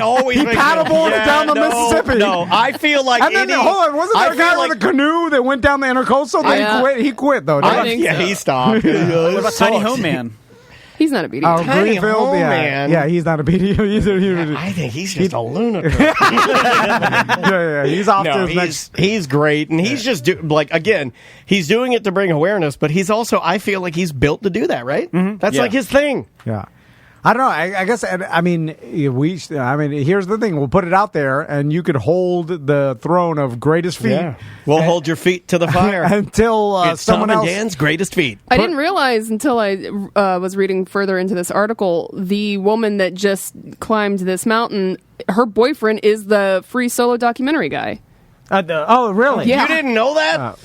always he makes me- paddleboarded Yeah, down the no, Mississippi. No, I feel like And then hold on, wasn't there a guy with a canoe that went down the intercoastal? Then Yeah. he quit. He quit though. I didn't he? think yeah, so. he stopped. What about Tiny Home Man? He's not a BDM. Oh, Tiny Greenfield, Home yeah, Man. yeah, he's not a BDO either. I think he's just a lunatic. yeah, he's off to No, his next. he's great, and he's just again, he's doing it to bring awareness, but he's also, I feel like he's built to do that, right? That's Yeah. like his thing. Yeah. I don't know. I guess. I mean, here's the thing. We'll put it out there, and you could hold the throne of greatest feat. We'll hold your feet to the fire until it's someone Tom else. and Dan's greatest feat. I didn't realize until I was reading further into this article, the woman that just climbed this mountain, her boyfriend is the free solo documentary guy. Oh, really? Yeah. You didn't know that?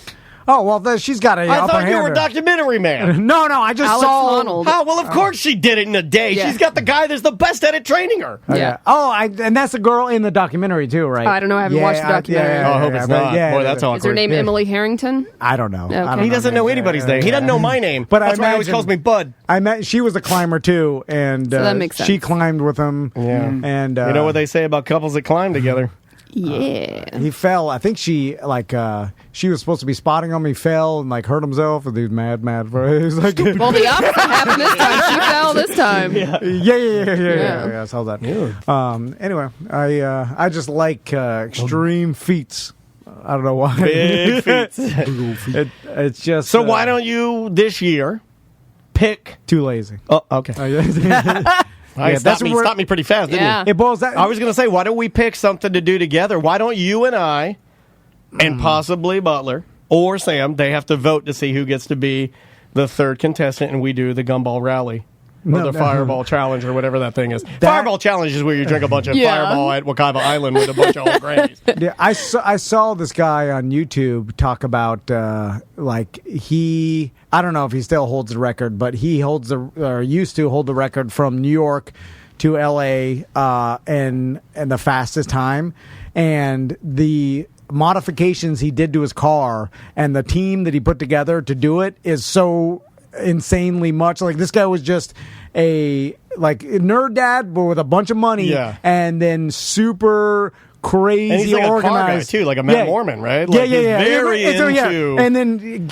Oh, well, she's got a I upper thought you hand were a there. documentary man. No, I just Alex saw. Honnold. Oh, well, of course she did it in a day. Yeah. She's got the guy that's the best at it training her. Yeah. Oh, and that's the girl in the documentary too, right? I don't know. I haven't watched the documentary. Oh, I hope it's not. Boy, that's awkward. Is her name Yeah. Emily Harrington? I don't know. Okay. I don't He doesn't know names. anybody's name. He doesn't know my name. But That's I why he always imagine- calls me Bud. I met. She was a climber too, and that makes sense. she climbed with him. Yeah. And You know what they say about couples that climb together? Yeah. He fell. I think she she was supposed to be spotting him. He fell and hurt himself. And he was mad. He was like, Well, the opposite happened this time. She fell this time. yeah. I saw that. Anyway, I just like extreme feats. I don't know why. Big feats. It's just So why don't you this year pick? too lazy. Oh, okay. Yeah, Stop me pretty fast, didn't Yeah. It boils down. you? I was going to say, why don't we pick something to do together? Why don't you and I, and possibly Butler or Sam, they have to vote to see who gets to be the third contestant, and we do the Gumball Rally. Or the Fireball Challenge, or whatever that thing is. Fireball Challenge is where you drink a bunch of Yeah. Fireball at Wakaiba Island with a bunch of old grannies. Yeah, I saw this guy on YouTube talk about I don't know if he still holds the record, but he used to hold the record from New York to LA in the fastest time, and the modifications he did to his car and the team that he put together to do it is so insanely much. Like, this guy was just a nerd dad, but with a bunch of money, Yeah. and then super crazy And he's like a car guy, organized too, like a Matt Mormon, right? Yeah, Like, he's very into, and then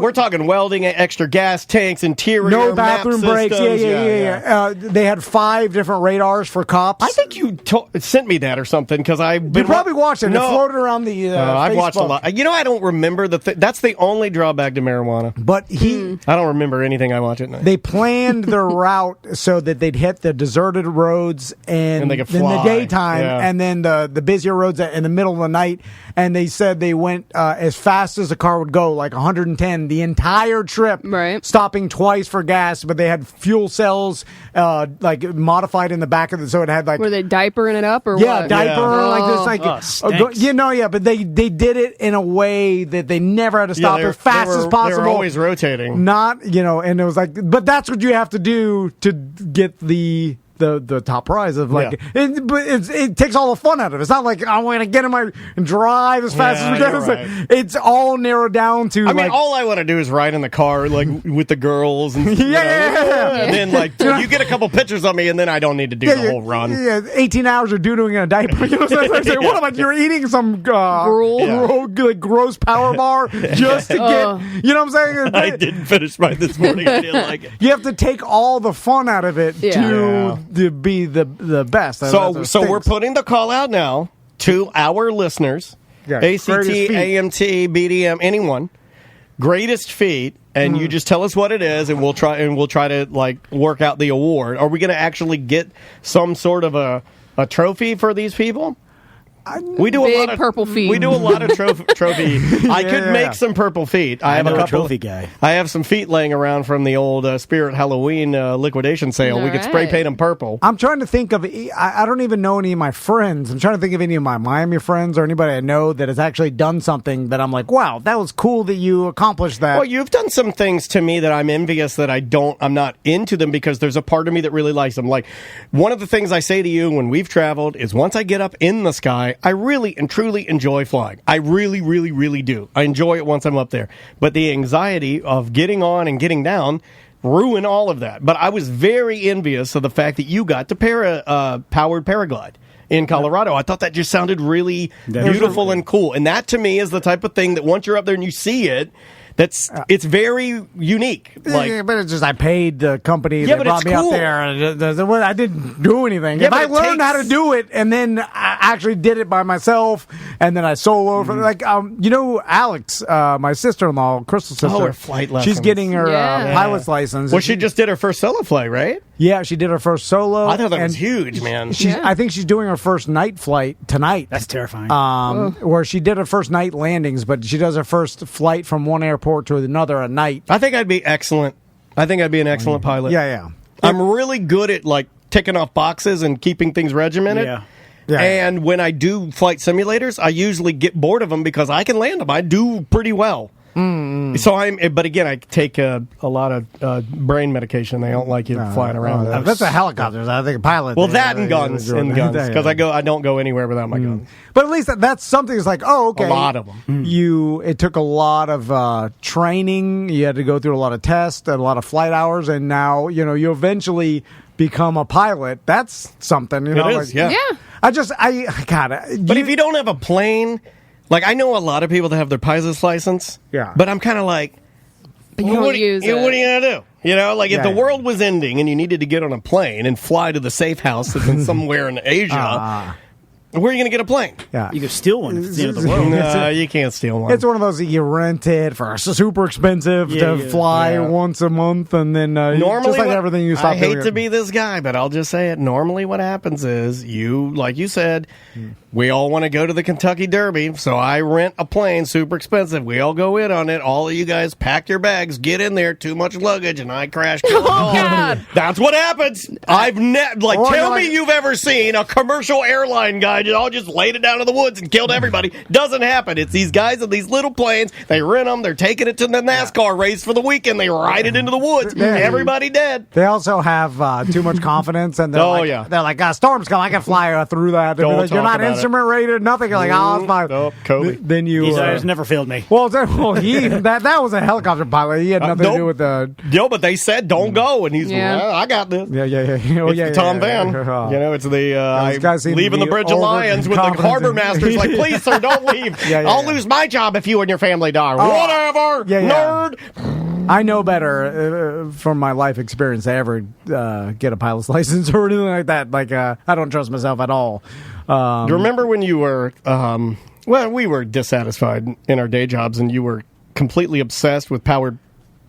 we're talking welding, extra gas tanks, interior, no map bathroom breaks. systems. Yeah. They had 5 different radars for cops. I think you sent me that or something because I've been you probably watched it. No. It floated around the. I've watched a Facebook. lot. I don't remember that's the only drawback to marijuana. But I don't remember anything I watch at night. they planned their route so that they'd hit the deserted roads And they could in the fly. daytime, Yeah. and then the busier roads in the middle of the night. And they said they went as fast as the car would go, like 110 the entire trip, Right. stopping twice for gas. But they had fuel cells modified in the back of it, so it had Were they diapering it up or yeah, what? diaper Oh. like this, stinks. but they did it in a way that they never had to stop they're- as fast they were- as possible. They were always rotating. Not, and it was like, but that's what you have to do to get the the top prize of like. But it takes all the fun out of it. It's not like I want to get in my and drive as fast as we can. Right. It's all narrowed down to. I mean, all I want to do is ride in the car like with the girls, and and then like you get a couple pictures of me, and then I don't need to do the whole run. Yeah, 18 hours of doodling in a diaper. You know what I'm saying? What am I? You're eating some like gross power bar just to get. You know what I'm saying? I didn't finish mine this morning. I didn't like it. You have to take all the fun out of it to be the best. So we're putting the call out now to our listeners, ACT, AMT, BDM, anyone, greatest feat, and you just tell us what it is, and we'll try to like work out the award. Are we going to actually get some sort of a trophy for these people? We do Big a lot of purple feet. We do a lot of trophy. I could make some purple feet. I have a couple trophy guy. I have some feet laying around from the old Spirit Halloween liquidation sale. We could spray paint them purple. I'm trying to think of. I don't even know any of my friends. I'm trying to think of any of my Miami friends or anybody I know that has actually done something that I'm like, wow, that was cool that you accomplished that. Well, you've done some things to me that I'm envious that I'm not into them because there's a part of me that really likes them. Like one of the things I say to you when we've traveled is once I get up in the sky, I really and truly enjoy flying. I really, really, really do. I enjoy it once I'm up there. But the anxiety of getting on and getting down ruin all of that. But I was very envious of the fact that you got to powered paraglide in Colorado. I thought that just sounded really beautiful and cool. And that to me is the type of thing that once you're up there and you see it, it's very unique. Like, but it's just I paid the company that brought me up there. I didn't do anything. Yeah, if I learned how to do it and then I actually did it by myself and then I soloed for Alex, my sister-in-law, Crystal's sister. her flight lessons. She's getting her pilot's license. Well, she just did her first solo flight, right? Yeah, she did her first solo. I thought that was huge, man. I think she's doing her first night flight tonight. That's terrifying. Where she did her first night landings, but she does her first flight from one airport to another at night. I think I'd be excellent. I think I'd be an excellent pilot. Yeah. I'm really good at like ticking off boxes and keeping things regimented. Yeah. And when I do flight simulators, I usually get bored of them because I can land them. I do pretty well. So but again, I take a lot of brain medication. They don't like you flying around. That's a helicopter. I think a pilot. Well, that and guns, because I don't go anywhere without my guns. But at least that's something. It's like, oh, okay. A lot of them. It took a lot of training. You had to go through a lot of tests and a lot of flight hours, and now you eventually become a pilot. That's something. It is, yeah. I got it. But if you don't have a plane. Like, I know a lot of people that have their pilot's license. Yeah. But I'm kind of like, But you don't use it. What are you going to do? If the world was ending and you needed to get on a plane and fly to the safe house that's in somewhere in Asia, where are you going to get a plane? Yeah. You could steal one if it's the end of the world. No, you can't steal one. It's one of those that you rent it for super expensive to fly once a month, and then normally, just like everything you stop I hate doing to be this guy, but I'll just say it. Normally what happens is like you said, we all want to go to the Kentucky Derby, so I rent a plane, super expensive. We all go in on it. All of you guys pack your bags, get in there, too much luggage, and I crash. God. That's what happens. Tell me you've ever seen a commercial airline guy just laid it down in the woods and killed everybody. Doesn't happen. It's these guys in these little planes. They rent them. They're taking it to the NASCAR race for the weekend. They ride it into the woods. Everybody dead. They also have too much confidence, and they're like, storm's coming. I can fly through that. Don't You're not talk about instrument rated, nothing. You're like, it's fine. Nope, Kobe. Then you. These guys never failed me. Well, that was a helicopter pilot. He had nothing to do with the. No, but they said don't go, and he's I got this. It's Tom Van. It's the leaving the Bridge of Lions with the harbor master's like, please, sir, don't leave. I'll lose my job if you and your family die. Whatever, nerd. I know better from my life experience to ever get a pilot's license or anything like that. Like, I don't trust myself at all. Do you remember when you were, we were dissatisfied in our day jobs and you were completely obsessed with powered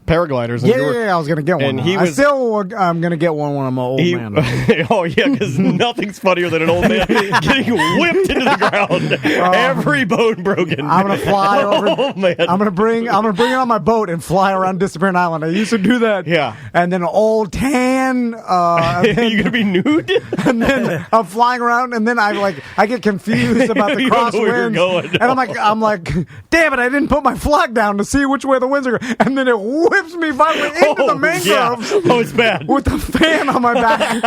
paragliders. And I was going to get one. I'm going to get one when I'm an old man. Because nothing's funnier than an old man getting whipped into the ground. Every bone broken. I'm going to fly over. I'm going to bring it on my boat and fly around Disappearing Island. I used to do that. Yeah. And then an old tan. You're going to be nude? And then I'm flying around, and then I get confused about the crosswinds. And I'm like, damn it, I didn't put my flag down to see which way the winds are going. And then it whips me violently into the mangroves. Yeah. Oh, it's bad. With a fan on my back.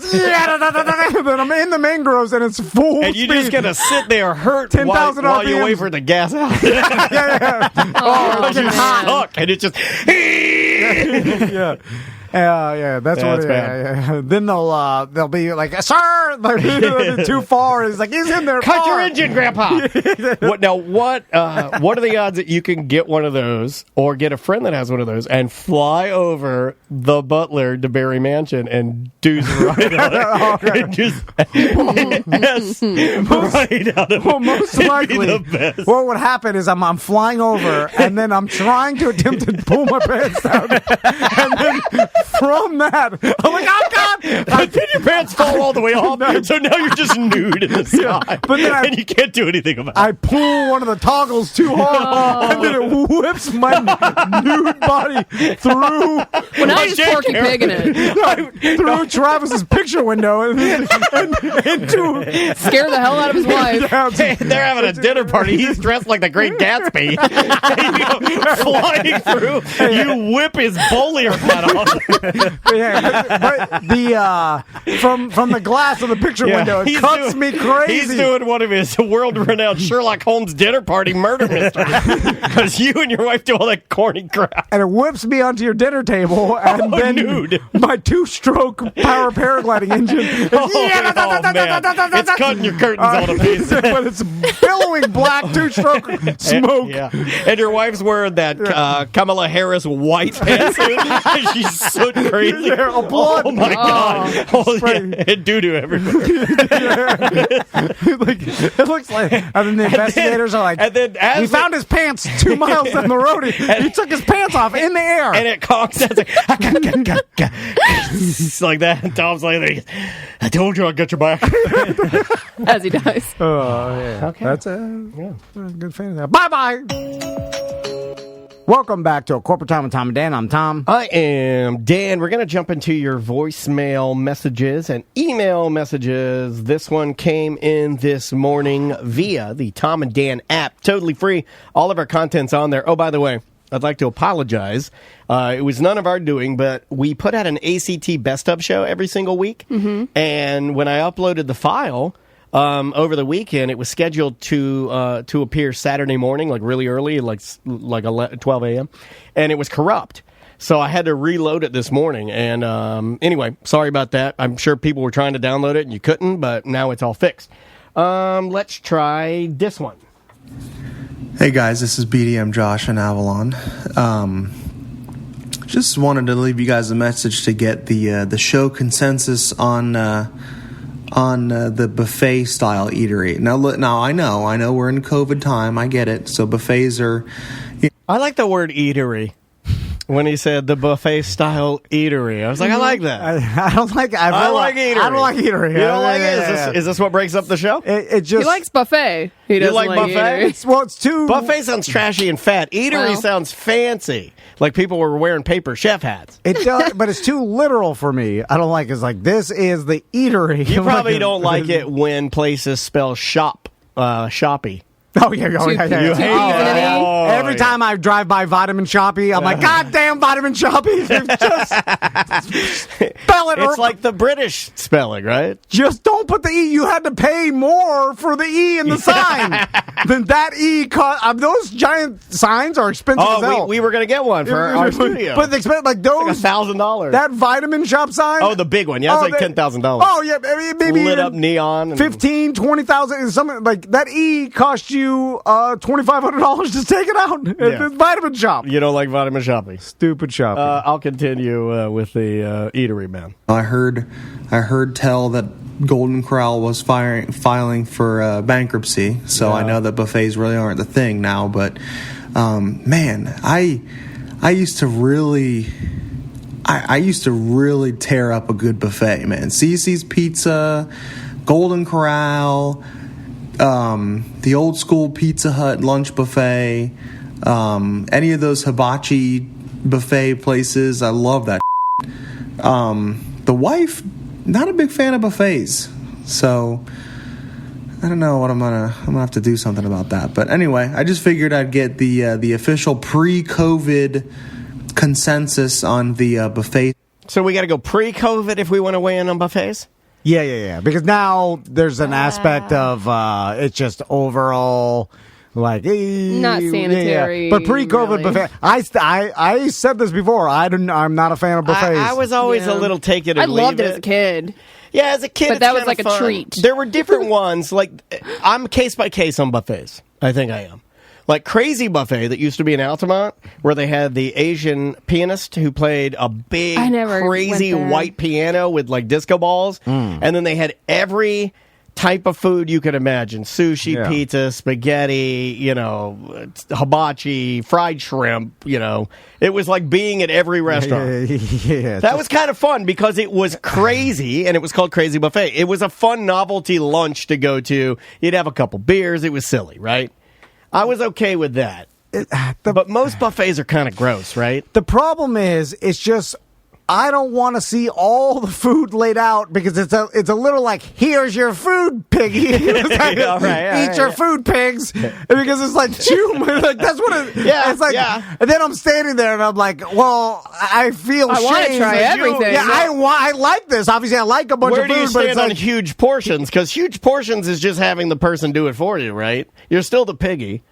Then I'm in the mangroves and it's full And you're speed. just going to sit there hurt 10,000 while you RPMs. wait for it to gas out. yeah. Oh, Because you're man. stuck. And it's just... Yeah. Yeah, that's Yeah, what. that's bad. Yeah. Then they'll be like, sir, they're too far. He's like, he's in there. Cut far. your engine, Grandpa. What are the odds that you can get one of those or get a friend that has one of those and fly over the Butler to Barry Mansion and deuce right on it? And just yes, right out of Well, it. most It'd be likely, the best. what would happen is I'm flying over, and then I'm trying to attempt to pull my pants down, and then from that, I'm like, oh God! But then your pants fall all the way off, so now you're just nude in the sky, but then and you can't do anything about it. I pull one of the toggles too hard, and then it whips my nude body through Well, now you're just Porky Pigging it. through Travis's picture window and into Scare the hell out of his wife. They're having a dinner party. He's dressed like the Great Gatsby. You go flying through. You whip his bowler hat off. but the from the glass of the picture window, it cuts me crazy. He's doing one of his world-renowned Sherlock Holmes dinner party murder mysteries because you and your wife do all that corny crap. And it whips me onto your dinner table, and then nude. my two-stroke power paragliding engine. Man. It's cutting your curtains all to pieces. But it's billowing black two-stroke smoke. Yeah. And your wife's wearing that Kamala Harris white pantsuit. She's so crazy. Yeah, blood. Oh my God. Oh, yeah. And doo-doo everywhere. It looks like, and then the investigators are like, and then as he found his pants 2 miles down the road. He took his pants off in the air. And it conks out like, it's like that. And Tom's like, I told you I'd get your back. As he dies. Oh, yeah. Okay. That's a good fan of that. Bye-bye. Welcome back to A Corporate Time with Tom and Dan. I'm Tom. I am Dan. We're going to jump into your voicemail messages and email messages. This one came in this morning via the Tom and Dan app. Totally free. All of our content's on there. Oh, by the way, I'd like to apologize. It was none of our doing, but we put out an ACT Best Of show every single week. Mm-hmm. And when I uploaded the file over the weekend, it was scheduled to appear Saturday morning, like really early, like 12 a.m., and it was corrupt. So I had to reload it this morning. And anyway, sorry about that. I'm sure people were trying to download it and you couldn't, but now it's all fixed. Let's try this one. Hey guys, this is BDM Josh in Avalon. Just wanted to leave you guys a message to get the show consensus on the buffet style eatery. Now I know we're in COVID time. I get it. So buffets are. I like the word eatery. When he said the buffet style eatery, I was like, I like that. I don't like. I like eatery. I don't like eatery. You don't like it? Is this what breaks up the show? It just. He likes buffet. He doesn't like buffet? eatery. It's too. Buffet sounds trashy and fat. Eatery Well. sounds fancy, like people were wearing paper chef hats. It does, but it's too literal for me. I don't like. It's like this is the eatery. You probably don't like it when places spell shop, shoppy. Oh yeah, Too yeah. even an E? Every time I drive by Vitamin Shoppy, I'm like, God damn Vitamin Shoppy! Just spell it. It's like the British spelling, right? Just don't put the E. You had to pay more for the E in the sign than that E. Those giant signs are expensive as Oh, hell. we were going to get one for our studio. But the expense, like those, like $1,000. that Vitamin Shop sign. Oh, the big one. Yeah, it's like $10,000. Oh yeah, maybe lit even up neon. And 15, 20,000, something like that. E cost you $2,500 to take it out at Yeah. the Vitamin Shop. You don't like Vitamin Shopping. Stupid shopping. I'll continue with the eatery, man. I heard tell that Golden Corral was filing for bankruptcy, so I know that buffets really aren't the thing now. But man, I used to really. I used to really tear up a good buffet, man. Cece's Pizza, Golden Corral, the old school Pizza Hut lunch buffet, any of those hibachi buffet places. I love that. The wife, not a big fan of buffets. So I don't know what I'm gonna have to do something about that. But anyway, I just figured I'd get the official pre-COVID consensus on the buffet. So we got to go pre-COVID if we want to weigh in on buffets? Yeah. Because now there's an aspect of it's just overall like Not sanitary, But pre-COVID really. buffet, I said this before. I'm not a fan of buffets. I was always a little take it or I leave loved it as a kid. Yeah, as a kid, But it's that was kinda like a fun. treat. There were different ones. Like I'm case by case on buffets. I think I am. Like Crazy Buffet that used to be in Altamont, where they had the Asian pianist who played a big, I never crazy went there. white piano with like disco balls, and then they had every type of food you could imagine: sushi, Yeah. pizza, spaghetti, hibachi, fried shrimp. It was like being at every restaurant. Yeah. That was kind of fun because it was crazy, and it was called Crazy Buffet. It was a fun novelty lunch to go to. You'd have a couple beers. It was silly, right? I was okay with that. But most buffets are kind of gross, right? The problem is, it's just I don't want to see all the food laid out because it's a little like, here's your food, piggy. It's like, All right, eat your food, pigs. Because it's like too much. Like that's what it. Yeah, it's like. yeah. And then I'm standing there and I'm like, well, I feel I wanna shame try that you- everything. Yeah, I like this. Obviously, I like a bunch Where of do food, you but stand it's on like, huge portions? Because huge portions is just having the person do it for you, right? You're still the piggy.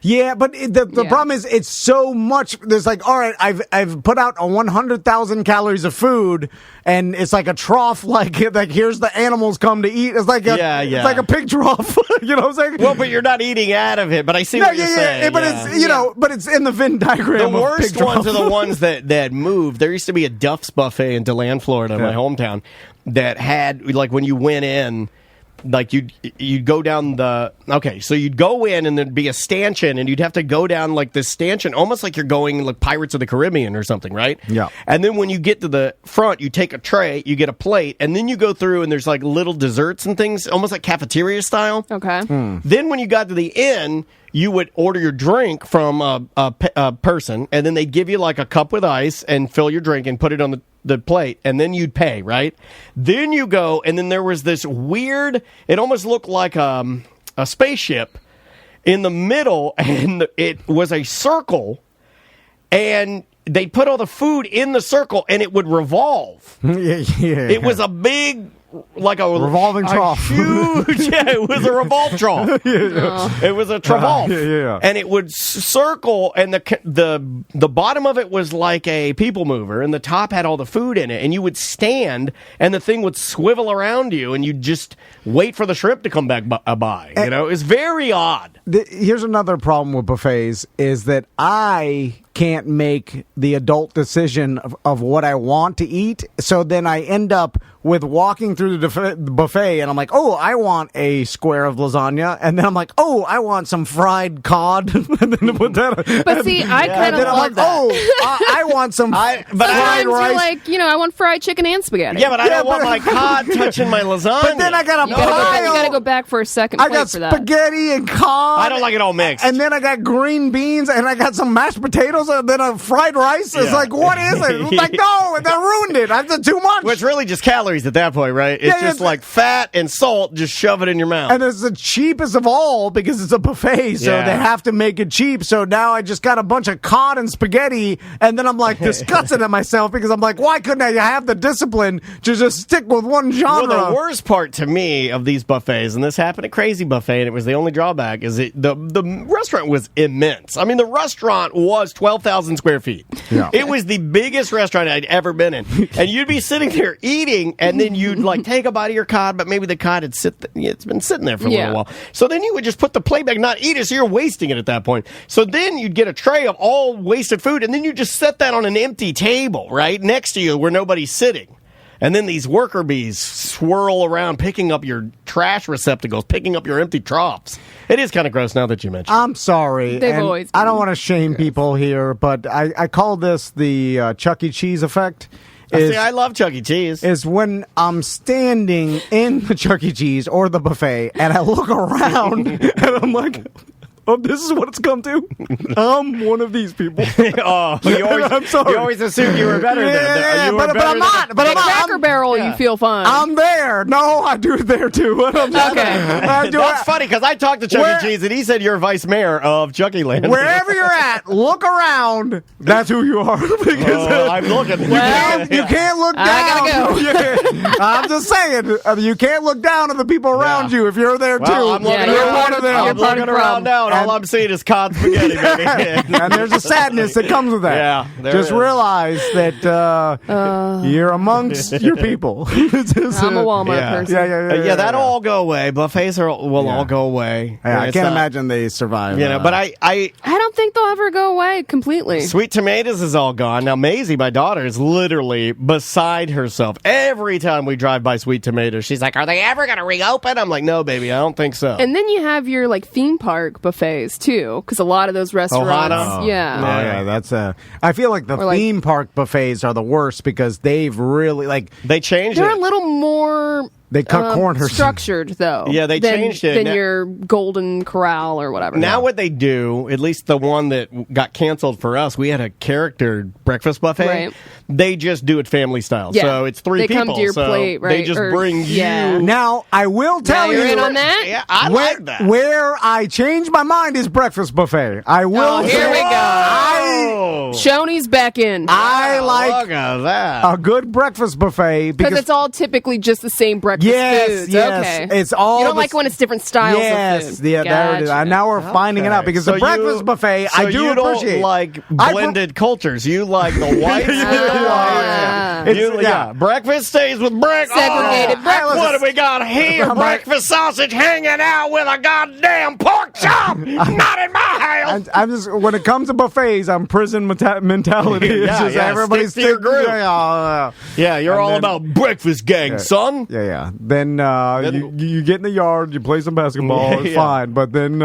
yeah, but the problem is it's so much. There's like, all right, I've put out 100,000 calories of food, and it's like a trough. Like here's the animals come to eat. It's like it's like a pig trough. You know what I'm saying? Well, but you're not eating out of it. But I see no, what you're saying. but yeah. it's but it's in the Venn diagram. The of worst pig ones trough. are the ones that moved. There used to be a Duff's Buffet in DeLand, Florida, my hometown, that had, like, when you went in, like you'd go down so you'd go in and there'd be a stanchion and you'd have to go down like this stanchion almost like you're going like Pirates of the Caribbean or something, right? Yeah. And then when you get to the front, you take a tray, you get a plate, and then you go through and there's like little desserts and things, almost like cafeteria style. Okay. Then when you got to the end, you would order your drink from a person, and then they'd give you like a cup with ice and fill your drink and put it on the plate, and then you'd pay, right? Then you go, and then there was this weird, it almost looked like a spaceship in the middle, and it was a circle, and they put all the food in the circle, and it would revolve. It was a big, like a Revolving trough. Huge, it was a revolve trough. It was a travolve, yeah. and it would circle, and the bottom of it was like a people mover, and the top had all the food in it, and you would stand, and the thing would swivel around you, and you'd just wait for the shrimp to come back by. It's very odd. Here's another problem with buffets is that I can't make the adult decision of what I want to eat. So then I end up with walking through the buffet and I'm like, oh, I want a square of lasagna. And then I'm like, oh, I want some fried cod. And then put that. But see, I kind of then I'm love like, that. oh, I want some fried Sometimes rice. you're like, I want fried chicken and spaghetti. Yeah, but I don't but- want my cod touching my lasagna. But then I got a You gotta pile. go back for a second I plate got for that. spaghetti and cod. I don't like it all mixed. And then I got green beans, and I got some mashed potatoes, and then a fried rice. It's Yeah. like, what is it? It's like, no, that ruined it. I've done too much. Well, it's really just calories at that point, right? It's Yeah, just yeah. like fat and salt. Just shove it in your mouth. And it's the cheapest of all because it's a buffet, so Yeah. they have to make it cheap. So now I just got a bunch of cod and spaghetti, and then I'm like disgusted at myself because I'm like, why couldn't I have the discipline to just stick with one genre? Well, the worst part to me of these buffets, and this happened at Crazy Buffet, and it was the only drawback, is the restaurant was immense. I mean, the restaurant was 12,000 square feet. Yeah. It was the biggest restaurant I'd ever been in. And you'd be sitting there eating, and then you'd like take a bite of your cod, but maybe the cod had it's been sitting there for a little while. So then you would just put the plate back, not eat it, so you're wasting it at that point. So then you'd get a tray of all wasted food, and then you just set that on an empty table, right, next to you where nobody's sitting. And then these worker bees swirl around, picking up your trash receptacles, picking up your empty troughs. It is kind of gross now that you mention it. I'm sorry. They've and always I don't been want to shame people here, but I call this the Chuck E. Cheese effect. See, I love Chuck E. Cheese. Is when I'm standing in the Chuck E. Cheese or the buffet and I look around and I'm like, this is what it's come to. I'm one of these people. Oh, I'm sorry. you always assumed you were better than Yeah, you were but better I'm than- not. But I'm not. Cracker Barrel, you feel fine. I'm there. No, I do it there too. That's funny because I talked to Chuck Where- E. Cheese and he said you're vice mayor of Chucky Land. Wherever you're at, look around. That's who you are. Because I'm looking. you can't look down. I gotta Yeah. I'm just saying, you can't look down at the people around you if you're there Well, too. I'm looking you're around, part of them. I'm You're part looking of the around problem. now, and all I'm seeing is cod spaghetti, baby. And there's a sadness that comes with that. Yeah, there just is. realize that you're amongst your people. I'm a Walmart Yeah. person. Yeah, that'll all go away. Buffets will all go away. Yeah, I It's can't not- imagine they survive. You know, but I I don't think they'll ever go away completely. Sweet Tomatoes is all gone. Now, Maisie, my daughter, is literally beside herself. Every time we drive by Sweet Tomatoes, she's like, are they ever going to reopen? I'm like, no, baby, I don't think so. And then you have your like theme park buffets too, because a lot of those restaurants, Ohana? yeah. Oh yeah, that's I feel like the Or like- theme park buffets are the worst because they've really they changed They're it. a little more they cut corners. structured though. Yeah, they than, changed it. than Now- your Golden Corral or whatever. Now what they do, at least the one that got canceled for us, we had a character breakfast buffet. Right. They just do it family style. Yeah. So it's three They people. come to your so plate, They right? just Or- bring yeah. you. Now I will tell you're you in on that? Yeah, I like that. Where I change my mind is breakfast buffet. I will. Oh, here we go. Oh, Shoney's back in. I like look at that. a good breakfast buffet because it's all typically just the same breakfast Yes, foods. yes. Okay. It's all You don't the like when it's different styles yes, of food. yeah, there it is. Gotcha. Now we're finding it out because So the breakfast you- buffet so I do you appreciate. don't like I blended cultures. You like the whites and the Ah. whites. Yeah. Breakfast stays with breakfast. Segregated breakfast. What do we got here? I'm Breakfast sausage hanging out with a goddamn pork chop. Not in my house. I'm just when it comes to buffets, I'm prison mentality. It's Yeah, just yeah, everybody stick to your group. Yeah, Yeah, you're And all then- about breakfast gang, son. yeah. Then you get in the yard, you play some basketball, Yeah, it's yeah. fine. But then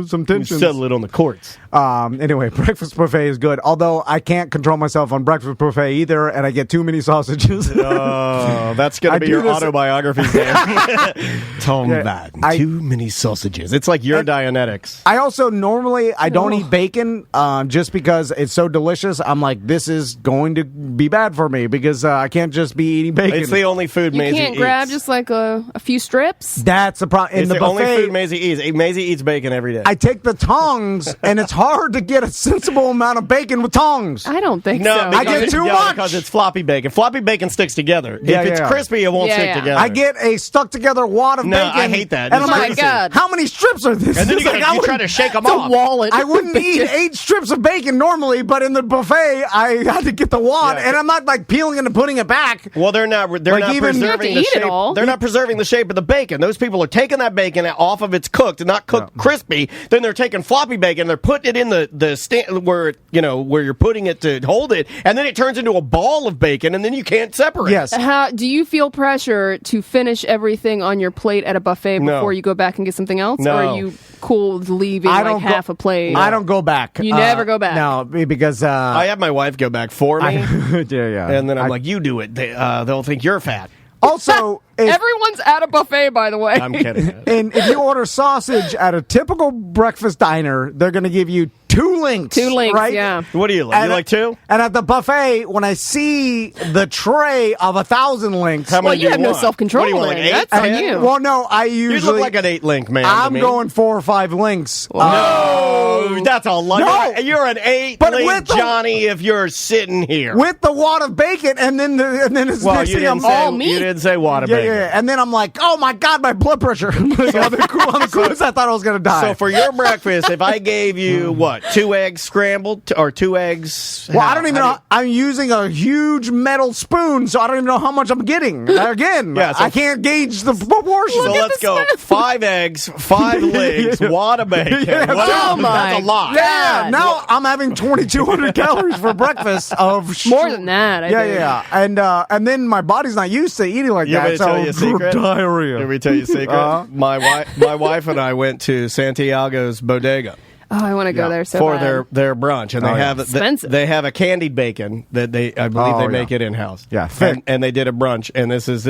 some You tensions. settle it on the courts. Anyway, breakfast buffet is good. Although I can't control myself on breakfast buffet either, and I get too many sausages. Oh, that's going I to be do your this- autobiography, Dan. Tom Yeah, Madden, too many sausages. It's like your Dianetics. I also normally I don't eat bacon just because it's so delicious. I'm like, this is going to be bad for me because I can't just be eating bacon. It's the only food You Maisie can't eats. grab just like a few strips. That's the problem. In It's the the only buffet, food Maisie eats. Maisie eats bacon every day. I take the tongs, and it's hard to get a sensible amount of bacon with tongs. I don't think No, so. I get too much. because it's floppy bacon. Floppy bacon sticks together. Yeah, if it's yeah. crispy, it won't Yeah, stick yeah. together. I get a stuck together wad of No, bacon. I hate that. And It's I'm my like, God. how many strips are this? and then It's you, like, gotta, I you try wouldn't- to shake them It's a off. wallet. I wouldn't eat 8 strips of bacon normally, but in the buffet, I had to get the wad, Yeah. and I'm not like peeling it and putting it back. Well, they're not. They're Like, not even- You have preserving to the eat it shape. all. They're not preserving the shape of the bacon. Those people are taking that bacon off of its cooked and not cooked crispy. Then they're taking floppy bacon. They're putting it in the stand where where you're putting it to hold it, and then it turns into a ball of bacon, and then you can't separate. Yes. How do you feel pressure to finish everything on your plate at a buffet No. before you go back and get something else? No. Or are you cool with leaving I like don't half go, a plate? I don't go back. You never go back? No, because I have my wife go back for me, yeah. and then I'm like, "You do it." They'll think you're fat. Also, if, Everyone's at a buffet, by the way. I'm kidding. and if you order sausage at a typical breakfast diner, they're going to give you 2 links. 2 links, right? yeah. What do you like? You like 2? And at the buffet, when I see the tray of 1,000 links, How Well, many you do have no want? self-control, What do you want, like Randy. 8? That's on 10? you. well, no, I You usually look like an 8-link man. to I'm me. going 4 or 5 links. No, that's a lot. No. You're an 8 But link with the- Johnny if you're sitting here. With the wad of bacon, and then it's well, next you thing didn't, I'm say, all meat. you didn't say water yeah, bacon. yeah, and then I'm like, oh my god, my blood pressure. On the cruise, I thought I was gonna die. So for your breakfast, if I gave you what, 2 eggs scrambled or 2 eggs? well, I don't even know. I'm using a huge metal spoon, so I don't even know how much I'm getting. Again, Yeah, so- I can't gauge the proportions. So let's go. 5 eggs, 5 legs, wad of bacon. Yeah, What so- else? That's a lot. Yeah, now I'm having 2,200 calories for breakfast of More than that, I think. and then my body's not used to eating like You want me that. to tell you a So secret? diarrhea. Let me tell you a secret. My wife and I went to Santiago's Bodega Oh, I want to go there so for bad. their brunch, and Oh, they yeah. have Expensive. they have a candied bacon that I believe Oh, they yeah. make it in house. Yeah, thick. and they did a brunch, and this is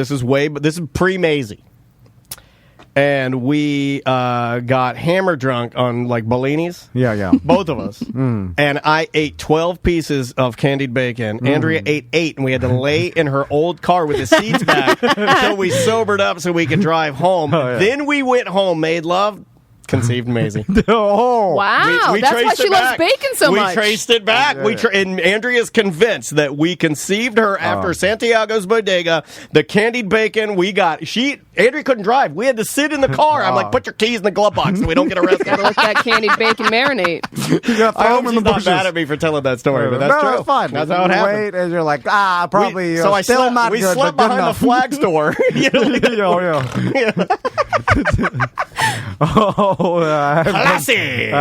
pre Maisie. and we got hammer drunk on like Bellinis. Yeah. Both of us. And I ate 12 pieces of candied bacon. Andrea ate 8, and we had to lay in her old car with the seats back until we sobered up so we could drive home. Then we went home, made love, conceived Maisie. Oh, Wow, We that's why traced she it loves back. bacon so much. We traced it back. And Andrea's convinced that we conceived her after Santiago's Bodega. The candied bacon we got. Andrea couldn't drive. We had to sit in the car. I'm like, put your keys in the glove box so we don't get arrested. Gotta let that candied bacon marinate. I hope she's not mad at me for telling that story, but that's no, true. That's fine. That's how it happened. Wait, and you're like, probably. So I still slept, not we good, slept but good behind the enough. flag store. Classy.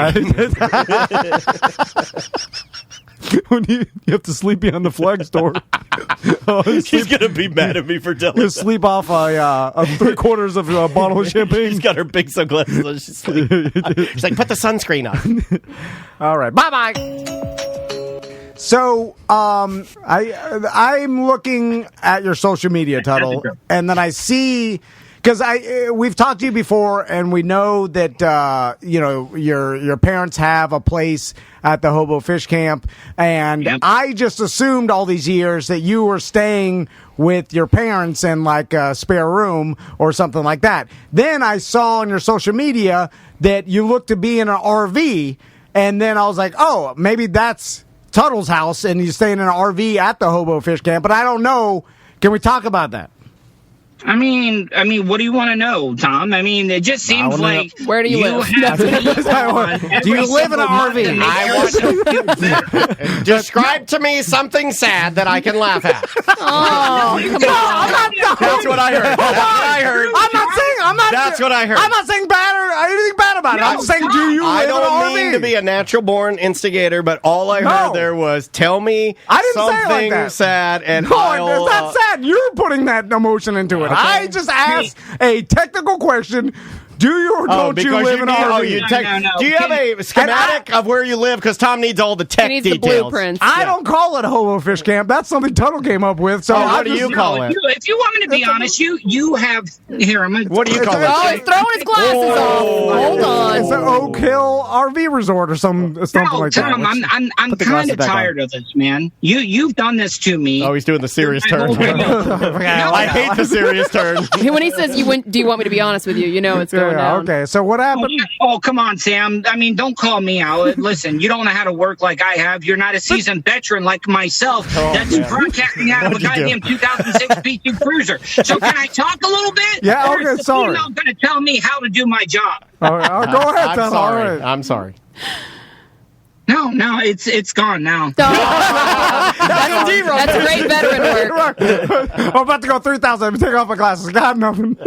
When you have to sleep behind the flag store. She's gonna be mad at me for telling You that. sleep off a 3/4 of a bottle of champagne. She's got her big sunglasses on. She's like, put the sunscreen on. All right, bye. So, I'm looking at your social media, Tuttle, and then I see, because we've talked to you before, and we know that your parents have a place at the Hobo Fish Camp, and I just assumed all these years that you were staying with your parents in like a spare room or something like that. Then I saw on your social media that you look to be in an RV, and then I was like, oh, maybe that's Tuttle's house, and he's staying in an RV at the Hobo Fish Camp, but I don't know. Can we talk about that? I mean, what do you want to know, Tom? I mean, it just seems like where do you live? Have Do you live in an RV? Describe to me something sad that I can laugh at. Oh, come on. That's what I heard. That's what I heard. That's what I heard. I'm not saying bad or anything bad about it. I'm saying, do you I live in an don't RV? mean to be a natural-born instigator, but all I heard there was, tell me I didn't say it like something that. sad, and No, I'll... it's not sad. You're putting that emotion into it. I just asked a technical question. Do you or don't you live in an RV? Do you have a schematic of where you live? Because Tom needs all the tech He needs the details. blueprints. I don't call it Hobo Fish Camp. That's something Tuttle came up with. So what do you call it? If you want me to be honest, you have here. What do you call it? Oh, he's throwing his glasses off. Hold on. It's an Oak Hill RV Resort or something like that. Tom, I'm kind of tired of this, man. You've done this to me. Oh, he's doing the serious turn. No, I hate the serious turn. When he says, do you want me to be honest with you? You know it's going down. Okay, so what happened? Oh, come on, Sam. I mean, don't call me out. Listen, you don't know how to work like I have. You're not a seasoned veteran like myself that's broadcasting out of a goddamn 2006 P2 Cruiser. So can I talk a little bit? Yeah, or okay, is the sorry. female going to tell me how to do my job? Go ahead, Tuttle. All right. I'm sorry. No, it's gone now. That's great veteran work. I'm about to go 3,000. Let me take off my glasses. God, nothing.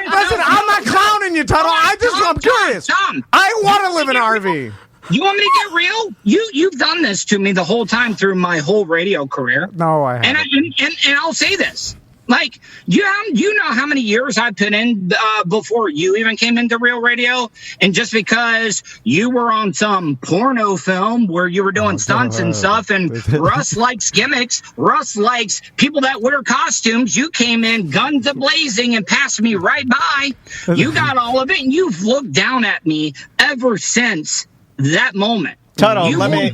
Listen, I'm not clowning you, Tuttle. I'm curious. Tom, I want to live in an RV. You want me to get real? You've done this to me the whole time through my whole radio career. No, I haven't. And I'll say this. Like, you know how many years I put in before you even came into real radio? And just because you were on some porno film where you were doing stunts and stuff, and Russ likes gimmicks, Russ likes people that wear costumes, you came in guns a-blazing and passed me right by. You got all of it, and you've looked down at me ever since that moment. Tuttle, let me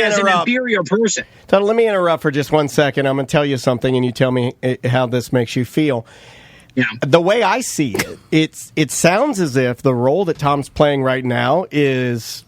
as an interrupt. inferior person. Tuttle, let me interrupt for just 1 second. I'm going to tell you something, and you tell me how this makes you feel. Yeah. The way I see it, it sounds as if the role that Tom's playing right now is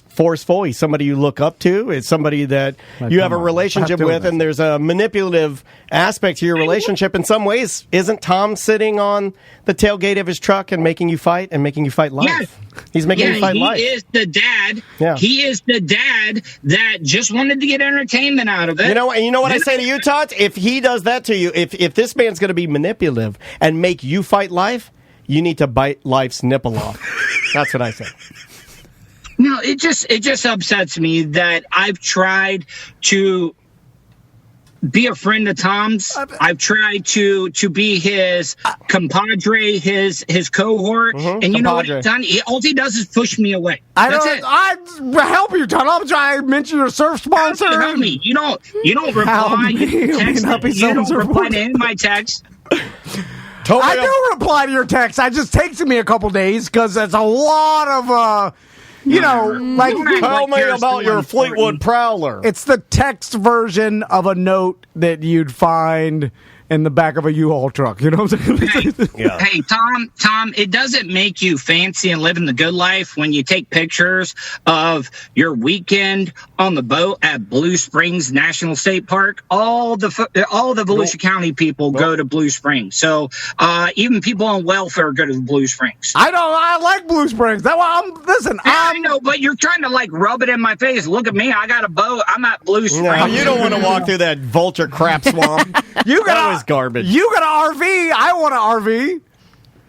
forceful. He's somebody you look up to. It's somebody that you have a relationship with, and there's a manipulative aspect to your relationship. In some ways, isn't Tom sitting on the tailgate of his truck and making you fight life? Yes. He's making you fight life. He is the dad. Yeah. He is the dad that just wanted to get entertainment out of it. You know what I say to you, Tots? If he does that to you, if this man's going to be manipulative and make you fight life, you need to bite life's nipple off. That's what I say. No, it just upsets me that I've tried to be a friend of Tom's. I've tried to be his compadre, his cohort, and you know what he's done? All he does is push me away. I help you, Tuttle. I'm trying to mention your surf sponsor. Help me. You don't reply. You don't reply to any of my texts. I do reply to your text. It just takes me a couple days because it's a lot of, like. Tell me about your Fleetwood Prowler. It's the text version of a note that you'd find in the back of a U-Haul truck. You know what I'm saying? Hey, Tom, it doesn't make you fancy and living the good life when you take pictures of your weekend on the boat at Blue Springs National State Park. All the Volusia County people go to Blue Springs. So even people on welfare go to Blue Springs. I like Blue Springs. I know, but you're trying to like rub it in my face. Look at me. I got a boat. I'm at Blue Springs. No, you don't want to walk through that vulture crap swamp. That was garbage. You got an RV. I want an RV.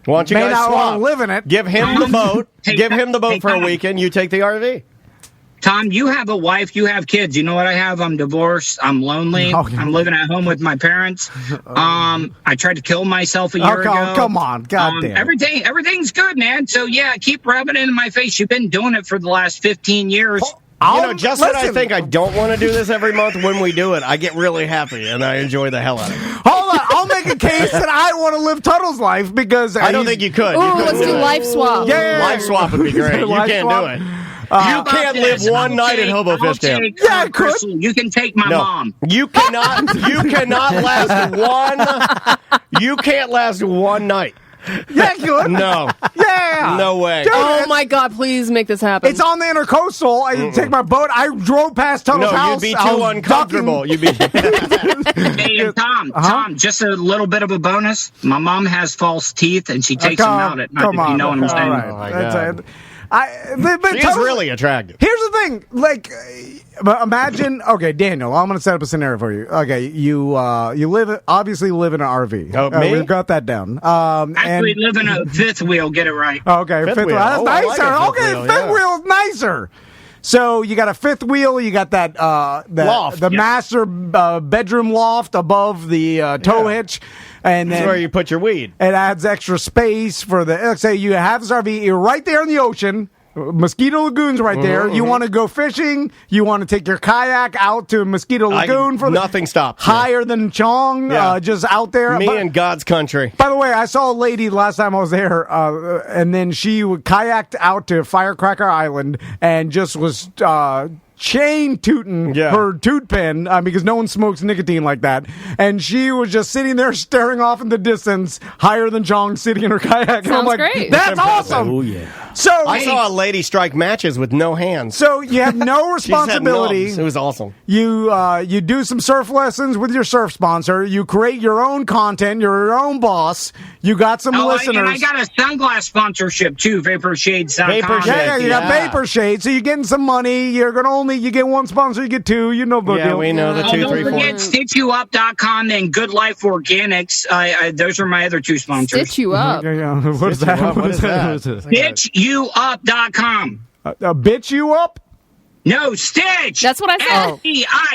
Why don't you May guys not swap? want to live in it. Give him the boat. Give him the boat for a weekend. You take the RV. Tom, you have a wife. You have kids. You know what I have? I'm divorced. I'm lonely. I'm living at home with my parents. I tried to kill myself a year ago. Come on. God damn. Everything's good, man. So, yeah, keep rubbing it in my face. You've been doing it for the last 15 years. When I think I don't want to do this every month, when we do it, I get really happy and I enjoy the hell out of it. Hold on. I'll make a case that I want to live Tuttle's life because I don't think you could. Ooh, let's do life swap. Yeah. Life swap would be great. You can't do it. You can't live one night at Hobo Fish Camp. Yeah, I could. You can take my mom. You cannot. You cannot last one. You can't last one night. Yeah, you could. No. Yeah. No way. Dude, Oh my God! Please make this happen. It's on the Intercoastal. I take my boat. I drove past Tuttle's house. You'd be too uncomfortable. You'd be. Hey, Tom, just a little bit of a bonus. My mom has false teeth, and she takes them out at night. If you know what I'm saying. Right. Oh my God. But She's really attractive. Here's the thing, like, imagine. Okay, Daniel, I'm going to set up a scenario for you. Okay, you obviously live in an RV. Oh, me? We've got that down. Actually, live in a fifth wheel. Get it right. Okay, fifth wheel. That's nicer. Like fifth wheel's nicer. So you got a fifth wheel. You got that loft, the master bedroom loft above the tow hitch, and then that's where you put your weed. It adds extra space for the. Let's say you have this RV. You're right there in the ocean. Mosquito Lagoon's right there. You want to go fishing. You want to take your kayak out to Mosquito Lagoon for nothing stops. Higher than Chong, just out there. Me and God's country. By the way, I saw a lady last time I was there, and then she kayaked out to Firecracker Island and just was chain tooting her toot pen because no one smokes nicotine like that, and she was just sitting there staring off in the distance, higher than Chong, sitting in her kayak. And I'm like, great. That's awesome. Oh yeah. So I saw a lady strike matches with no hands. So you have no responsibility. It was awesome. You do some surf lessons with your surf sponsor. You create your own content. You're your own boss. You got some listeners. And I got a sunglass sponsorship too. Vapor Shades. Vapor Shades. Yeah, you got Vapor Shades. So you're getting some money. You're gonna you get one sponsor, you get two. You know the deal. Yeah, we know the 2, 3, 4. Don't forget StitchYouUp.com and Good Life Organics. Those are my other two sponsors. Stitch you up. Yeah. What is that? What is that? StitchYouUp.com. Bitch you up? No, Stitch. That's what I said.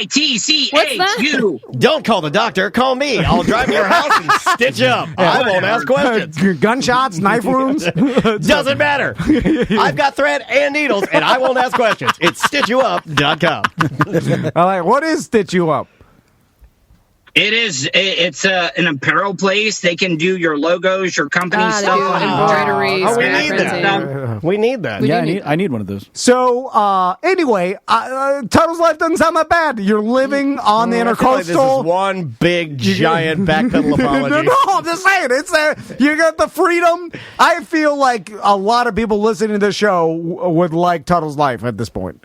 STITCHU. Don't call the doctor. Call me. I'll drive to your house and stitch you up. I won't ask questions. Gunshots, knife wounds. Doesn't matter. I've got thread and needles, and I won't ask questions. It's StitchYouUp.com. All right, what is Stitch You Up? It's an apparel place. They can do your logos, your company stuff. Embroideries. We need that. We need that. Yeah, I need one of those. So, anyway, Tuttle's life doesn't sound that bad. You're living on the I feel like this is Intercoastal. one big, giant backpedal apology. No, I'm just saying. You got the freedom. I feel like a lot of people listening to this show would like Tuttle's life at this point.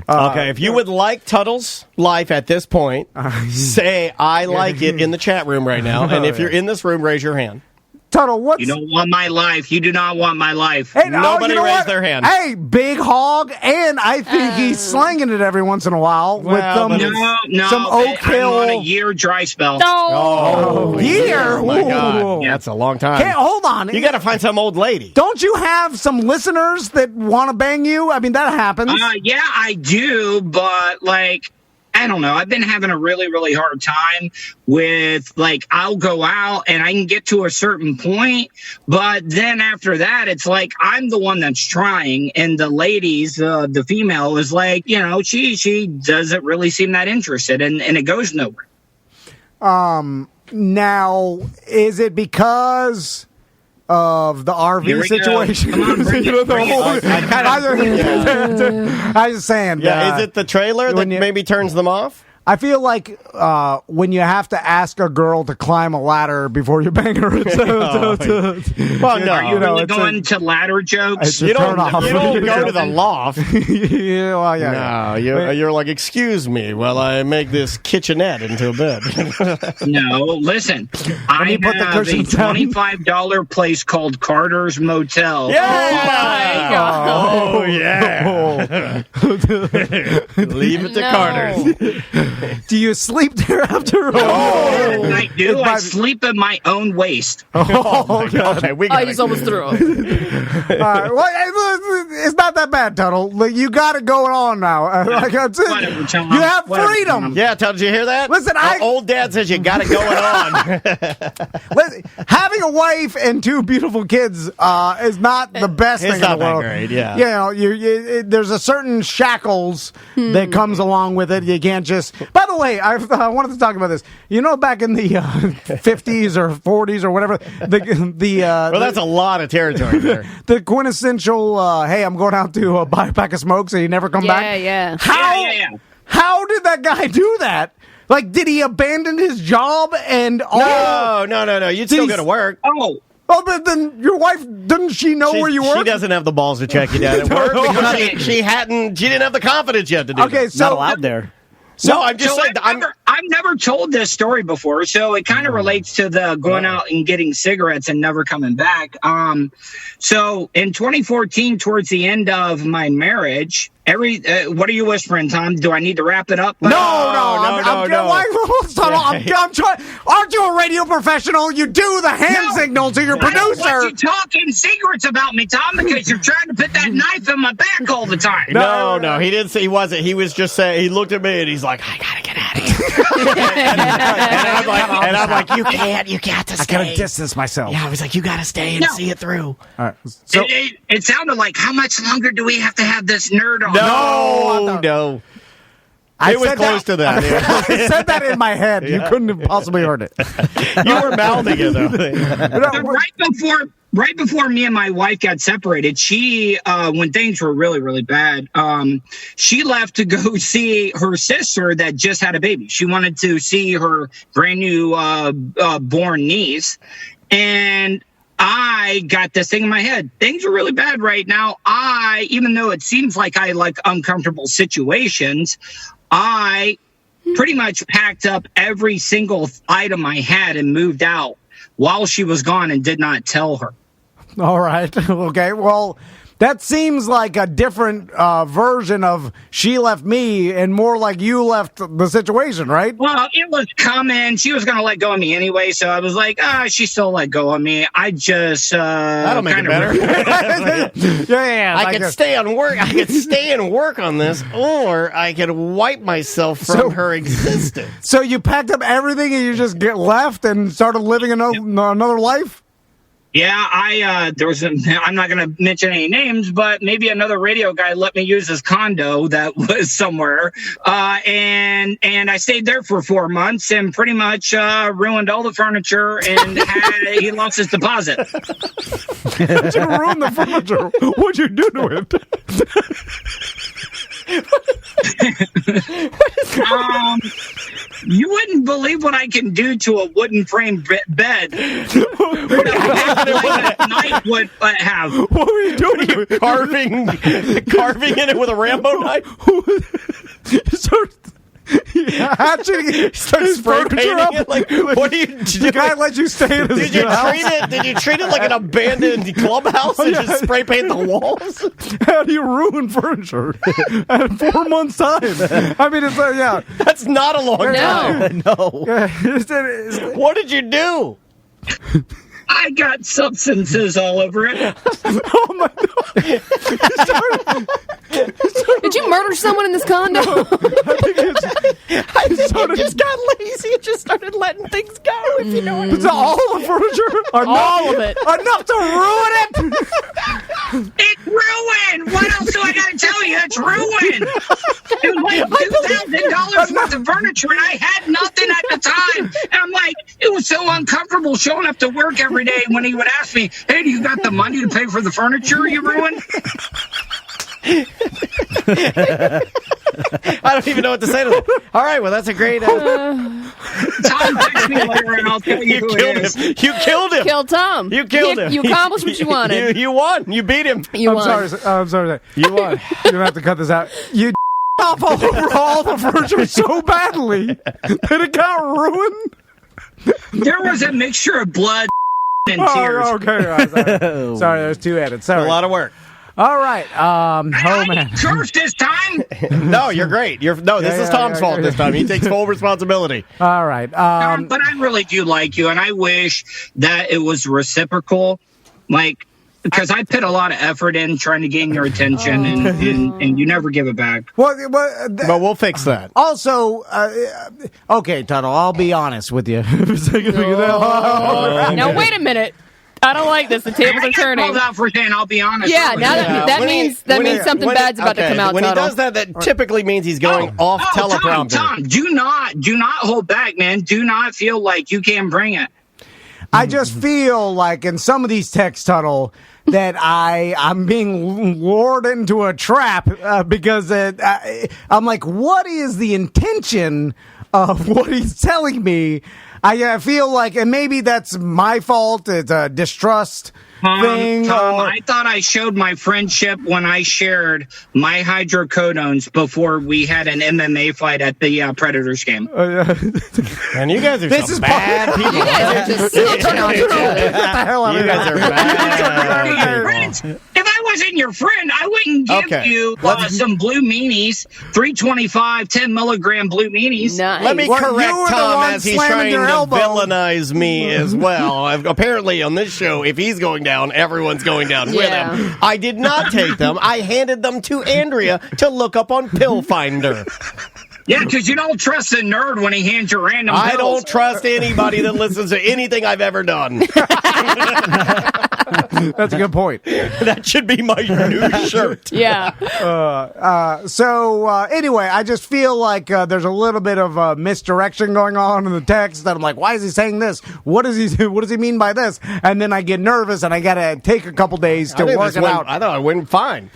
Okay, if you would like Tuttle's life at this point, say I like it in the chat room right now. And if you're in this room, raise your hand. Tuttle, what? You don't want my life. You do not want my life. Hey, Nobody you know raised what? their hand. Hey, big hog, and I think he's slanging it every once in a while with some Oak Hill. I'm on a year dry spell. Oh, year? Oh my God, Ooh. that's a long time. Hey, hold on. You got to find some old lady. Don't you have some listeners that want to bang you? I mean, that happens. Yeah, I do, but I don't know. I've been having a really, really hard time with, I'll go out and I can get to a certain point, but then after that, it's like I'm the one that's trying, and the ladies, the female is she doesn't really seem that interested, and it goes nowhere. Now, is it because of the Here RV we situation? go. Come on, bring it, bring it. I was just saying. Yeah, is it the trailer that when you- maybe turns them off? I feel like when you have to ask a girl to climb a ladder before you bang her, Well, no. Are you really it's going to ladder jokes? it's a You don't turn off. go to the loft. Yeah, well, yeah. No, you're like, excuse me while I make this kitchenette into a bed. No, listen. I you put the have a cushions down. $25 place called Carter's Motel. Oh, yeah. Leave it to No. Carter. Do you sleep there after? I do. I might- sleep at my own waist. Okay, we I got just almost threw it. All right. Well, it's not that bad, Tuttle. Like, you got it going on now. Like, that's it. Whatever, Tom. You have Whatever, freedom. Tom. Yeah, did you hear that? Listen, old dad says you got it going on. Listen, having a wife and two beautiful kids is not the best It's thing not in the that world. great, yeah. You know, there's a certain shackles that comes along with it. You can't just. By the way, I wanted to talk about this. You know, back in the 50s or 40s or whatever, Well, that's a lot of territory there. the quintessential. Hey, I'm going out to buy a pack of smokes, and you never come back. Yeah. Yeah. How did that guy do that? Like, did he abandon his job and all? No. You'd still go to work. Oh, Oh, but then your wife, doesn't she know where you work? She doesn't have the balls to check you down at work because she didn't have the confidence yet to do Okay, that. so Not allowed there. No, I'm just so saying. I've never told this story before, so it kind of relates to the going out and getting cigarettes and never coming back. So in 2014, towards the end of my marriage, what are you whispering, Tom? Do I need to wrap it up? No. no. I'm trying. Aren't you a radio professional? You do the hand signal to your I don't producer. want you talking secrets about me, Tom, because you're trying to put that knife in my back all the time. No, he didn't say he wasn't. He was just saying, he looked at me and he's like, I gotta get out of here. and I'm like, you got to stay. I gotta distance myself. Yeah, I was like, you gotta stay and No. see it through. All right. So It sounded like, how much longer do we have to have this nerd on? No. It was said close to that. I said that in my head. You couldn't have possibly heard it. You were mouthing it though. But right before me and my wife got separated, she when things were really, really bad, she left to go see her sister that just had a baby. She wanted to see her brand new born niece, and I got this thing in my head. Things are really bad right now. Even though it seems like I like uncomfortable situations, I pretty much packed up every single item I had and moved out while she was gone and did not tell her. All right. Okay. Well, that seems like a different version of she left me and more like you left the situation, right? Well, it was coming. She was going to let go of me anyway, so I was like, she still let go of me. I just That'll make it better. Yeah. I like could a- stay on work. I could stay and work on this, or I could wipe myself from her existence. So you packed up everything and you just get left and started living another life? Yeah, I'm not going to mention any names, but maybe another radio guy let me use his condo that was somewhere. And I stayed there for 4 months and pretty much ruined all the furniture and he lost his deposit. You ruined the furniture. What'd you do to it? You wouldn't believe what I can do to a wooden frame bed. Like a knife would have. What were you doing? carving in it with a Rambo knife. Hatching Start his spray furniture painting up? it. Like, what do you The do? guy let you stay in his house? Did you treat it like an abandoned clubhouse and just spray paint the walls? How do you ruin furniture at 4 months' time? I mean, it's yeah. That's not a long time. No. What What did you do? I got substances all over it. Oh my god! Did you murder someone in this condo? I think you just got lazy and just started letting things go, if you know what I mean. All the furniture, All of it. enough to ruin it. It's ruined. What else do I got to tell you? It's ruined. It was like $2,000 worth of furniture, and I had nothing at the time. And I'm like, it was so uncomfortable showing up to work every day when he would ask me, "Hey, do you got the money to pay for the furniture you ruined?" I don't even know what to say to that. All right, well, that's a great. Tom, text me later, and I'll tell you who it is. You killed him. Killed Tom. You killed him. You accomplished what you wanted. You won. You beat him. You I'm won. sorry. I'm sorry. You won. You're gonna have to cut this out. You off all the furniture so badly that it got ruined. There was a mixture of blood and tears. Oh, okay. All right, sorry, there's two edits. Sorry. A lot of work. All right. I man. didn't curse this time. No, you're great. This is Tom's fault this time. He takes full responsibility. All right. But I really do like you, and I wish that it was reciprocal. Like, because I put a lot of effort in trying to gain your attention, and you never give it back. But we'll fix that. Also, okay, Tuttle, I'll be honest with you. Now, wait a minute. I don't like this. The tables are turning. I got called out for saying I'll be honest. Yeah, now that means something bad's about to come out. When he Tuttle. does that typically means he's going off teleprompter. Tom, do not hold back, man. Do not feel like you can't bring it. I just feel like in some of these texts, Tuttle, that I'm being lured into a trap because I'm like, what is the intention of what he's telling me? I feel like, and maybe that's my fault. It's a distrust thing. Tom, I thought I showed my friendship when I shared my hydrocodones before we had an MMA fight at the Predators game. And you guys are bad people. You guys are just snitching on each other. You guys are bad people. If I wasn't your friend, I wouldn't give you some blue meanies, 325, 10 milligram blue meanies. Nice. Let me correct Tom as he's trying to villainize me as well. Apparently on this show, if he's going down, everyone's going down with him. I did not take them. I handed them to Andrea to look up on Pill Finder. Yeah, because you don't trust a nerd when he hands you random pills. I don't trust anybody that listens to anything I've ever done. That's a good point. That should be my new shirt. Yeah. So anyway, I just feel like there's a little bit of misdirection going on in the text that I'm like, why is he saying this? What does he mean by this? And then I get nervous and I got to take a couple days to work it out. I thought I went fine.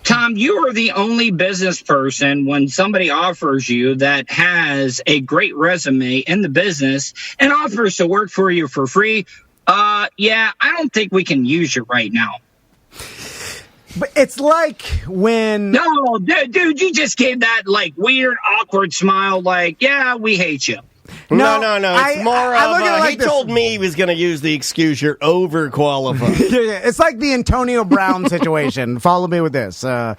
Tom, you are the only business person when somebody offers you that has a great resume in the business and offers to work for you for free. Yeah, I don't think we can use you right now. But it's like when... No, dude, you just gave that, like, weird, awkward smile, like, yeah, we hate you. No. It's more of he told me he was going to use the excuse you're overqualified. Yeah. It's like the Antonio Brown situation. Follow me with this. So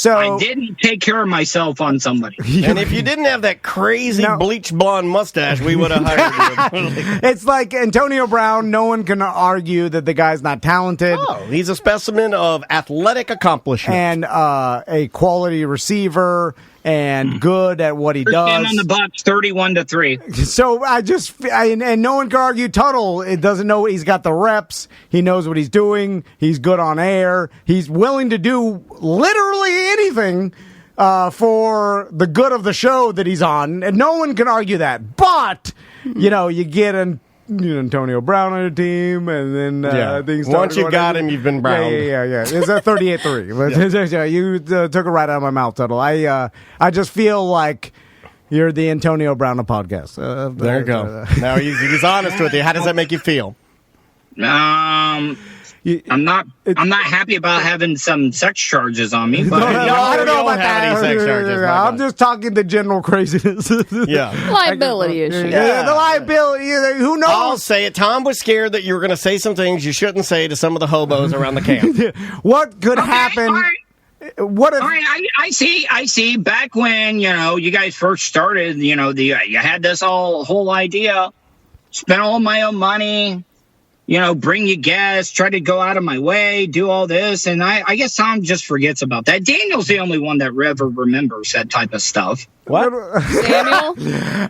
I didn't take care of myself on somebody. And if you didn't have that crazy bleach blonde mustache, we would have hired you. It's like Antonio Brown. No one can argue that the guy's not talented. Oh, he's a specimen of athletic accomplishment. And a quality receiver. And good at what he does. On the Bucs, 31-3. So and no one can argue Tuttle. It doesn't know he's got the reps. He knows what he's doing. He's good on air. He's willing to do literally anything for the good of the show that he's on, and no one can argue that. But you get Antonio Brown on your team, and then things start. Once you got him, you've been browned. Yeah. It's a 38-3. You took it right out of my mouth, Tuttle. I just feel like you're the Antonio Brown of podcasts. There you go. Now he's honest with you. How does that make you feel? I'm not happy about having some sex charges on me. But I don't know about that. Sex charges, I'm just talking the general craziness. Liability issue. Yeah, the liability. Who knows? I'll say it. Tom was scared that you were going to say some things you shouldn't say to some of the hobos around the camp. What could happen? All right. What if? All right, I see. Back when you guys first started, you had this whole idea. Spent all my own money. bring you guests, try to go out of my way, do all this. And I guess Tom just forgets about that. Daniel's the only one that ever remembers that type of stuff. What? Samuel?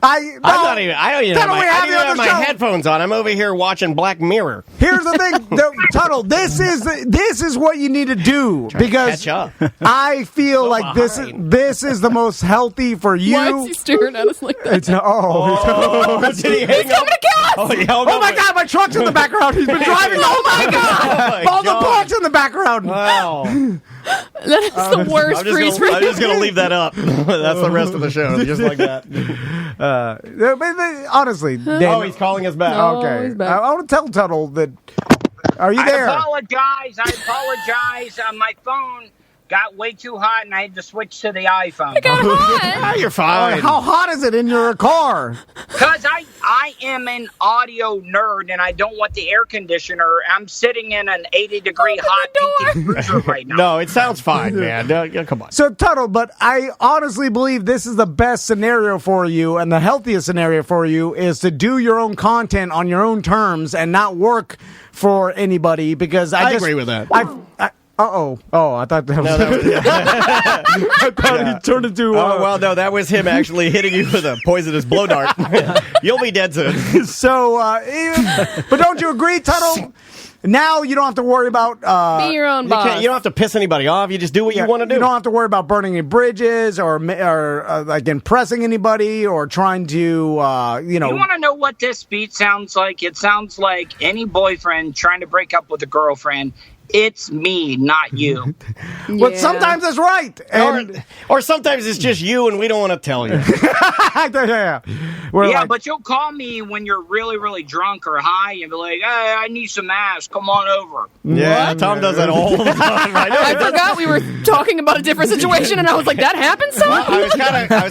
I don't even have my headphones on. I'm over here watching Black Mirror. Here's the thing, Tuttle. This is what you need to do because I feel like this is the most healthy for you. Why is he staring at us like that? Did he hang up? Oh my God, my truck's in the background. He's been driving. Oh my God! All the parts in the background. Wow. That is the worst freeze frame. I'm just going to leave that up. That's the rest of the show, just like that. Honestly, Dan, he's calling us back. Okay, he's back. I want to tell Tuttle that. Are you there? I apologize. My phone got way too hot, and I had to switch to the iPhone. It got hot. You're fine. How hot is it in your car? Because I am an audio nerd, and I don't want the air conditioner. I'm sitting in an 80-degree hot PT Cruiser right now. No, it sounds fine, man. Come on. So, Tuttle, but I honestly believe this is the best scenario for you, and the healthiest scenario for you is to do your own content on your own terms and not work for anybody. Because I agree with that. Oh, I thought that was... I thought he turned into... well, no, that was him actually hitting you with a poisonous blow dart. You'll be dead soon. So, but don't you agree, Tuttle? Now you don't have to worry about... Be your own boss. You don't have to piss anybody off. You just do what you want to do. You don't have to worry about burning any bridges or like impressing anybody or trying to, You want to know what this beat sounds like? It sounds like any boyfriend trying to break up with a girlfriend. It's me, not you. But sometimes that's right. Or sometimes it's just you and we don't want to tell you. But you'll call me when you're really, really drunk or high and be like, hey, I need some ass. Come on over. Yeah, what? Tom does that all the time. I forgot we were talking about a different situation, and I was like, that happens, Tom? I was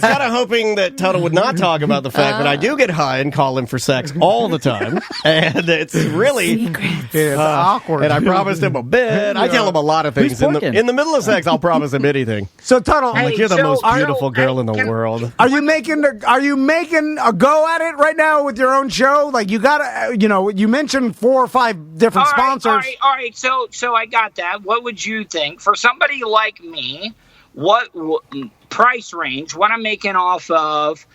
kind of hoping that Tuttle would not talk about the fact that I do get high and call him for sex all the time. And it's really... It's awkward. And I promised him a bit. I tell him a lot of things. In the middle of sex, I'll promise him anything. So, Tuttle, you're the most beautiful girl in the world. Are you making a go at it right now with your own show? Like, you gotta, you mentioned 4 or 5 different sponsors. All right. So I got that. What would you think for somebody like me? What price range? What I'm making off of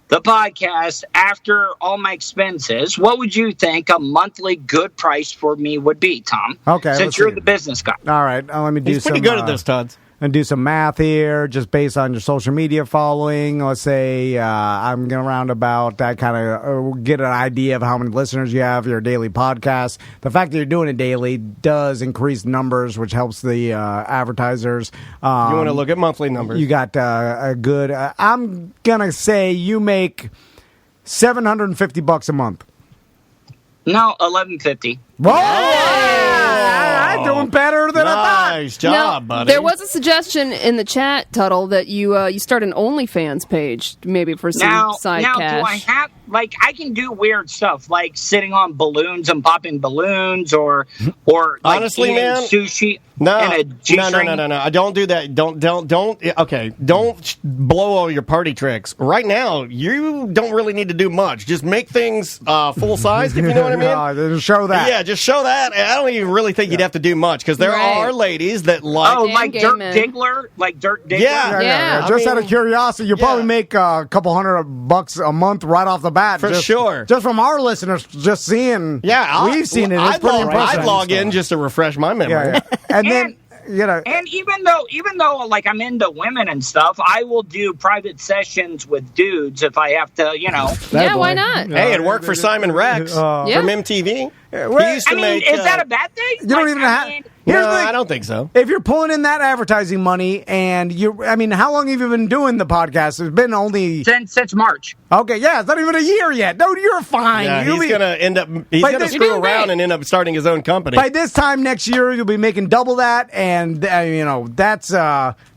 the podcast after all my expenses? What would you think a monthly good price for me would be, Tom? Okay, since you're the business guy. All right, let me do He's some. Pretty good at this, Todd. And do some math here, just based on your social media following. Let's say I'm going to round about that kind of get an idea of how many listeners you have, your daily podcast. The fact that you're doing it daily does increase numbers, which helps the advertisers. You want to look at monthly numbers. You got a good, I'm going to say you make $750 a month. No, $11.50. Whoa! I'm doing better than I thought. Nice job, buddy. There was a suggestion in the chat, Tuttle, that you start an OnlyFans page, maybe for some side cash. Now, do I have, I can do weird stuff, like sitting on balloons and popping balloons, or honestly, eating man, sushi. No, No. Don't do that. Don't. Okay, don't blow all your party tricks. Right now, you don't really need to do much. Just make things full size. If you know what I mean. Just show that. Yeah, just show that. I don't even really think you'd have to do much because there are ladies that like. Oh, like Dirk Diggler, Yeah. Just out of curiosity, you probably make a couple $100 a month right off the bat. For sure. Just from our listeners, just seeing. Yeah, we've seen it. It's pretty impressive. I'd log in just to refresh my memory. Yeah. And then, and even though like I'm into women and stuff, I will do private sessions with dudes if I have to, Yeah, why not? Hey, it worked for Simon Rex from MTV. He used to make. Is that a bad thing? You don't even have. I don't think so. If you're pulling in that advertising money, and how long have you been doing the podcast? It's been only since March. Okay, yeah, it's not even a year yet. No, you're fine. Yeah, he's gonna end up. He's gonna screw around and end up starting his own company. By this time next year, you'll be making double that, and that's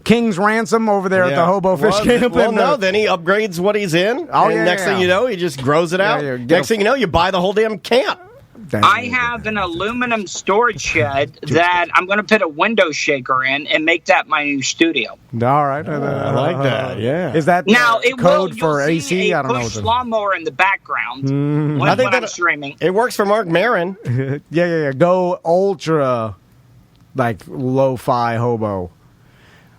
King's Ransom over there at the Hobo Fish Camp. Well, then he upgrades what he's in. Next thing you know, he just grows it out. Next thing you know, you buy the whole damn camp. I have an aluminum storage shed that I'm going to put a window shaker in and make that my new studio. All right. I like that. Yeah. Is that Now it code will, for you'll AC? see I a don't know. push What lawnmower in the background when I'm streaming. It works for Mark Maron. yeah. Go ultra, like lo-fi hobo.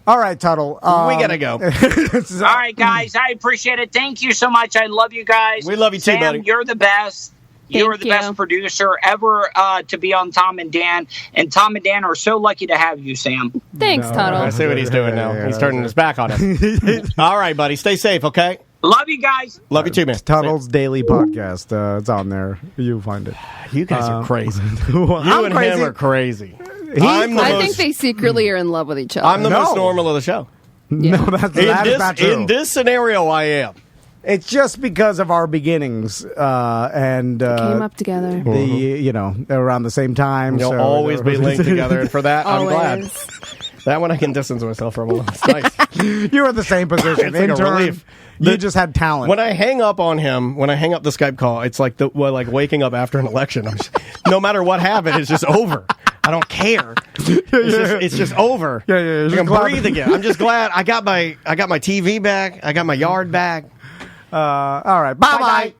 All right, Tuttle. We gotta go. All right, guys. I appreciate it. Thank you so much. I love you guys. We love you too, Sam, buddy. You're the best. You are the best producer ever to be on Tom and Dan. And Tom and Dan are so lucky to have you, Sam. Thanks, Tuttle. I see what he's doing now. He's turning his back on us. All right, buddy. Stay safe, okay? Love you guys. Love you too, man. Tuttle's Daily Podcast. It's on there. You'll find it. You guys are crazy. Well, You I'm and crazy. him are crazy. I think they secretly are in love with each other. I'm the most normal of the show. No, that is not true. In this scenario, I am. It's just because of our beginnings and came up together. Around the same time. You'll so always be linked together, and for that, I'm glad. Always. That one I can distance myself from a little. It's nice. You're in the same position. It's like a Intern, relief. You just had talent. When I hang up on him, when I hang up the Skype call, it's like like waking up after an election. No matter what happened, it's just over. I don't care. It's just over. Yeah. I can breathe again. I'm just glad I got my TV back. I got my yard back. All right. Bye-bye.